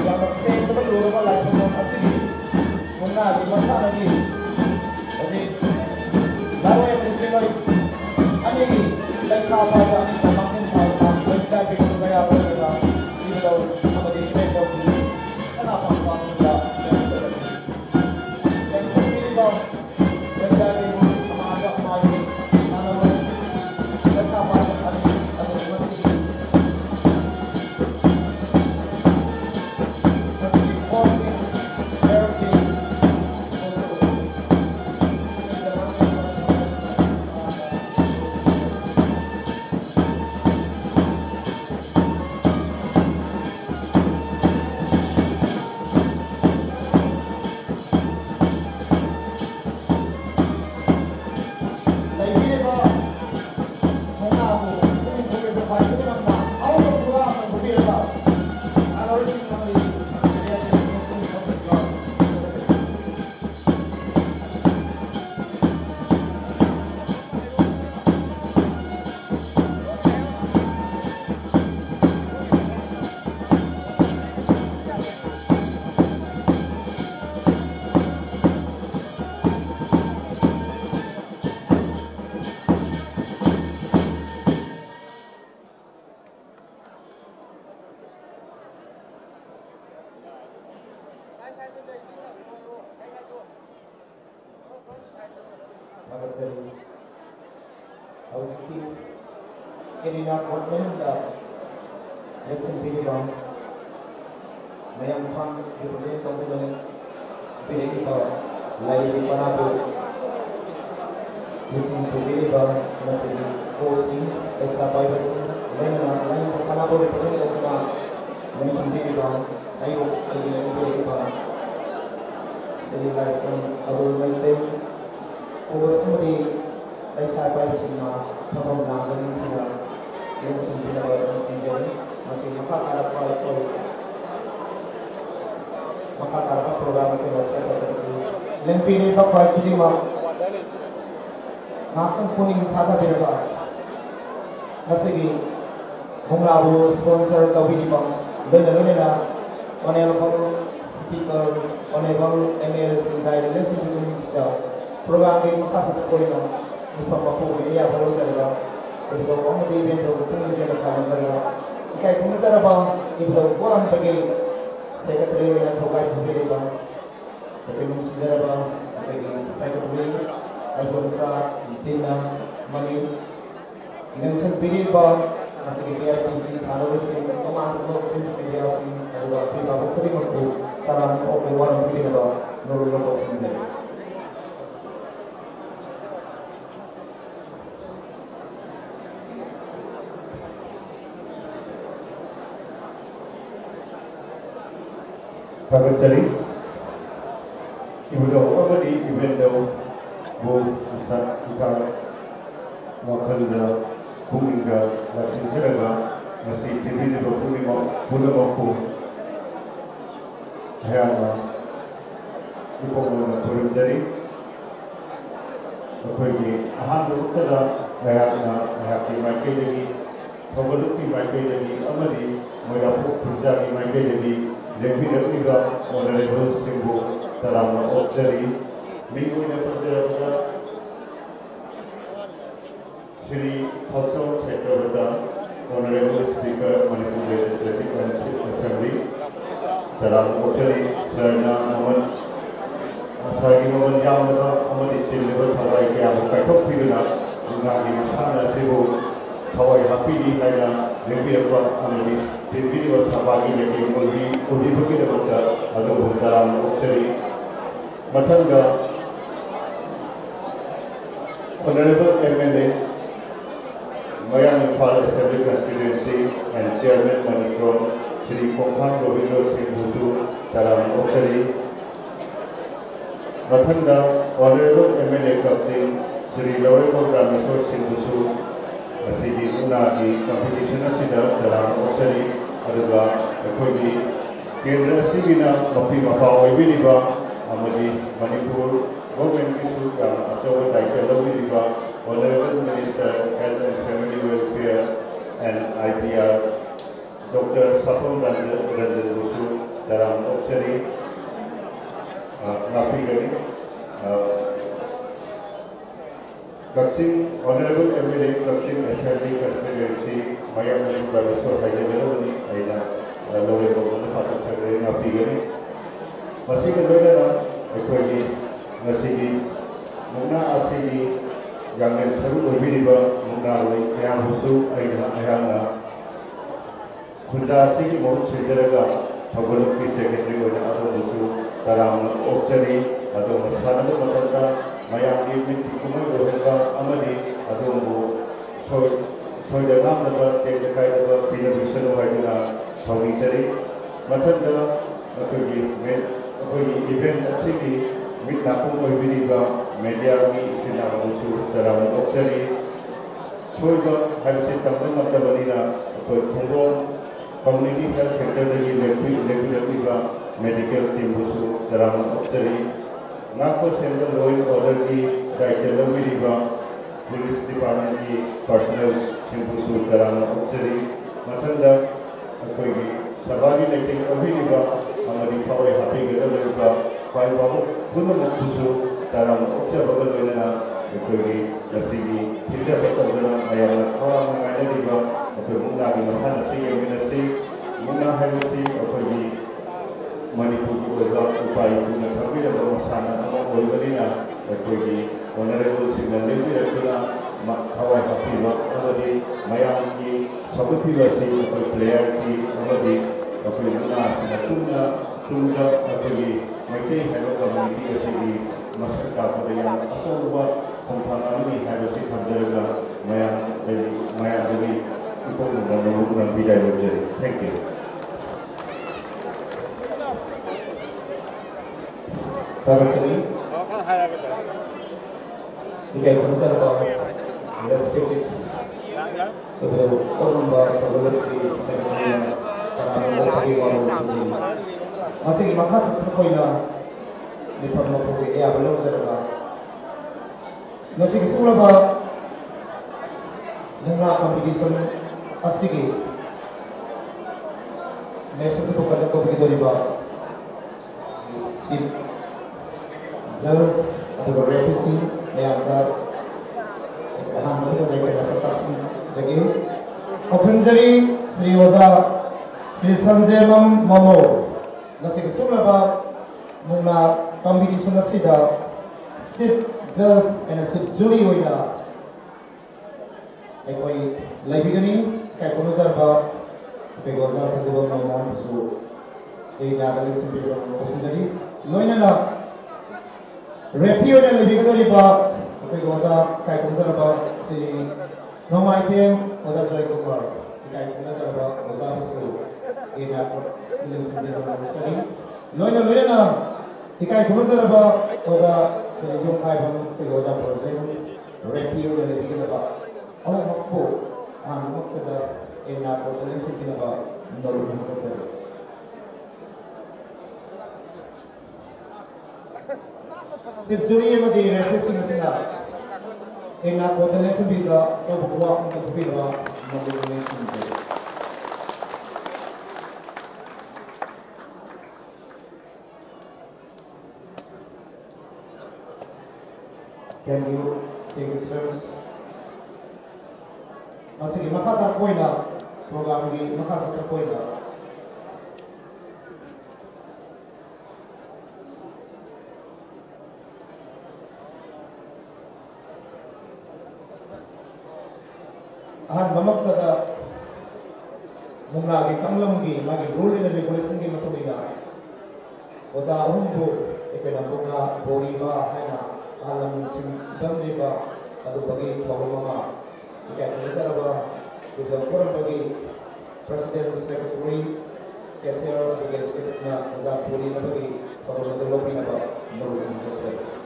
ꯌꯥꯝꯅ ꯄꯦꯟꯗꯕ ꯂꯨꯔꯕ ꯂꯥꯏꯐꯝ ꯑꯁꯤꯒꯤ ꯃꯨꯛꯅꯥꯒꯤ ꯃꯁꯥꯟꯅꯒꯤ ꯍꯧꯖꯤꯛ ꯂꯥꯔꯣꯏ ꯑꯃꯗꯤ ꯁꯤꯡꯂꯣꯏ ꯑꯅꯤꯒꯤ ꯂꯩꯈꯥ ꯄꯥꯏꯕ ꯑꯅꯤꯅ ꯃꯥꯡꯖꯤꯟ ꯊꯥꯗꯨꯅ ꯕꯦꯟꯖꯥꯕꯦꯜ ꯀꯌꯥ ꯂꯣꯏꯅꯅ 이보다 한마디 기대해서 하나 방송합니다. 땡땡이가 굉장히 아마도 아마도 나는 내가 봐도 아니 아주 그렇지. 그렇지 포인트 이렇게 Irina Portland, Jackson Pilibam, Mayam Khan, Representative Committee, Pilibam, Lai Panabu, listening to Pilibam, Nasiri, Co-Sings, Extra Bibles, Lai Panabu, Representative Mention Pilibam, Ayo, Pilibam, Celebration, Abul Maite, Co-Study, Extra Bibles, Tamam Nagan, yang sembilan sendiri masih maka program itu masih terjadi. Lempi ini tak baik jadi mak. Nakam puning thada berapa. Nasigi Munglabu sponsor kau ini bang. Lena honorable speaker, honorable ML Sindai, program ini maka satu poin. Untuk mampu ini ya baru saja. Ibu orang di event itu pun juga kawan saya. Jika itu cara bang, ibu orang pergi sekretari yang terkait dengan bang, tapi mesti cara bang pergi sekretari, ibu besar, tina, mani, dengan sendiri bang, masih kita isi saluran sih, kemana tu isi dia sih, ada kita sering mampu, karena orang pergi bang, nurul sendiri.
Pagkakasari, ibudo abadi ibendo bo sa ika makalda kuminga lasin siraga nasi tibili bo kumimo bulamo ko hayama ipo mo na pagkakasari ako'y ahan utada hayaki maikayagi pagkalupi maikayagi amali moyapu pagkakasari maikayagi Lempi Lempiga Honorable Simbo ꯇꯔꯥꯝꯅ ꯑꯣꯛꯆꯔꯤ ꯃꯤꯡ ꯑꯣꯏꯅ ꯄꯟꯖꯔꯕꯗ Shri Thalsom Chakravarta, Honorable Speaker, Manipur Legislative Assembly, Salam Oktari, Sarna Mohammed, Sari Mohammed Yamada, Amadi Chilliver Thawai Kyabu Kaikok Piduna, Nagi Masana Sibu, Thawai Hapidi Haina, Lempiakwa, Amadi, Timbiri was Sabagi Leki, Udi Bukidavata, Adu Salam Oktari, Matanga, Honorable MLA, Mayam Imphal Assembly Constituency and Chairman Manikron, Shri Konkhan Govindo Singh Bhutu, Salam Oktari, Mathanda, Honorable MLA Captain, Shri Laureko Rameswar Singh Bhutu, Asigi Unagi, Competition Asida, Salam Oktari, Aduga, Akodi, Kendra Sigina, Mapi Mapa Oibiriba, Amadi, Manipur, Government Issue, Asawa Taika Loviriba, Honorable Minister, Health and Family Welfare and IPR, Dr. Sapam Ranjan Bhutu, Salam Oktari, Nafi Gani, Kaksin, Honorable MLA, Kaksin Assembly Constituency, Mayam Nafi Haidari, Aida, Lowe Bogana Fatak Sagre, Nafi Gani, Masika Loyana, Ekwadi, Nasigi, Muna Asigi, Yang Saru Obiriba, Munaroi, Kayam Husu, Ayana, Kunda Sigi Mohun Chideraga, Thabaluki Secretary of Ado Husu, Salam Oktari, Ado Masana Matanda, Mayam Ibn Kumai Roheka, Amadi, Adombu, Soydanam Naba, Tekakaidaba, Pina Vishnu Haidana, Saunitari, Matanda, Akogi, Event Sigi, Mit Napung Obiriba, Media Sina Husu, Salam Oktari, Soyda, Habsi Tamil Matabalina, Kumbon, Community Health Center, Legislative Medical Team Husu, Salam Oktari, Nagpur Central Law and Order की दायित्व लोग Police Department की personnel Husu, Salam Oktari, Matanda, कोई सरकारी लेकिन कभी नहीं हमारी खबर हाथी गदर लेगा फाइल बाबू पुनः मुझे तारा मुझे बगल में ना कोई नसीबी किधर पता चला आया थोड़ा मंगाने दिया कोई मुन्ना की मथा नसी मुन्ना है नसी और कोई मणिपुर को जब उपाय पुनः कभी जब मसाना हम कोई बनी ना कोई Honorable Signal Levi रखना हवाई हाथी हमारी मयाम की सबकी वैसे कोई प्लेयर की हमारी कोई मुन्ना तुमना कोई मैत्री है लोग कम्युनिटी ऐसी की मशक्कत का या असल हुआ संभावना है वैसे थंडरेगा मयाम देवी इको मुन्ना बिजाय लोग Thank you.
Terima Jika besar bahwa respected kepada orang baru di sebenarnya karena bagi orang masih makas terkoina di permukaan ya belum serba masih kesulah bah dengan competition asigi nation sebuah kata begitu riba si jelas atau revisi yang hamil mereka dapat jadi Openjari Sri Waja Sri Sanjay Mamo nasi kesulaba muna competition nasi da sit judge and sit jury hoina ekoi laibigani kai kono jarba pe goza sajibo mamo su ei nagali simple Openjari loina na Review dan lebih dari bah, tapi gosa kai kumpulan bah si nama item gosa joy kumpulan, kai kumpulan bah gosa musuh, ini aku ini sendiri orang musuh. Loina na, kai kumpulan bah gosa si yung kai bang gosa project review dan lebih dari bah, orang mampu, mampu kita ini aku tulis sendiri bah menurut musuh. सिर्फ जुड़ी में दी referencing सिंगा इन ना कोटले से भी दा सब हुआ उनको भी दा नंबर में सिंगे Can you take it, sirs? Sige, makatapoy na program ni makatapoy na. Ahan mamagtada mong lagi kang lamgi magi rule na regulation gi matuliga. Oda umbo ikinabog na boriba hay na alam sim damriba adu bagi pahulama. Ikan bicara bahwa kita kurang bagi Presiden Secretary Kesel bagi sekitarnya agak pulih bagi pahulama terlebih apa menurut saya.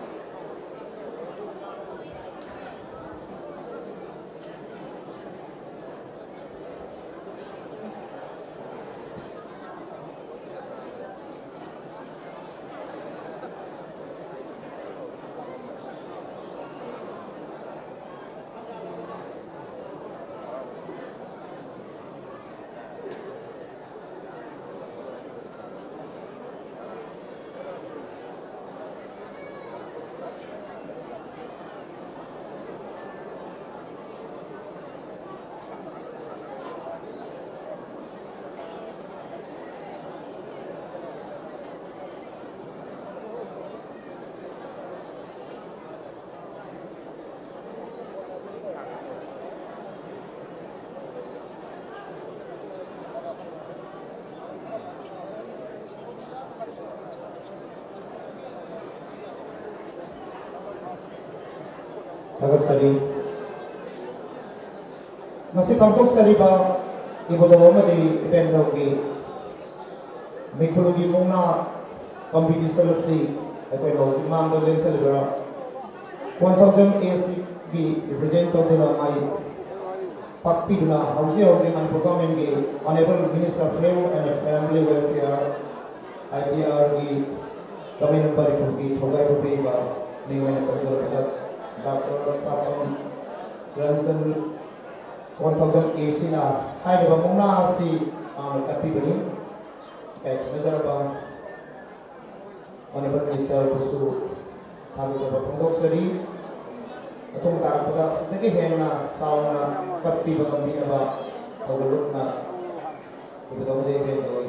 Tagasari. Masih kampung sari ba ibu dawa di event di mikulugi muna competition si ako no mando len celebra 1000 ASB represent to the mai pakpi dula hausi man program di honorable minister of health and family welfare IDR di kami number di thogai rupi ba ni wana ko Dr. Sapon Ranjan 1000 AC na hai ba muna si tapi bani kay nazar ba honorable minister pusu hago sa pagpundok sari atong tarapasa sige hen na sauna tapi ba kami ba pagulot na ibutong de hen doy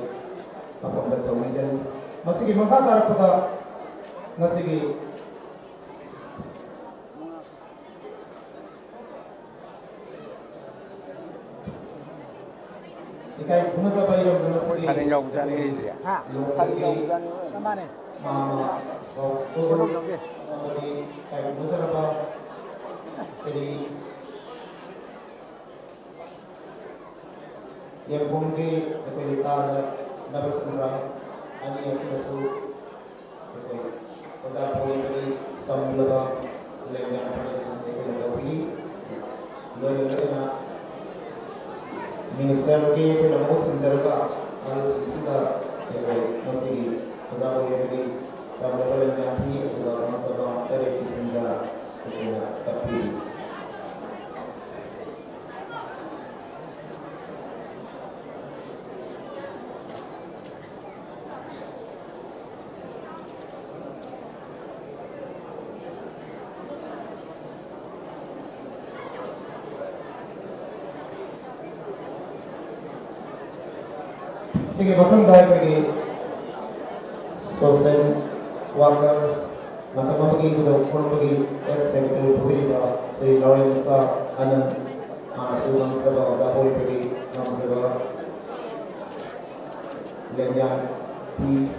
kapag daw din masige magtatarapasa na sige Ikai puno sa bayro sa sige.
Ano yung usan ni Rizia? Ha? Ano yung usan ni Rizia? Sama ni?
So, tulog lagi. Kaya puno sa ba? Jadi, yang bungki kita dapat semua ani yang susu. Kita boleh beri sambil lagi yang ada di dalam ini. Lalu kita Minister ke penemu senjata harus kita masih kita boleh beri sama dengan yang ini juga masalah dari senjata tapi Sige, batang dahil pagi social worker matama pagi ko kung pagi ex-secretary pwede ba si Lawrence sa anong sulang sa ba sa pwede pagi ng sa ba Lenyan P.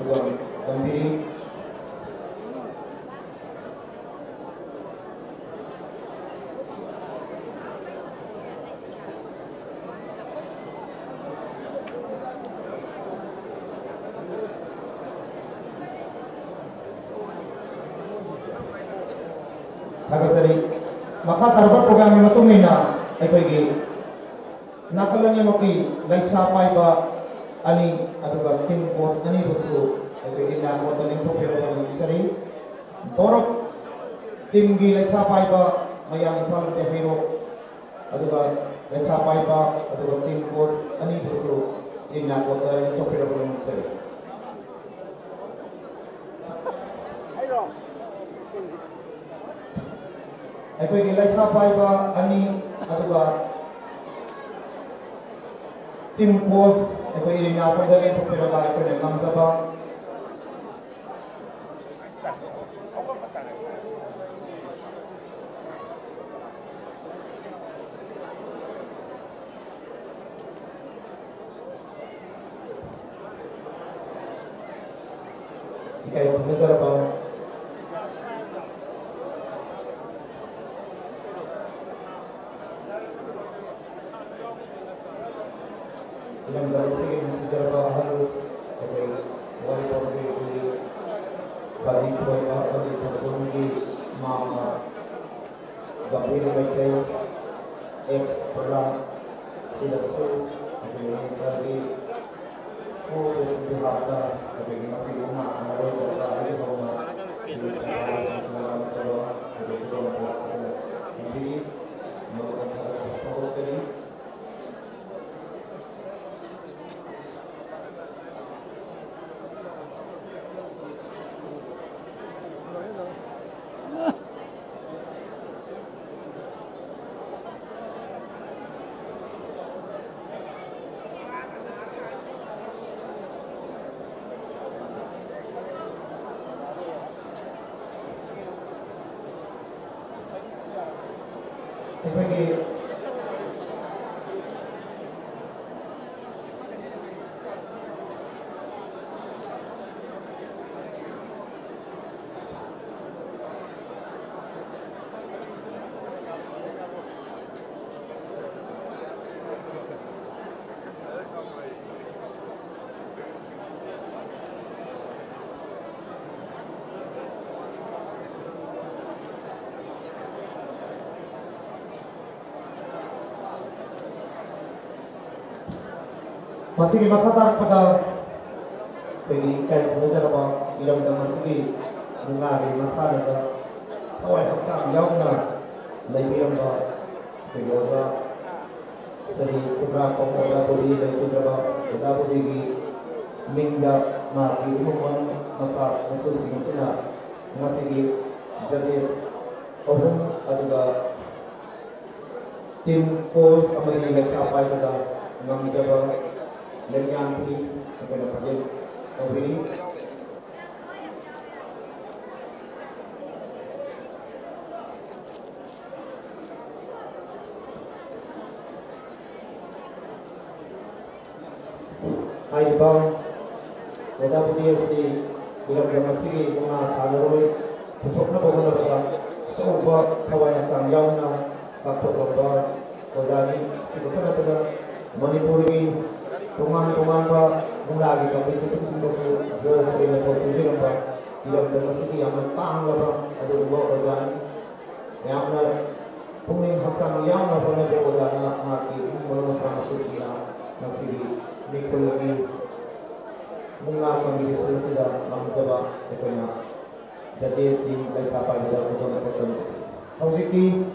Tugang Gambiri Tagasari maka tarbat program ni matungay na ay pagi nakalan niya maki laisapay ba ani ato ba team boss ani buso ay pagi na mo taning proprio ng sari borok team gi laisapay ba mayang ipang te hero ato ba laisapay ba ato ba team boss ani buso ina mo taning proprio ng sari ꯑꯩꯈꯣꯏꯒꯤ ꯂꯩꯁꯥ ꯄꯥꯏꯕ ꯑꯅꯤ ꯑꯗꯨꯒ team coach ꯑꯩꯈꯣꯏꯒꯤ ꯔꯤꯅꯥꯁꯣꯟꯗ ꯂꯦꯡꯊꯣꯛꯄꯤꯔꯒ ꯑꯩꯈꯣꯏꯅ ꯉꯝꯖꯕ ikaw nagdaraba ilang dahil sige nagdaraba halos okay wala po kayo balik po ako dito po hindi mga gawin na kayo extra sila so okay yung sabi po sa tapi masih rumah sama orang tua ada rumah jadi fokus tadi sebagai masih makatar pada bagi kain belajar apa ilang dan masih mengalir masalah dan awal hakam jauh na lebih lama bagi orang seri beberapa orang bodi dan beberapa bodi mingga mati umum masa masuk sini masih jadi orang ada tim pos kami ini siapa yang ada mengambil Lengan ini akan dapat jadi hai bang, wajah putih si bilang dia masih mengenal saluroi, untuk nak bangun apa, seolah kawan yang canggih na, kakak kakak, wajah ni si betul betul Manipuri Tuman-tuman ba mulai kami itu semua sering bertujuan ba tidak termasuk yang mentang ba ada dua orang yang punya hasan yang apa ada orang mati belum sama sucia masih nikologi mulai kami sudah mencoba ekornya jadi si siapa yang dalam betul Hawiki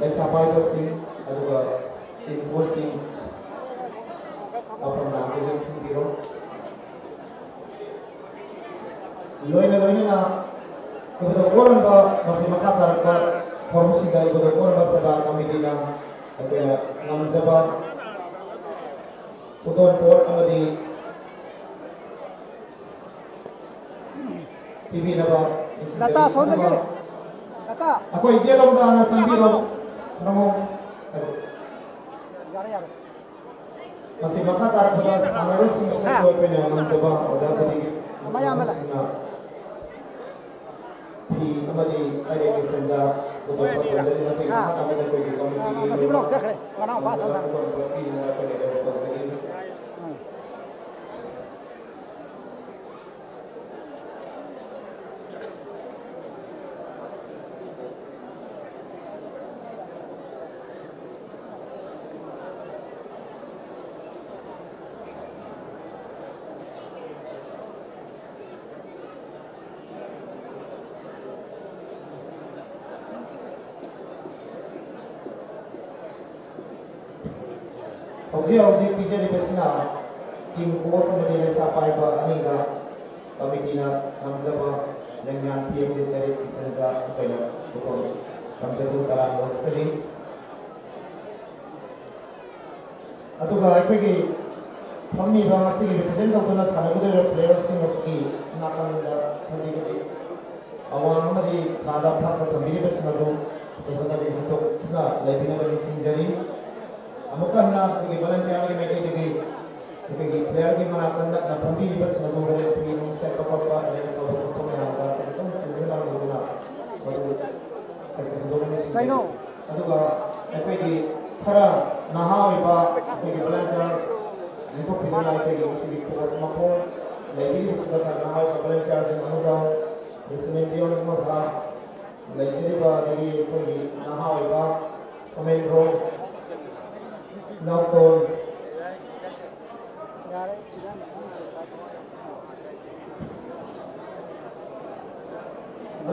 siapa itu sih ada Impossing apa namanya sendiri. Loina na kebetulan orang masih makatar ke korupsi dari kebetulan bahasa kami bilang ada nama sebab putuan port ada di TV napa.
Lata phone lagi. Lata.
Aku ije long dah nak sendiri namo. Masih makatar pada sangat semua punya mencoba ada tadi.
Maya mala.
Di kembali ada di senja untuk jadi masih makatar pada kami.
Masih belum cek deh. Mana apa salah? Oke, objek pijat di Pesina, tim kuasa menjadi siapa yang ini kami tidak nampak
Lengan PM dari Senja Kaya Betul Kamjadu Taran Seri Aduga aipegi Kami bang asli represent tawna sanagudera players sing asli nakanda thadi awang mari kada phak thambiri bes nadu sebada de to na lebina bani sinjari amukan na ki volunteer ki meke de ki player ki mana kanda na thambiri bes nadu bale ki set up pa ale to to me anga to chindra na madu
Kaino
aduga aipegi khara naha ki volunteer Itu kita nak pergi ke kelas makmur, lagi sudah kerana hal kapal charge manusia, disini dia orang masalah, lagi ni bah dari pergi nahau bah, semen road, Northton,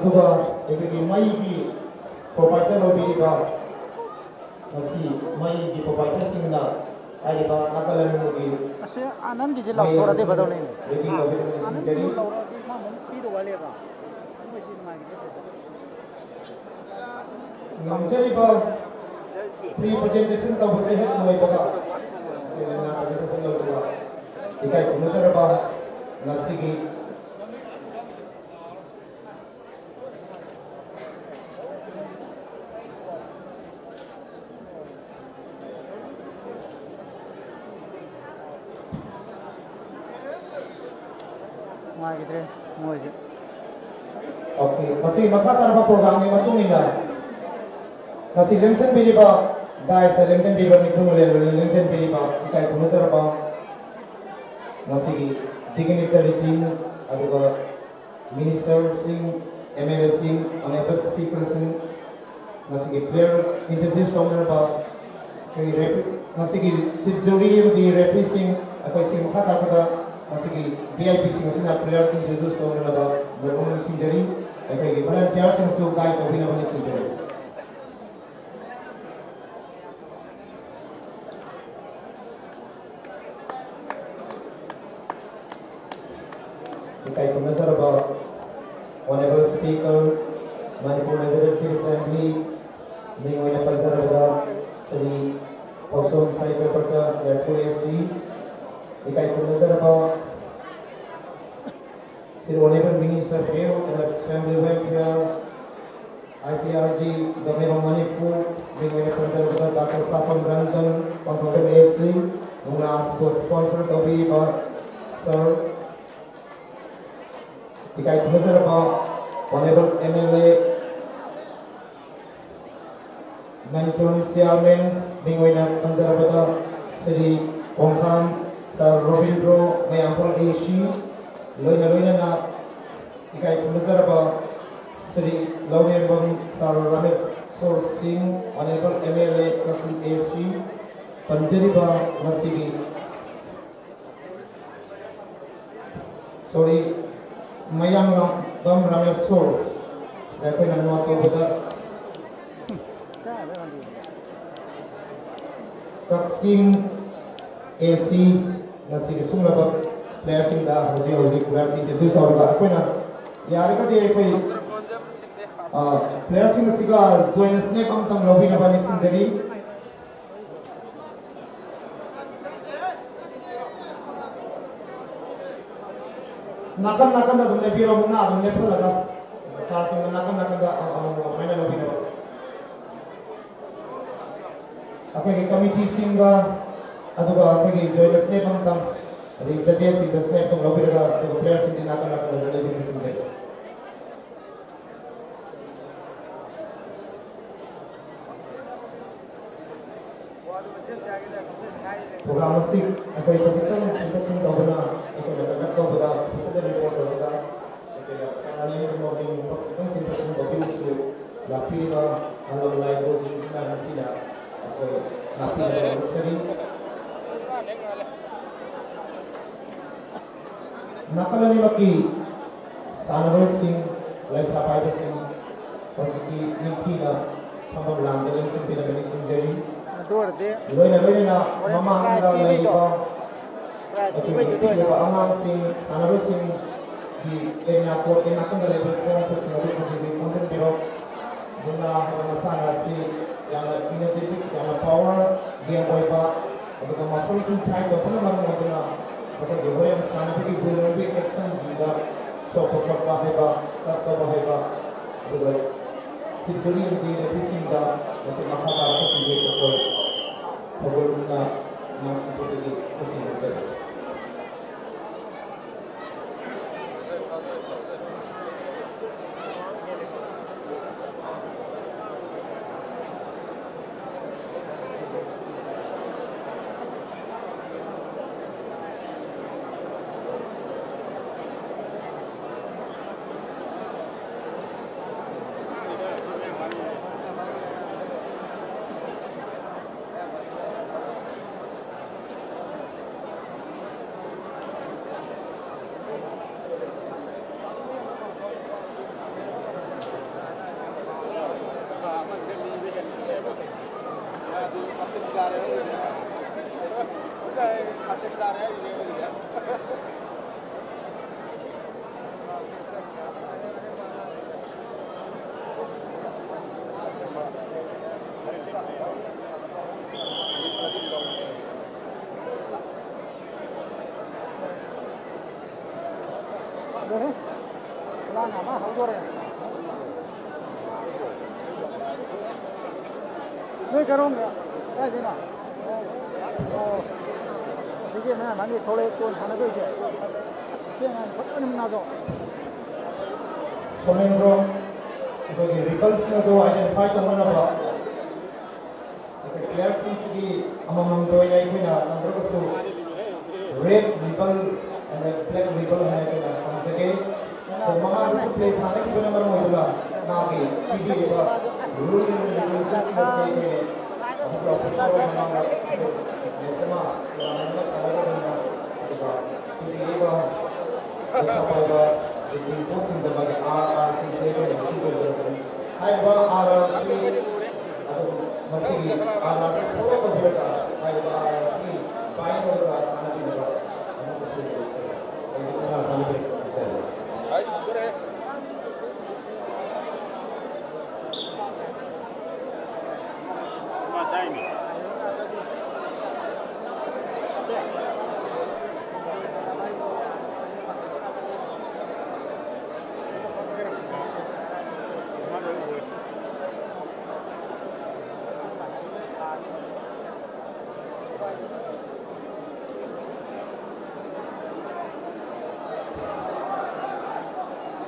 itu bah, ini mai ki, provider lobby bah, masih mai ki provider singna. Hari bawa nakal yang mungkin.
Asyik anan di jelau thora deh badau ni. Anan di jelau thora deh mah mungkin piru wale ka. Mungkin sih mah gitu.
Namcari bawa pre-presentation tahu saya hit mulai bawa. Kerana presentation tahu bawa. Jika kamu cara bawa nasi ki.
Gitu, mau aja.
Okey, masih maka tanpa program ini macam ni lah. Masih lensen beli ba, guys, lensen beli ba itu mulai lensen beli ba, kita punya cara ba. Masih dignitary team, ada ba minister sing, MLA sing, honorable speaker sing, masih player introduce owner ba. Masih juri di representing, apa sih maka tanpa masih VIP sing sina player ki Jesus to na ba berkomun sing jari ay kay volunteer sing so guide to bina sing jari kay komisar ba honorable speaker Manipur Legislative Assembly ning wala panjara ba sini Posom Sai Perta SC Ikai komisar ba Sir Honorable Minister of Health and Family Welfare IPRG Government of Manipur dengan penjara Dr. Safan Ranjan Konfederasi AFC mengurus sponsor topi ba Sir Ikai komisar ba Honorable MLA Manipur Chairman dengan penjara Sri Ongkam Sir Robindro Mayampol AC loina na ikai punazar ba Sri Launer Bang Sir Ramesh Sor Singh Honorable MLA Kasim AC Panjari ba masih sorry Mayang Bang Ramesh Sor saya nak nama tu betul Kasim AC masih semua ba players in the Jose Gravity Jetu Saurga Apena Yarika de koi players in the Siga join us ne kam tam lobby na bani sindari nakam da dumne biro muna dumne phala ka sar sing nakam da maina lobby na apne committee singa aduga apne join us ne kam tam Jadi judges in the snap of lobby the players in the nakal the legend program mesti apa itu kita tahu benar itu kita tahu benar kita report benar kita sekarang ini semua ini kita cinta tahu itu lapis kalau lain itu kita nanti dah lapis jadi Nakalani maki Sanwar Singh, Lai Sapai Singh, Pasti Nikina, Pangam Landalan Singh, Pinagani Singh Jari. Loina na Mama Anga Lai Iba, Iba Amang Singh, Sanwar Singh, area court in Nakanga level form to Singapour content biro Jumla Masana si yang energetic yang power game oiba atau muscle sin time to pun lang mo na atau gawin ang scientific bulletin action juga so pagkat baheba tas baheba atau situasi yang di revision da kasi makakarapo sa dito ko pagod na mas ito kasi ito.
Boleh? Ulang nama hancur ya. Ini kerong ya? Di mana? Oh, sedikit mana? Nanti thole pun sana tu je. Jangan, apa ni mana tu?
Komendro, itu di ripples na tu identify tu mana apa? Itu clear sih amam tu ya itu na antara tu red ripple and black ripple है कि ना हम सके तो महान उस place आने की बना बना होगा ना कि किसी के पास रूल में रिलेशंस में के हम लोग प्रोफेसर बनाना जैसे ना हम लोग अलग बनना होगा तो ये बात ऐसा होगा कि पोस्टिंग दबा के आर सी से के सुपर जरूर है बार आर सी मसीह आर सी थोड़ा तो बेटा है बार सी फाइन होगा आना चाहिए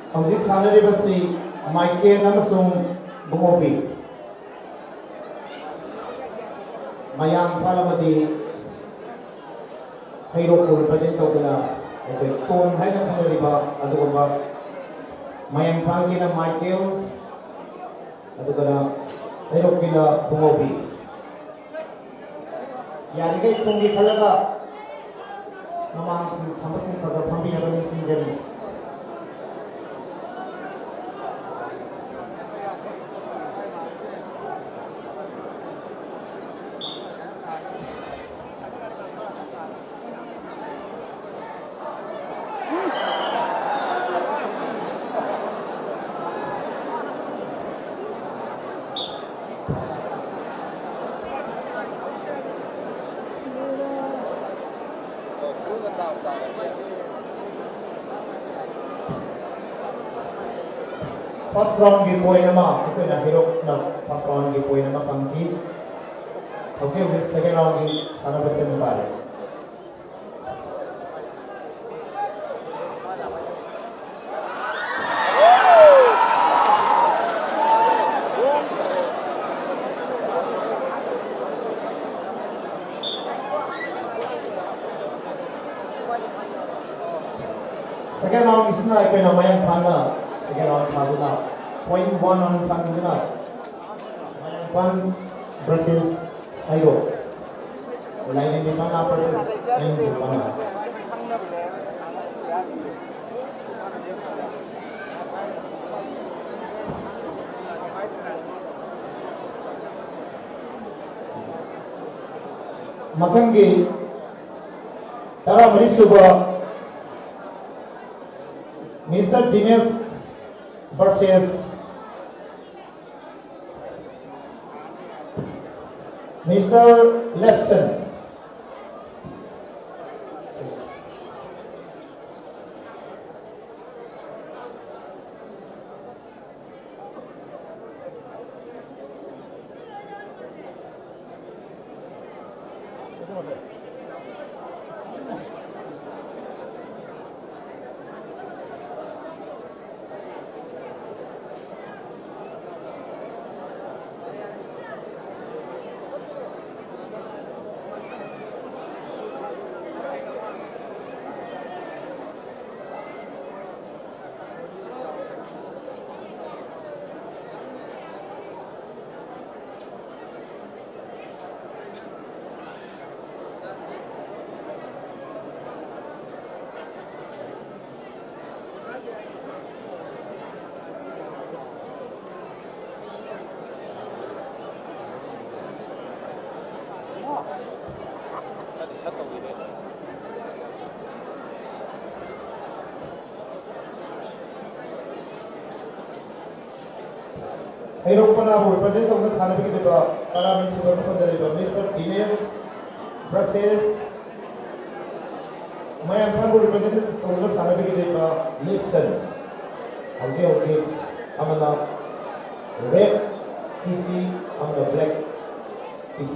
Hꯧzik sanaribasi Michael amasung Bungobi mayang palamadi hayrokul present tawduna ton hayna sanariba aduba mayang pangina Michael adugana hayrokila Bungobi yariga itungi khalaga namang thambasin paga phambi nagani sinjani First round game point nama itu na hero na first round game point nama pangki. Okay, this second round ni sana bersama saya. Second round isna itu nama yang mana? Second round Maduna, 0.1 on Maduna. One versus Ayo. Line di mana versus di mana? Makanggi Tara Marisuba Mr. Dinesh versus Mr. Lepson. Aeropana represent of the Sanabiki Paramin Mr. Dinesh versus Mayankan represented of the Sanabiki Nixons. Okay, Amana red PC on the black PC.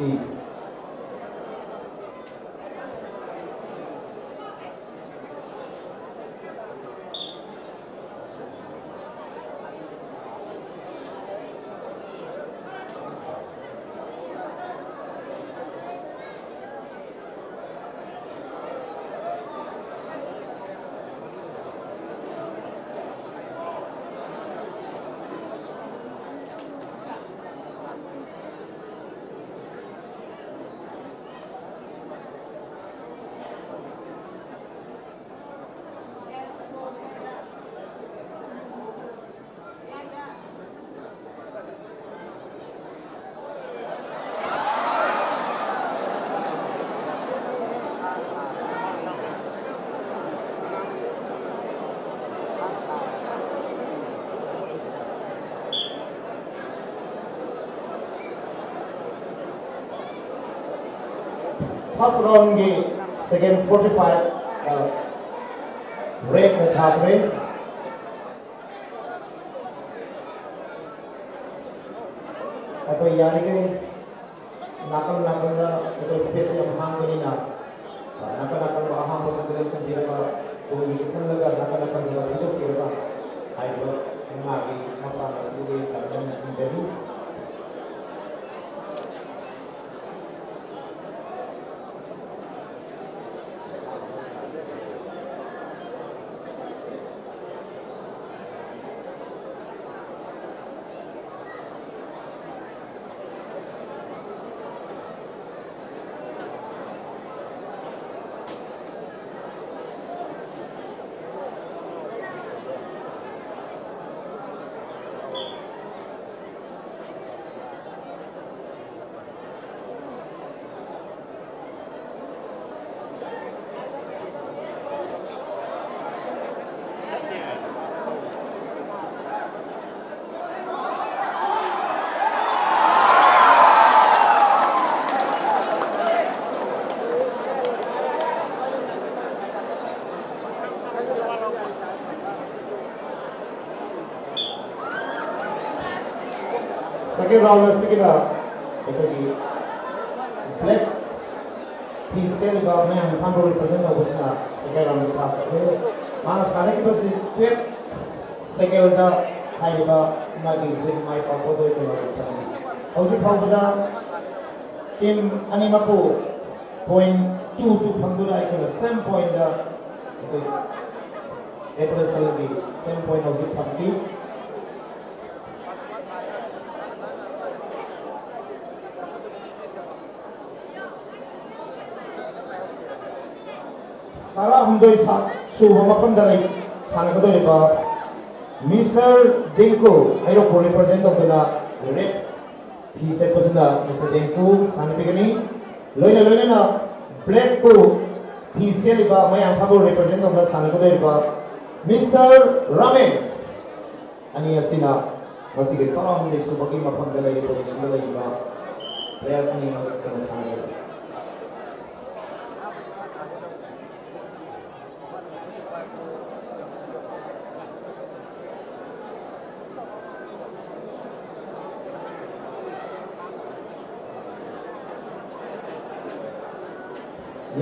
First round game, second 45 break with halfway. Atau yang ini nakal itu spesies yang hanggini na nakal baham bersejarah sendiri pak pemilikan negara nakal juga hidup kita ayo mengaji masalah sendiri dan sendiri. Second round में सिकना itu di black piece juga मैं हम लोग represent हो उसना second round में था तो माना सारे के बस एक second दा हाई बा मागी जिन माई पापो दो itu लोग और जो फाउंडर team anima को point 2 to फंगुरा itu same point दा itu represent di same point of the party. Para humdoi suhamakan dari sana kedua lepa Mr. Dengku ayo ko represent of the red he said pasna Mr. Dengku sana pigani loina na black ko he said lepa may ang phago represent of the sana kedua lepa Mr. Ramesh ani asina masih tolong di subagi mapang dalai itu sila iba player ni kena sangat.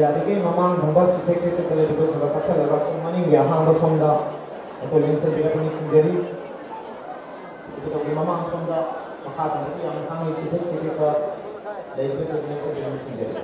Ya, ini memang membahas sitek-sitek kalau itu sudah pasal lewat semua ni yang hamba sonda atau yang saya tidak punya sendiri itu kalau memang sonda maka nanti yang hamba sitek-sitek dari itu yang saya tidak punya sendiri.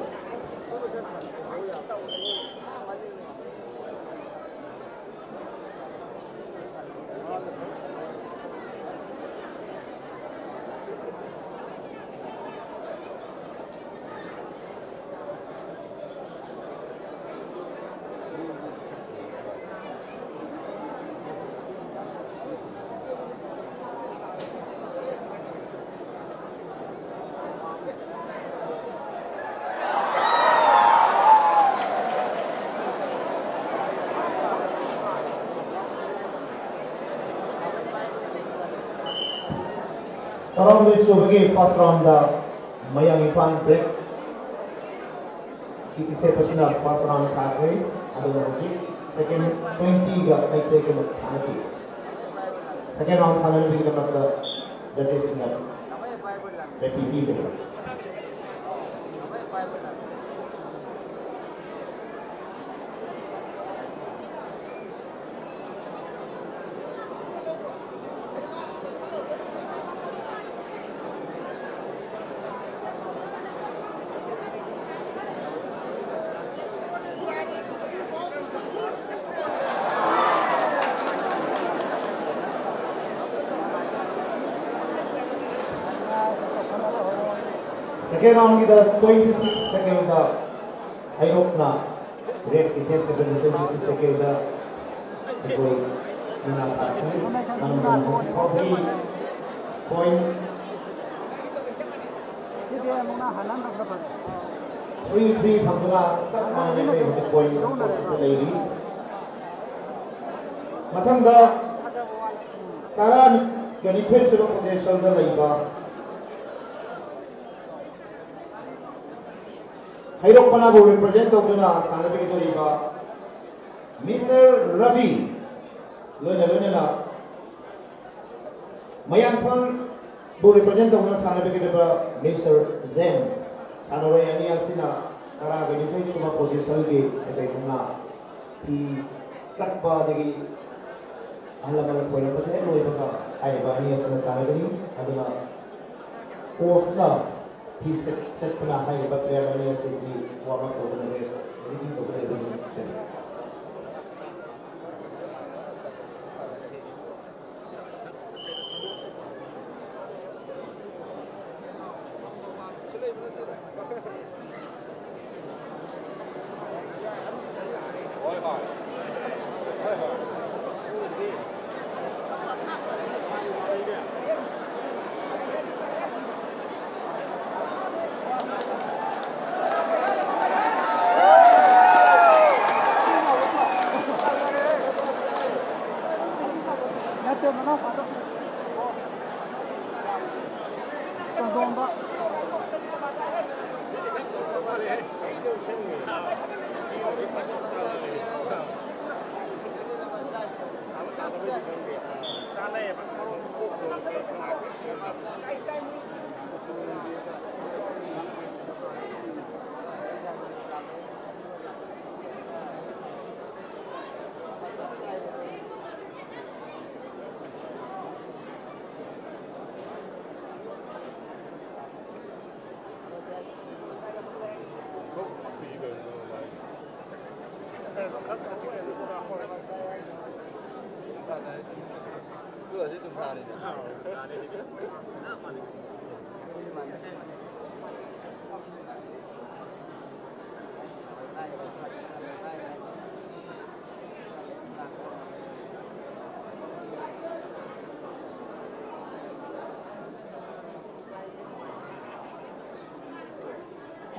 Orang itu sebagai first round dah mayang ipan break. Kisi saya personal first round kafe ada lagi. Second 20 ga naik ke nanti. Second round sana ni kita nak jadi singgah. Repeat itu. Second round kita 26 second dah ayo na break kita 26 second dah sesuai dengan target point 3 pangkula sama dengan point lagi matang dah karan jadi first position dah lagi Hairok Panago represent of the Sanabiki Mr. Ravi Luna Mayang Pang bu represent of the Sanabiki Mr. Zen Sanore Ani Asina Kara Benefit Suma Position Gate at Kuna T Takba the Alabama Point of the Ayabani Asana Sanabiki Aduna Force Love he set pernah hai lepas player ni sesi warm up over the race jadi itu boleh jadi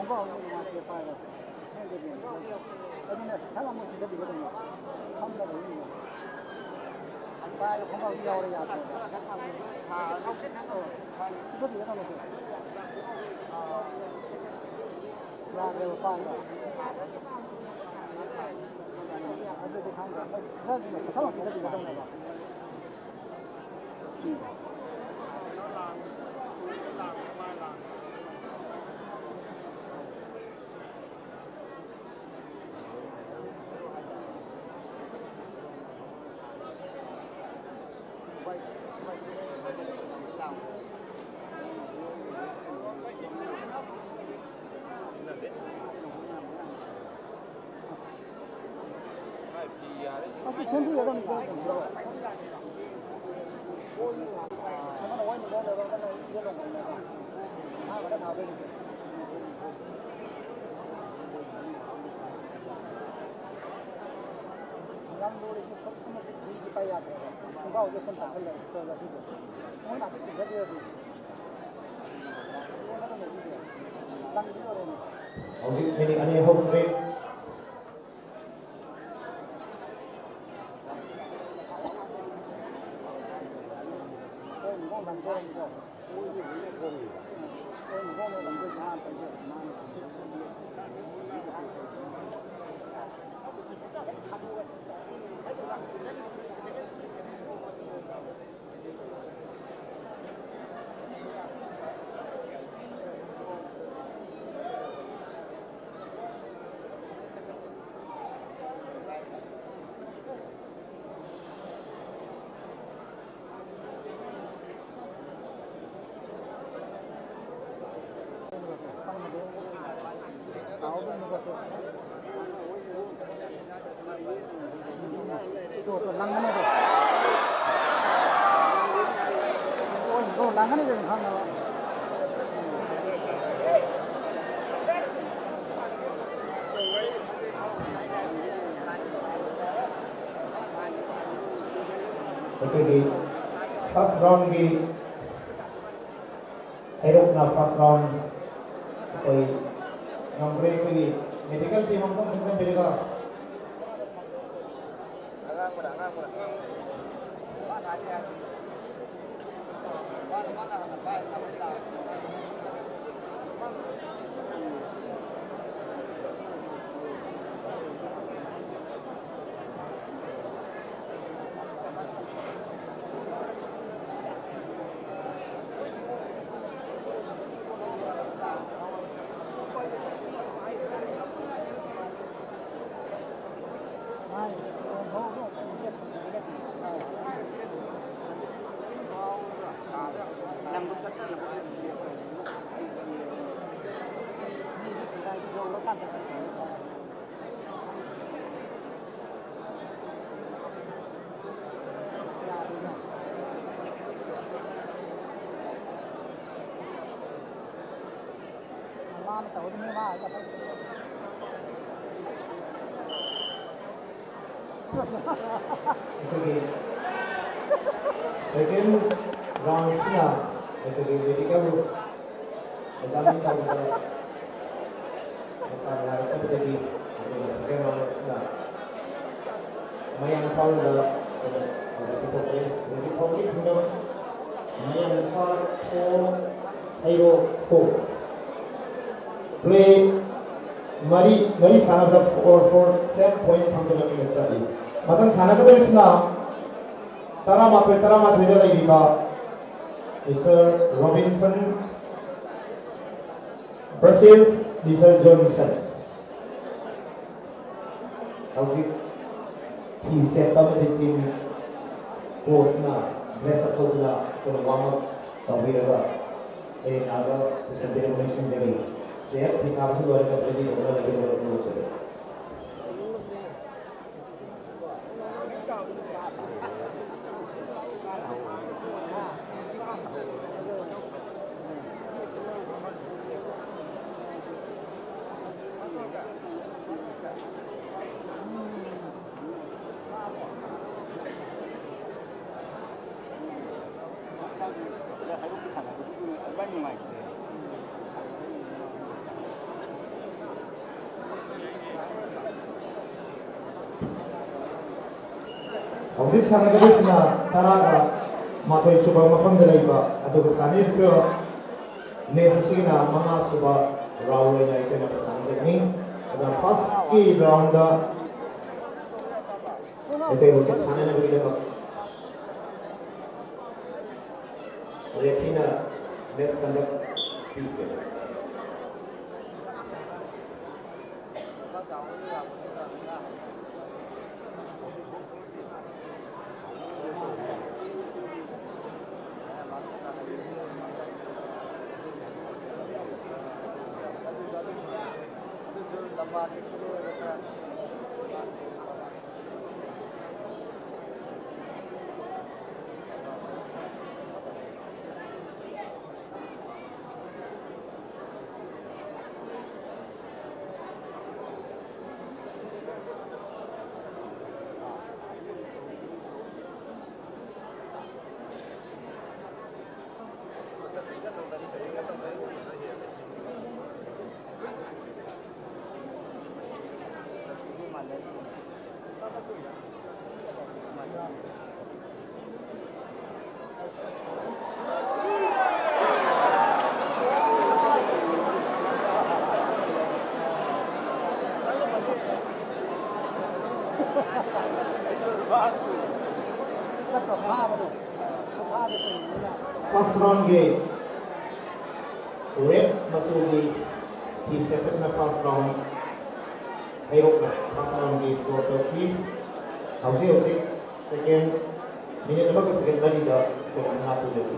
공부하고 这边，而且呢，采访模式这里个东西，他们那个有。ba không bao nhiêu rồi à không xin rất là không được ra đều con rồi anh tôi không được nó sao mà cái gì trong này rồi 아주 전부 여러 명 들어. nó nói mình đó là cái này rất là mà cái nào đây năm đôi thì không có gì bay à không bao giờ phân tán cái này rồi là gì muốn làm cái gì rất nhiều gì nó là một cái gì tăng cái rồi này
Jadi ini hanya home rate.
langgannya jadi hang apa?
Oke di first round di Eropa na first round कोई number एक की medical team हमको कितने मिलेगा Second round sina itu di medical exam tahu masalah itu jadi second round sina mayang tahu dah itu jadi public itu mayang tahu hero four play mari sana dah for 7 point हम लोग ने study मतलब sana का तो इसना Taramat beda lagi ba Mr. Robinson versus Mr. Johnson. Oke, he set up the team course na dress up na for warm up tawira aga Mr. Demonstration jadi set di harus luar ka jadi orang lagi terus. Hꯧzik sanagabisina taraga matoi suba mafam dalaiba aduga sanis pero nesasina manga suba round na ikena pasangani ada first ki round da ete houzik sanana bigida Retina misconduct people. First round game, red Masugi team separate na first round. Ayo na first round game score 30. Houzik second minute naman ko second lagi dah score na tu jadi.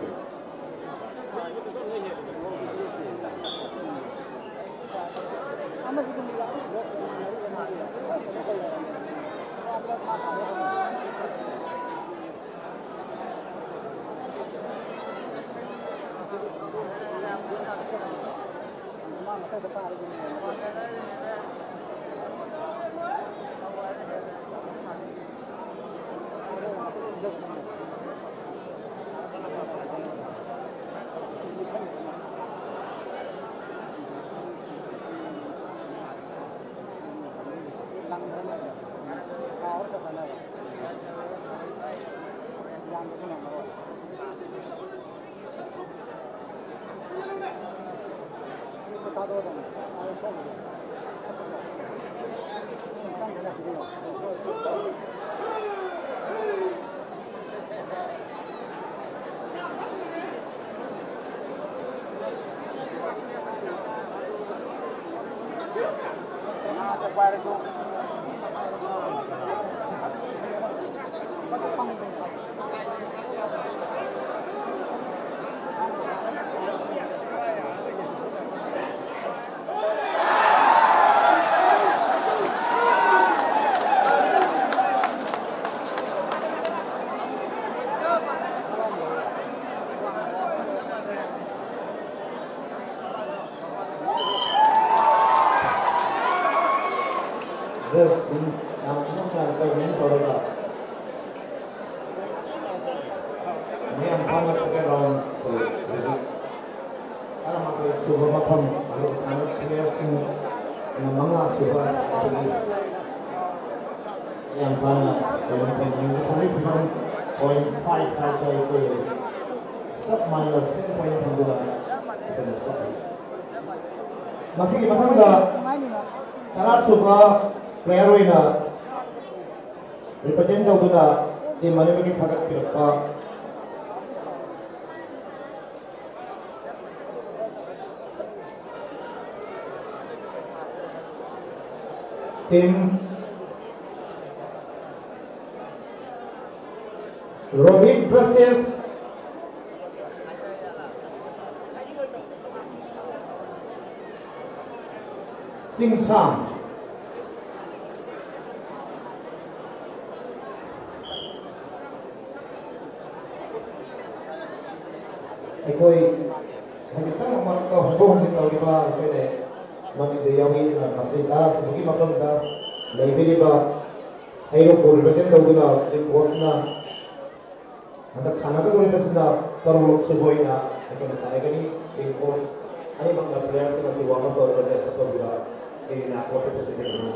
Masih matangga tara suba player oina represent tawduna di manibagi phagat pirpa tim Rohit versus Sing Sang. Ekoi hajitang amat kau hubung hajitau diba kene mani deyawi na masih taras bagi makam da laibili ba ayo ko represent tawduna in bosna antak sana ka represent na tarulok suboy na ekoi sana kani in bos ani bang na players na si wama to represent sa tawduna in na ko represent na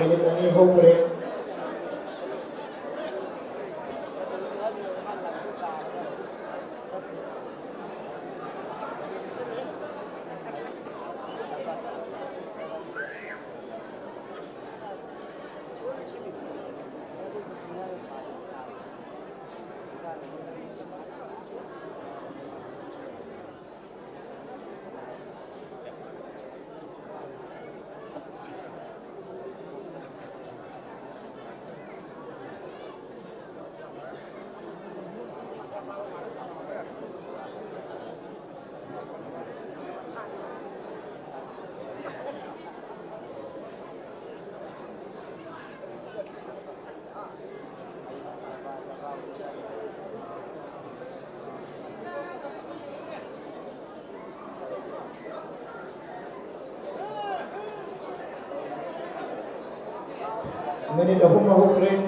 Military home break. Minute of home break.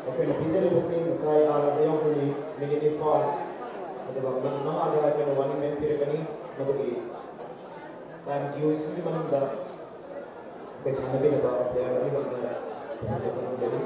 Okay, na bisa dibersih saya ala yang punya minute fall. Ada bang nama ada yang wani men pire kani nabagi. Time use ini mana dah. Besok nabi naba dia lagi bang jadi.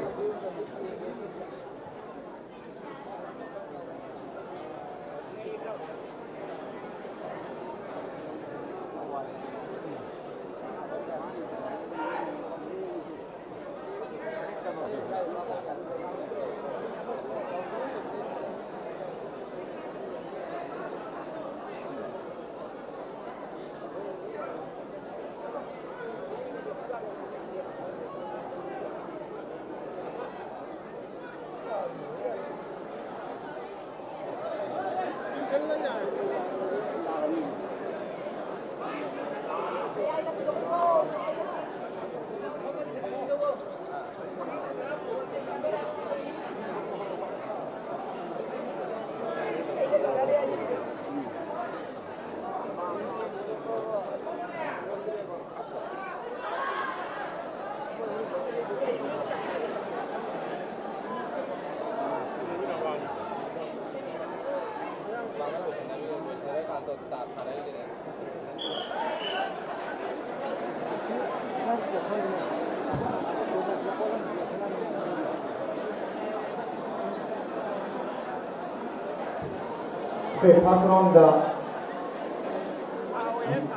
Okay, pass around the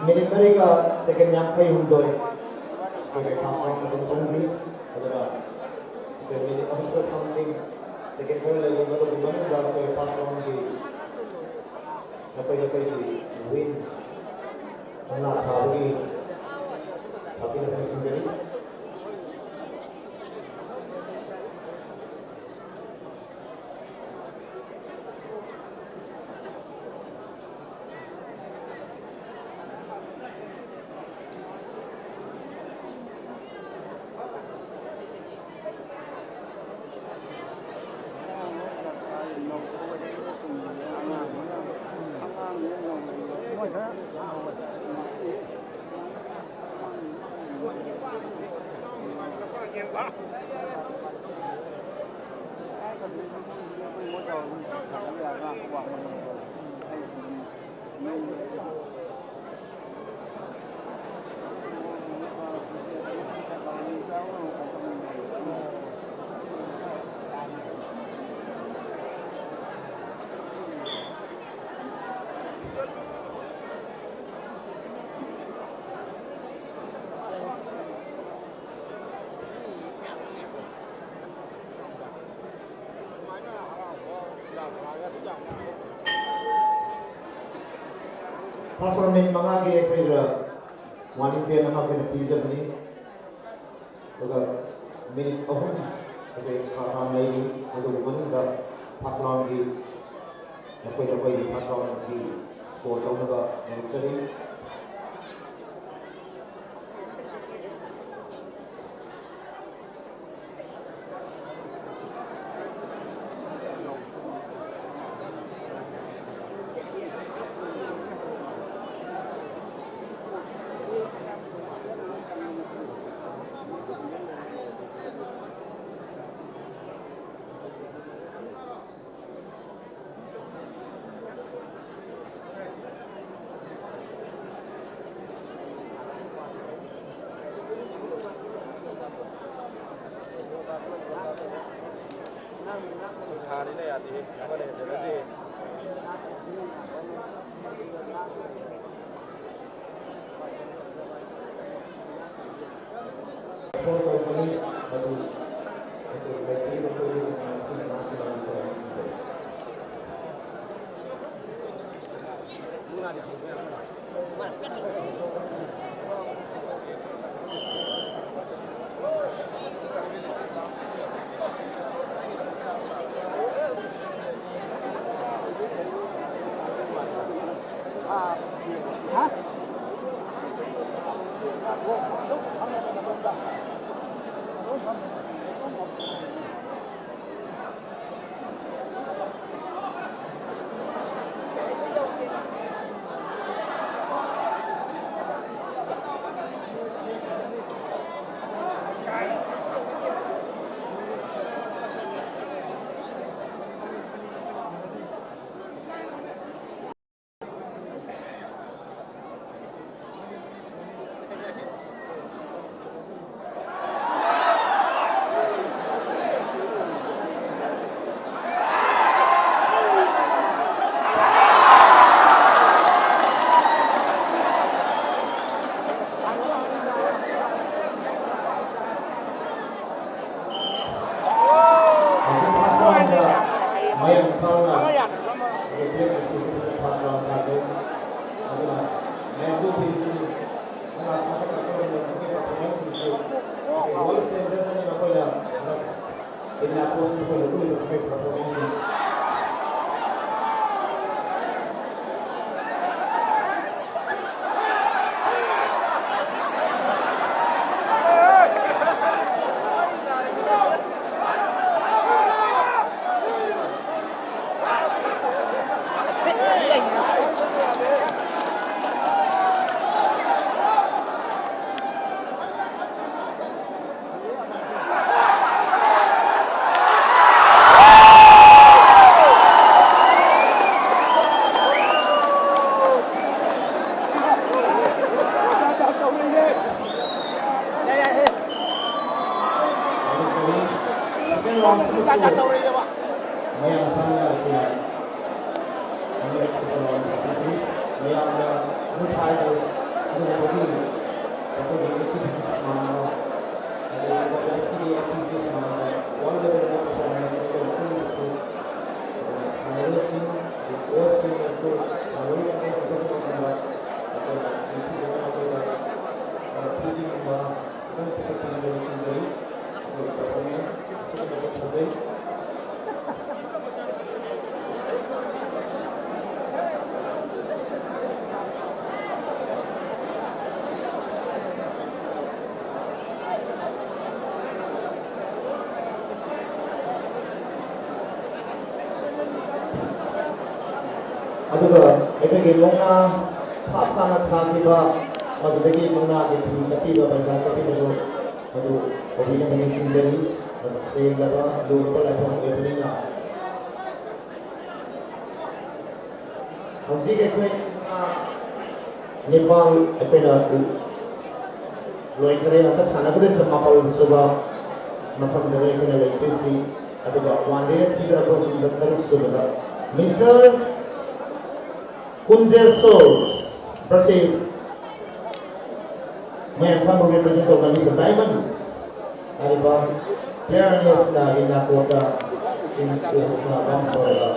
military ka second yang kay hundoy. Okay, pass around the country. Adara. Okay, military ka something second kay lagi baru gimana dah okay pass around di. Dapat di win. Nak tahu tapi nak sendiri. Pasal min mga gaya pera, waning pera nama kena pizza ni, juga minit ohun, tapi sekarang lagi, untuk mana dah pasal lagi, apa pasal lagi, sport tahun dah mencari. aduga ekagi mongna pasana thasiba adudagi mongna ge thati ba baza kati do adu obina ni sinjari se laba do ko la thong eveninga हमजी के कोई नेपाल अपना लोइकरे अत छानगदे समापल सुबह मफम दरे के लेटेसी अदुगा वांडे theta को दत्तर सुबह mister कुंजेसो versus मैं हम represent of Malaysia Diamonds ariba players na ina kota in na bang para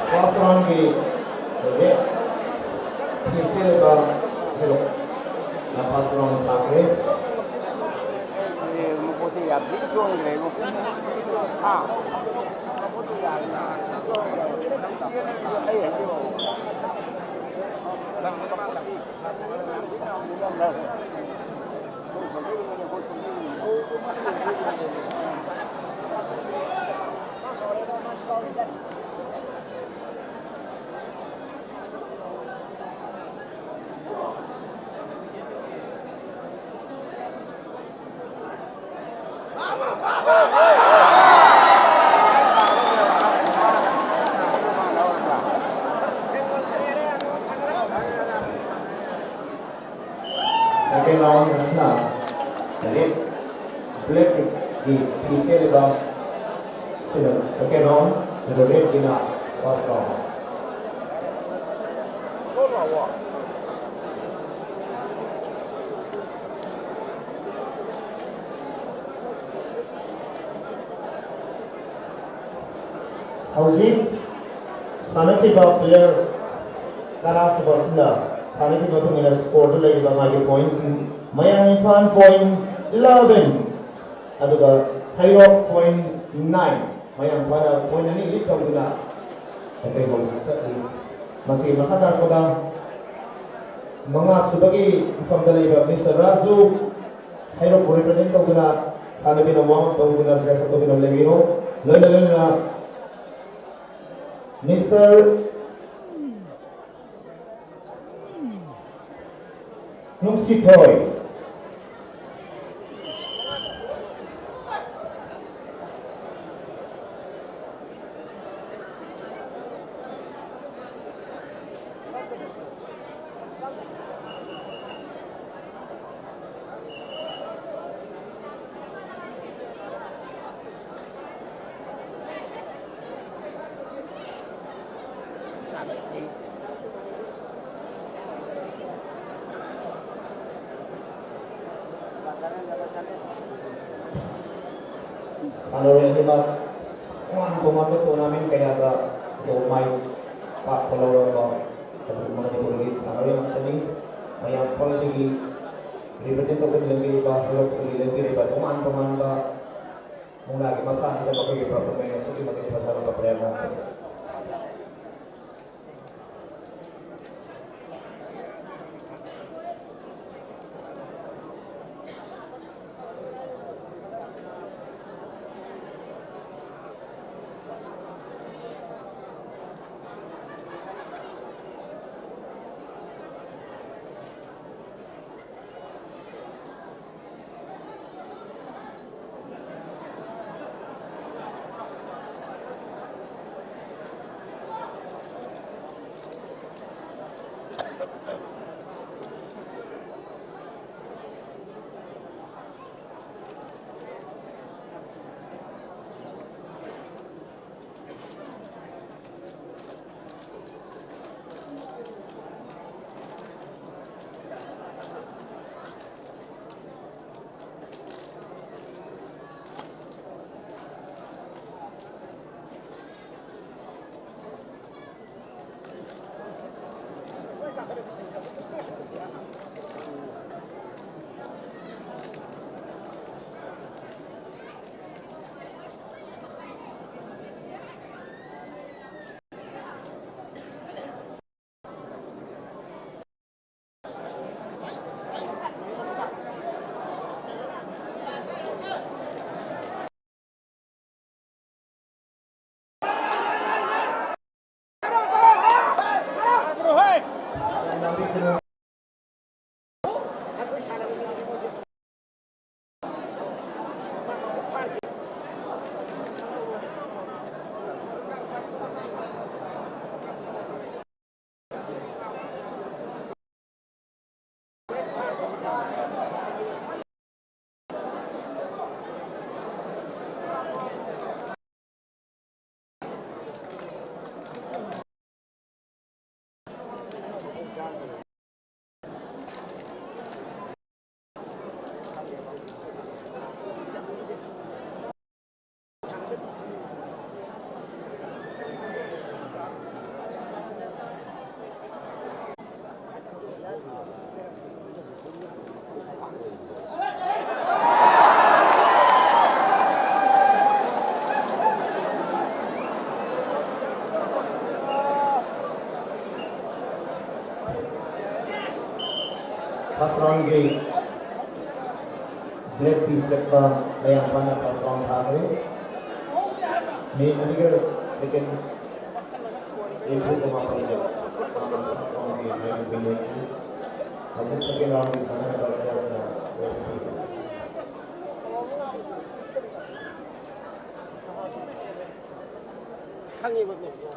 pasaran ke oke kisah ba hello na pasaran takre
Mukti ya big joy le mo ah mukti ya na joy le ye ne ye yo lang ka ba lang
second round asna red black di kisah ba second round the red kina first round Howzit sanati ba player karas basna sanati ba tumina score lai ba magi points mayang ifan point 11 aduga thairo point 9 mayang pada point ani lead tawuna ate mo sa masi makadar ko da mga subagi ifam dalai ba Mr. Razu thairo represent tawuna sanabi na warm tawuna dress tawuna levino loina Mr. Nungsitoy Kalau yang lima kuman turnamen kayak ada domai pak kalau mana di polis kalau yang tadi yang polisi representatif lebih bahwa lebih lebat kuman mulai masa kita pakai pemain itu kita pakai pasal pemain. Pasron ke Black Peace Lekpa yang mana pasron hari ini juga second itu cuma penjajah pasron ke Black Peace ada second round di sana ada jasa
상이 먹고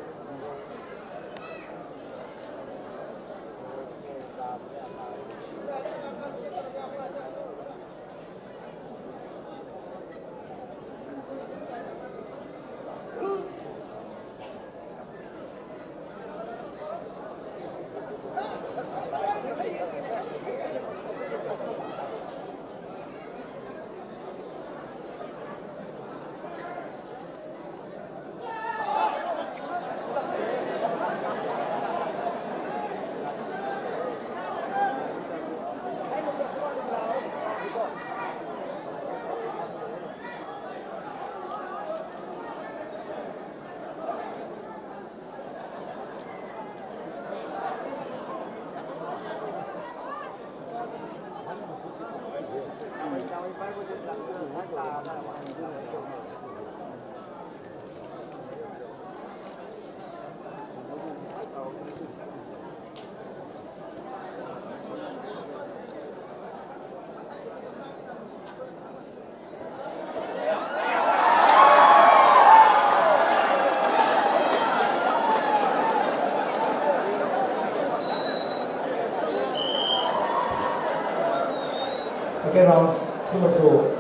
second round susu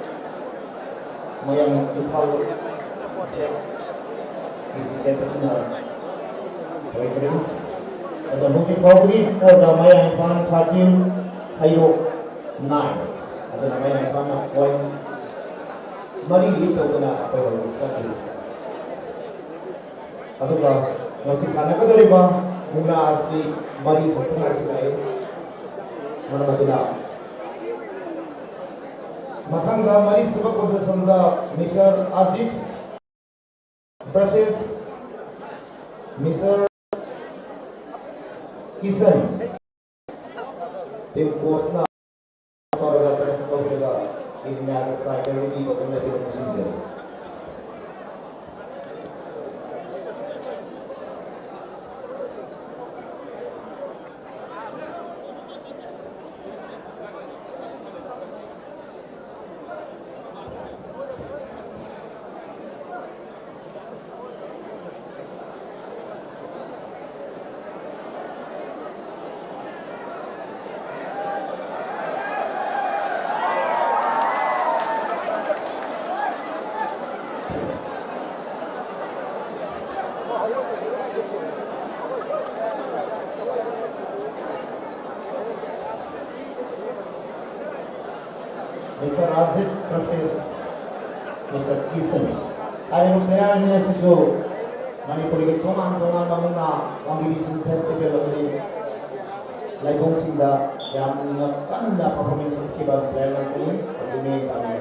moyang Nepal isi saya personal Baik, ada musik Bobby for the Mayang Fan Fatim Hayo 9. Ada namanya Fan Point. Mari kita kena apa yang sekali. Aduga masih sana ke dari bang muna asli mari betul sekali. Mana betul? Matangga mari sebab posisi Mr. Aziz versus Mr. Kisan. Tim kuasa para pemain juga ini ada striker ini betul betul musim. Mr. Aziz versus Mr. Kisan. Ada player ni sesuatu. Manipur ke tongan bangunna competition festival ini. Laibong sinda yang kanda performance kibar player ini ini kami.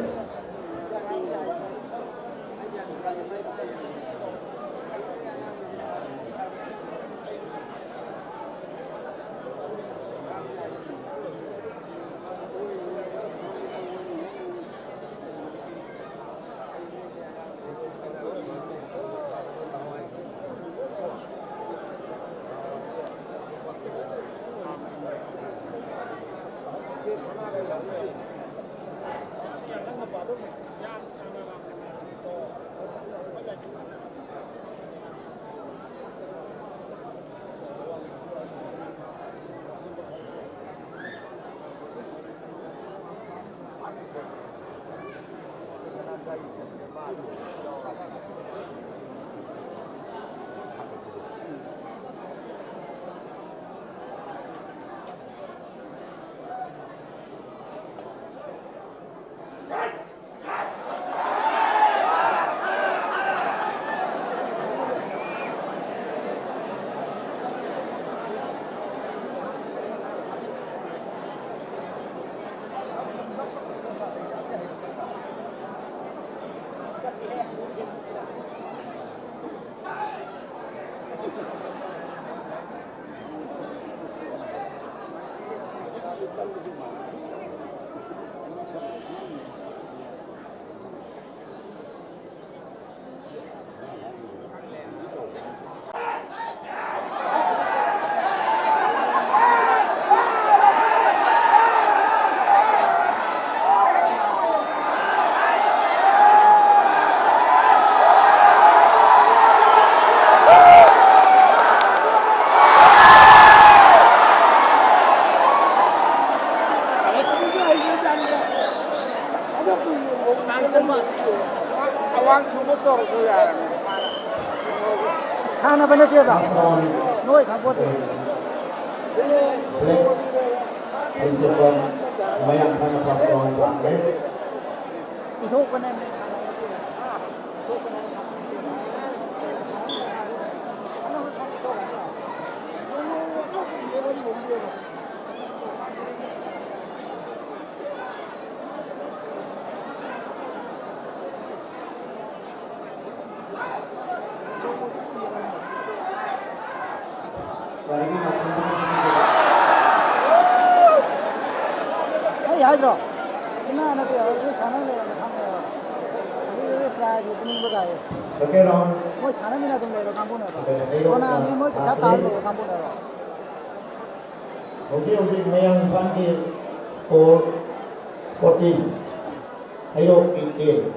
Sana bana dia dah. Noi khabar dia.
Prinsipal Mayang Fan Fatim Fatim.
Itu kan yang sana dia. Itu kan yang sana dia. Anak sana tu kan. Dia lagi boleh. Hey, Hydro. Kena anak dia, ini sana le, kami. Ini prize opening bergai.
Second round.
Moi sana mina tum le, kampung le. Kona ni moi kecah tal le, kampung le.
Okay, Mayang Fan ki score 14. Ayo 18.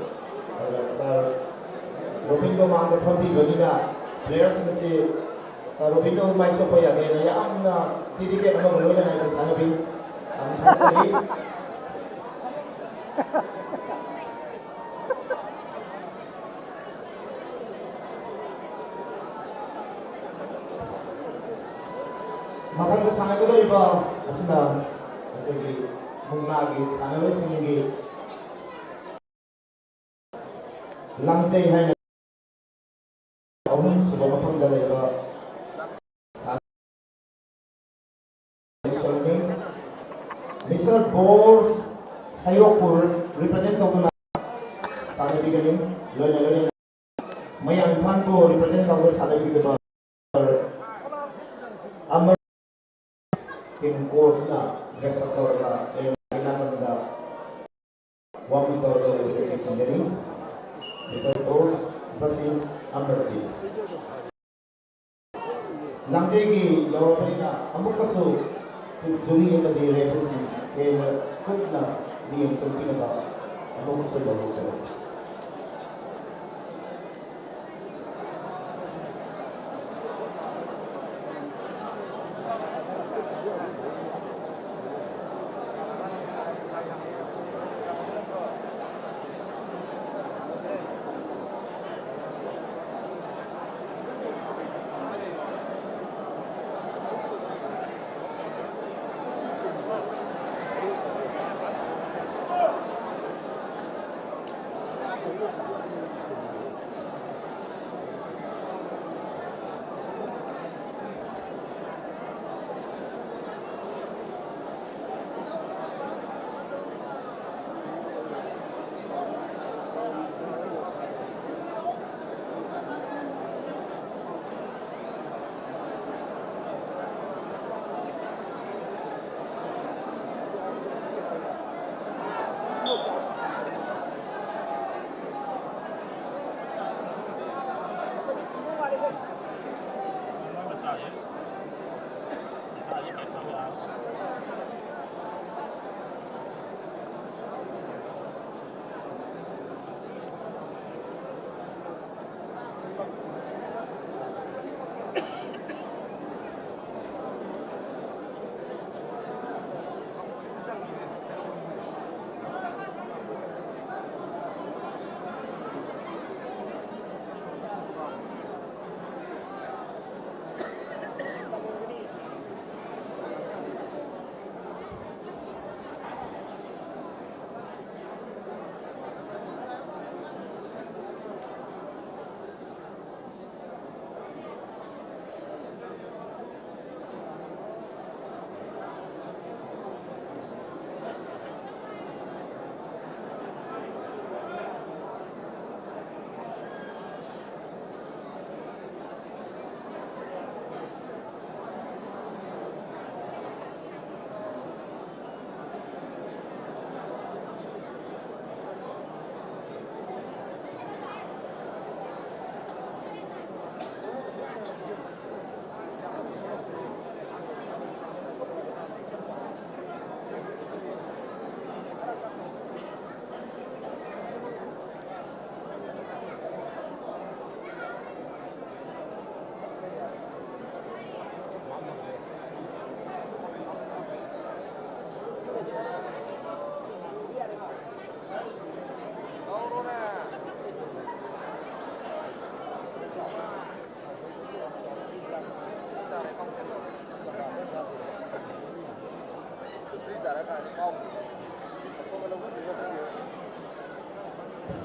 Robindo mang ke phampi bagina players mesti Robindo mai supaya dia yang titik yang mau lulus dengan sana pin. ꯃꯊꯪꯗ ꯁꯥꯟꯅꯒꯗꯧꯔꯤꯕ ꯑꯁꯤꯅ ꯑꯩꯈꯣꯏꯒꯤ ꯃꯨꯛꯅꯥꯒꯤ ꯁꯥꯟꯅꯔꯣꯏꯁꯤꯡꯒꯤ ꯂꯥꯡꯖꯩ ꯍꯥꯏꯅ ꯑꯍꯨꯝꯁꯨꯕ ꯃꯐꯝꯗ ꯂꯩꯕ Mr. Bose Hayokpur represent tꯧꯗꯨꯅ ꯁꯥꯟꯅꯕꯤꯒꯅꯤ ꯂꯣꯏꯅ ꯃꯌꯥꯡ ꯏꯝꯐꯥꯜꯕꯨ represent ꯇꯧꯗꯨꯅ ꯁꯥꯟꯅꯕꯤꯒꯗꯕ ꯑꯃꯔ ꯇꯤꯝ ꯀꯣꯆꯅ ꯗ꯭ꯔꯦꯁ ꯑꯞ ꯇꯧꯔꯒ ꯅꯥꯀꯟꯗ ꯋꯥꯔꯝ ꯇꯧꯔꯒ ꯂꯩꯕꯁꯤꯡꯒꯅꯤ Mr. Bose versus Amarjit ꯂꯥꯡꯖꯩꯒꯤ ꯌꯧꯔꯛꯄꯅꯤꯅ ꯑꯃꯨꯛꯀꯁꯨ ꯖꯨꯔꯤ ꯑꯃꯗꯤ ꯔꯦꯐ꯭ꯔꯤꯁꯤꯡ ꯍꯦꯟꯅ ꯀꯨꯞꯅ ꯃꯤꯠꯌꯦꯡ ꯆꯪꯕꯤꯅꯕ ꯑꯃꯨꯛꯀꯁꯨ ꯂꯧꯖꯔꯤ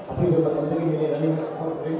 ꯑꯩꯈꯣꯏꯒꯤ ꯃꯇꯝꯗꯒꯤ ꯃꯤꯅꯤꯠ ꯑꯅꯤ ꯍꯧꯈ꯭ꯔꯦ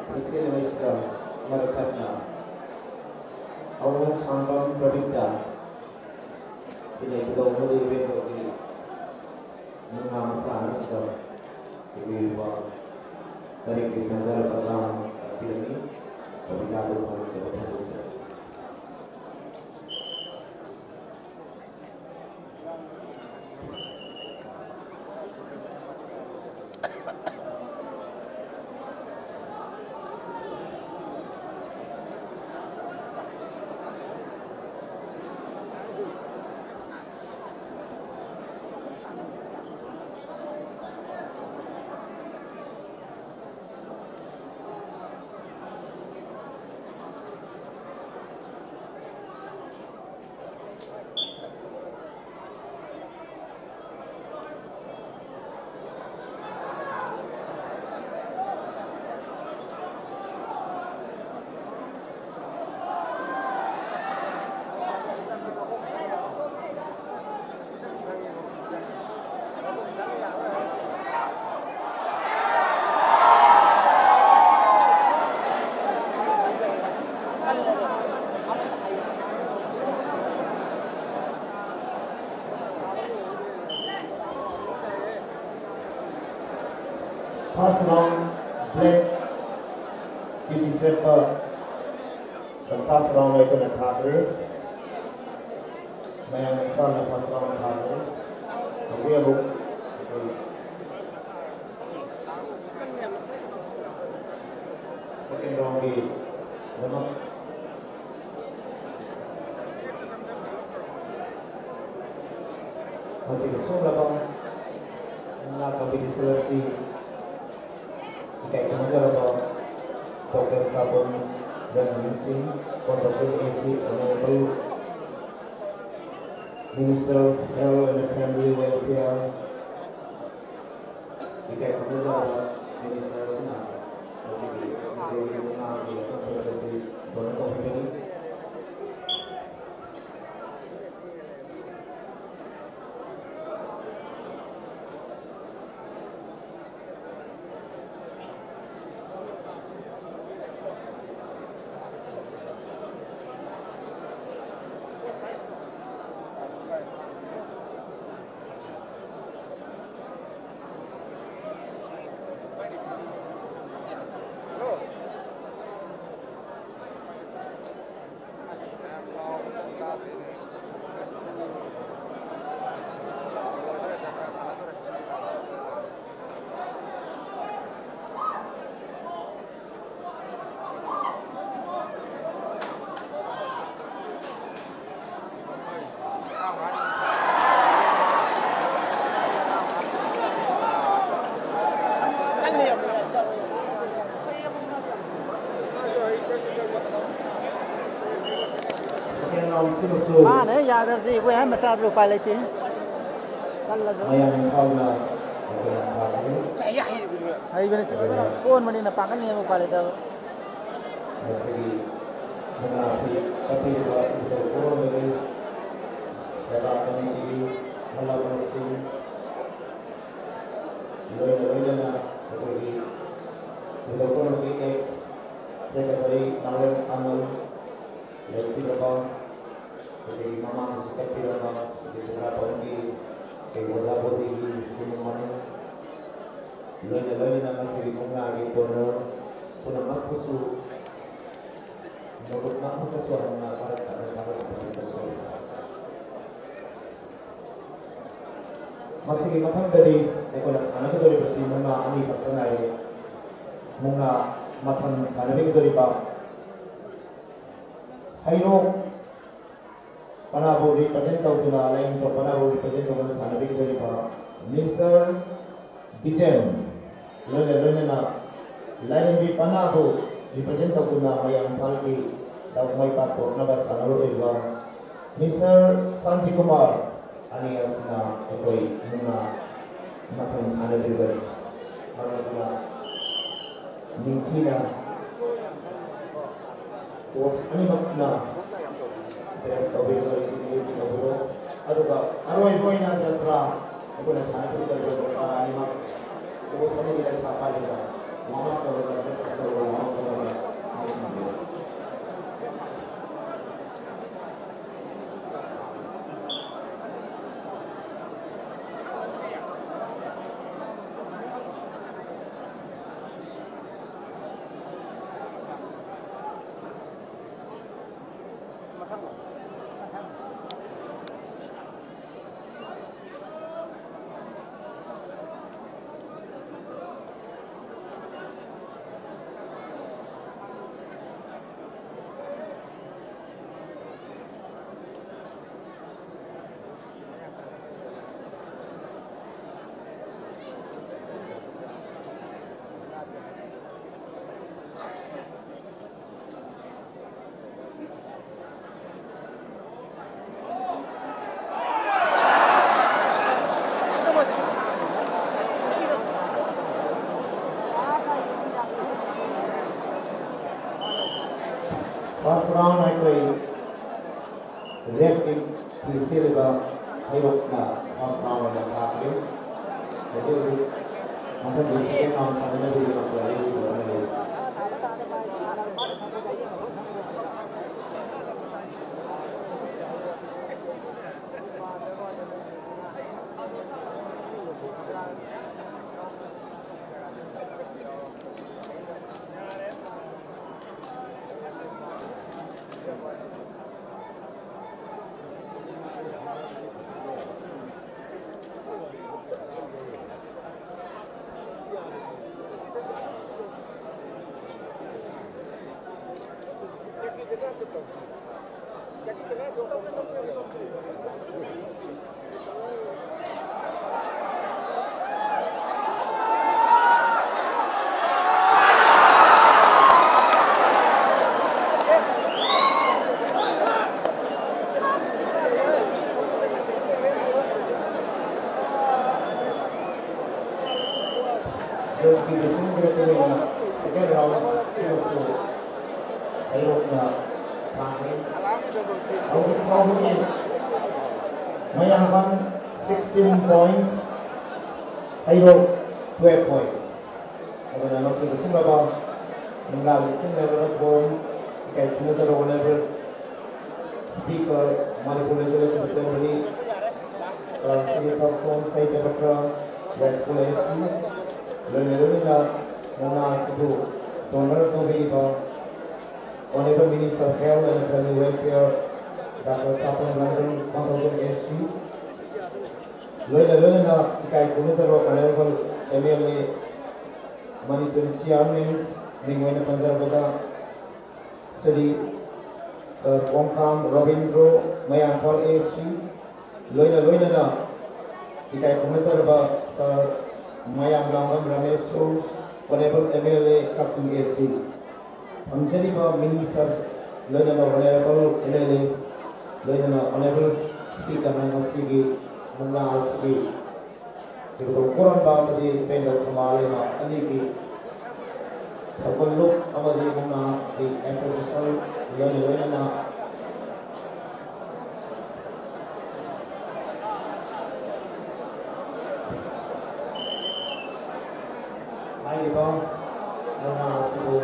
Isya merekatnya awal sambang berbeda tidak juga umur lebih bagi mengamaskan sudah lebih dari kisah dari pasang film ini berbeda dengan berbeda. Pass round break. This is the pass round like an attacker. Man in front of pass round attacker. We have second round di masih kesung lapang nakabili selesai. Jika kemudian ada dokter sabun dan mesin kontaktif isi enable Minister of Health and Family Welfare. Jika kemudian ada Minister Senang masih di mengambil prosesi donor ini.
नहीं याद जी वो है मसाद रुपा लेते हैं आई बने से कौन money ना पागल नहीं है रुपा लेता वो
jadi mama suka pilih apa jadi berapa lagi kemudian bodi ini mana lalu nama siri bunga gitu pun makusu menurut aku kesuara para masih di matang dari ekonomi sana itu dari bersih bunga ani pertengahan bunga matang sana itu dari pak Haino Panabo represent Tuna line for Panabo represent Tuna Sanabi dari Pak Mr. Dijen Lena line di Panabo represent Tuna Mayang Palki daw may pato na ba Sanaro iba Mr. Santi Kumar alias na ito'y mga matang Sanabi dari mga Ningkina was animak na Terus kau beri kita berdua, aduh kak, arwah ibu ini ada terang, aku nak cari kita berdua lima, aku sama dia siapa juga, First round I play red team to silver hayok na first round na kapre. Jadi masa di second round sana na di play di mana. Second round hayok na Mayaman 16 points, hayok 12 points. Ako na lang sa ba ang lalising level of form kahit pinatalo level speaker manipulated assembly state of song site background explanation learning na muna sa donor to be Honorable Minister of Health and Family Welfare, Dr. Sapon Ranjan, 1000 SC. Lola na ikay kumisaro Honorable MLA Manipur Chairman, Ningway na Panjarbada, Sri Sir Wongkam Robindro, Mayangpal SC. Lola na ikay kumisaro ba Sir Mayang Langan Ramesh Sos, Honorable MLA Kapsing SC. Jadi bahwa minister lain ada honorable MLAs, lain ada honorable speaker yang masih mengenal segi. Jadi ukuran bahwa di pendek kembali nak ini di perlu apa di mana di SSL lain ada Hai bang, mengenal segi.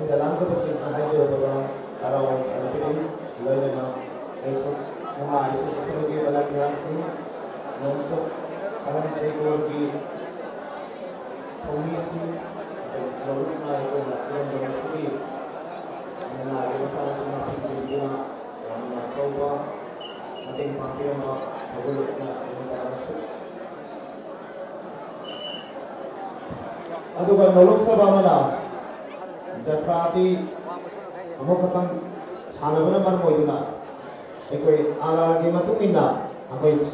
Dalam keputusan itu beberapa orang sendiri lainnya itu mengalami sebagai balasan untuk orang terikut komisi lalu itu yang berarti mengalami masalah semacam itu yang mencoba nanti pakai orang berbeda dengan Aduh kan nolok sebabnya Jatrati amokatang sanabana marmoiduna ekoi alagi matumina akoi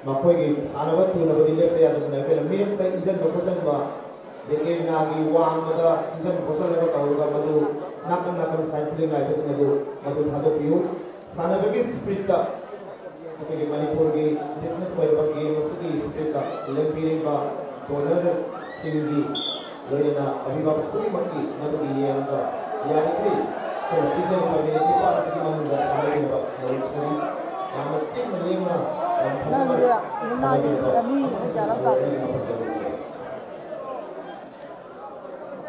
makoi gi sanaba tuna bodi lepe adu na pela mir ta ijan bokosan ba deke nagi wang mada ijan bokosan le ka uga madu nakam cycling ai bes madu thado piu sanaba gi spirit ta ekoi manipur gi business koi ba gi masugi spirit ta lempiring ba donor singi Loina abibak kuri maki madu ini yang ini kalau kita mengambil ini para kita mengundang sampai di bawah laut sendiri yang mesti menerima dan semua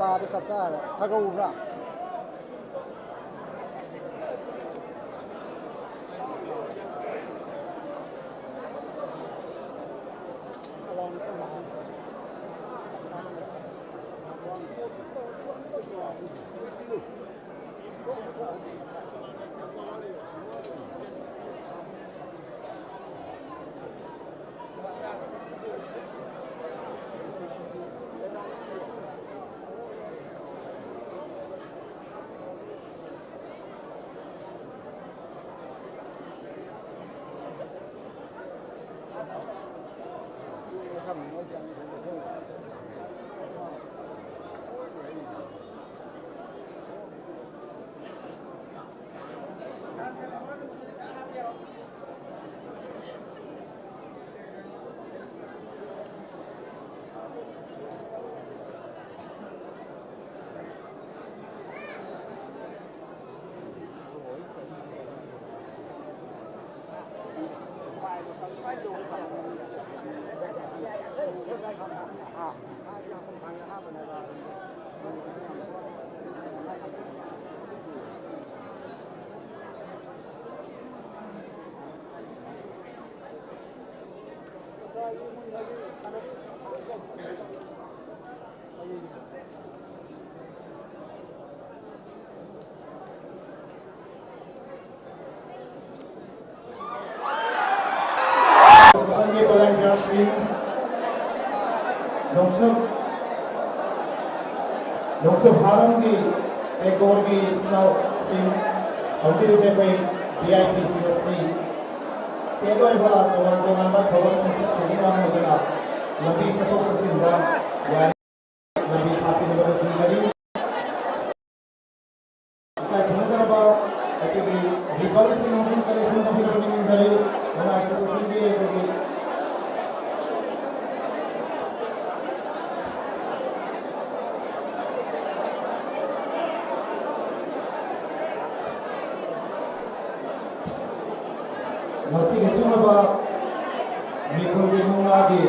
ꯀꯥꯗ ꯆꯞ ꯆꯥꯔꯦ ꯊꯥꯒꯠꯎꯕ꯭ꯔꯥ
Sanjay Balanjar Singh, Dongsup Harangi, Ekorgi Isnau Singh, Audit Jepai, VIP CSC, Kedoi Bala, Teman-teman Kawan Singh, Kedua Mudana, lebih satu kesindah, yang lebih hati kepada sendiri. Kita dengar bahwa actually rival Singh mungkin kalau sudah bermain dari mana satu sendiri jadi masih cuma bahwa mikro bingung lagi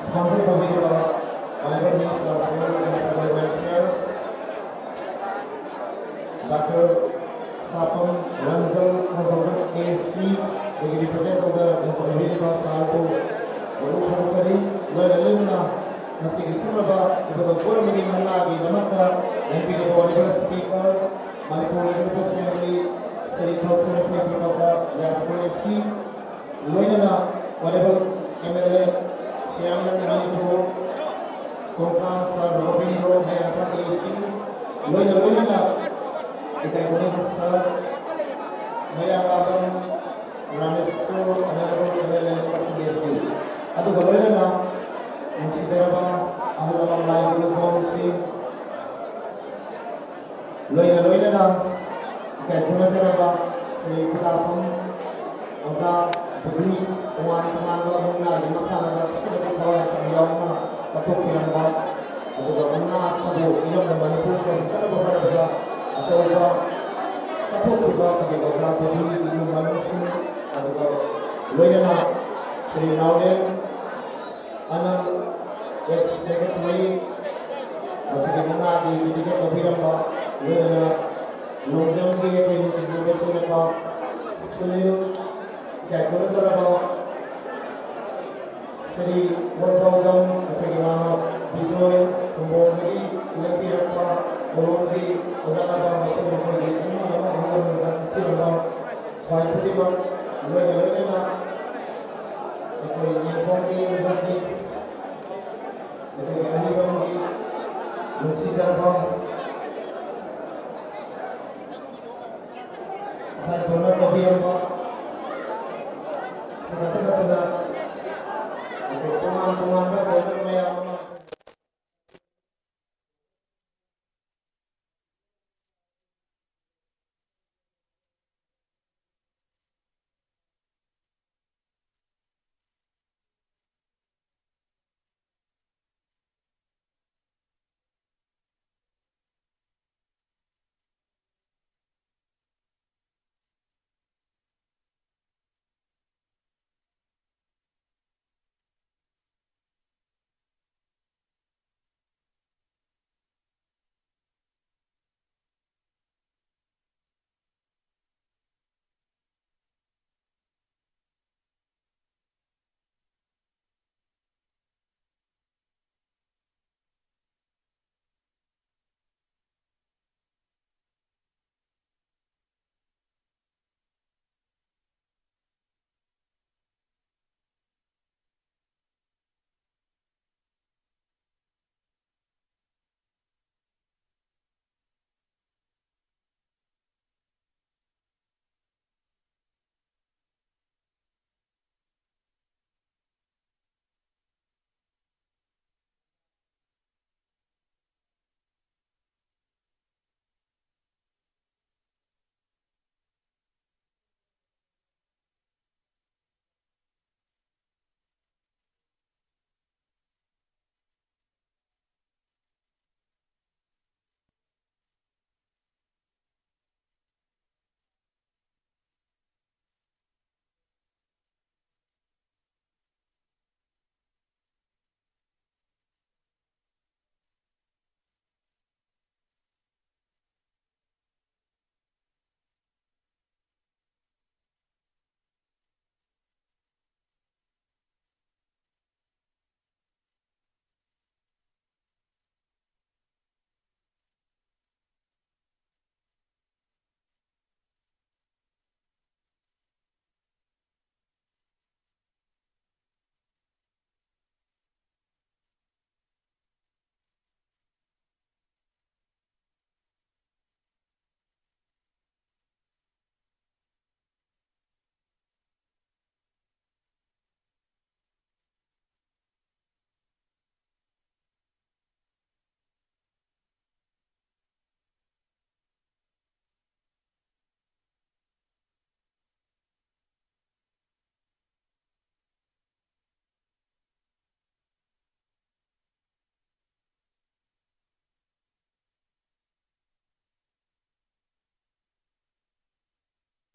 sponsor kami bahwa ada nih kalau welfare Dr. Sapam Ranjal Khabaghat AC jadi represent of the Assembly of Salto Guru Khosari Lalina masih cuma bahwa itu betul meeting lagi namanya MP Honorable Speaker Manipur Legislative Assembly Sri Sultan Speaker of the Legislative Loyana Honorable MLA Syaman Manipur Kongkang Sir Robin Road Hayata AC Loyana kita boleh besar Mayakapan Ramesko Honorable MLA Presidensi atau kalau ini nak mesti berapa ahli lain telefon si Loyana nak kita guna berapa si kita pun kita beri teman-teman orang nak di masa ada kita tahu yang terjauh nak betul yang baik atau guna atau ilmu dan manipulasi kita beberapa atau apa juga bagi beberapa ilmu manusia atau Loyana Sri Nauden Anand ex-secretary masih guna di tiga kabinet Pak Loyana Loyana di institusi Pak Sunil Kakulan Pak Sri Wardaudam Bagaimana Bisoy Kumboli Lebih Pak Kumboli Udara Betul Kumboli semua nama orang dan kecil baik tiba Loyana itu yang kami bagi jadi ahli kami mesti jarang saya pernah kopi apa kita sudah teman-teman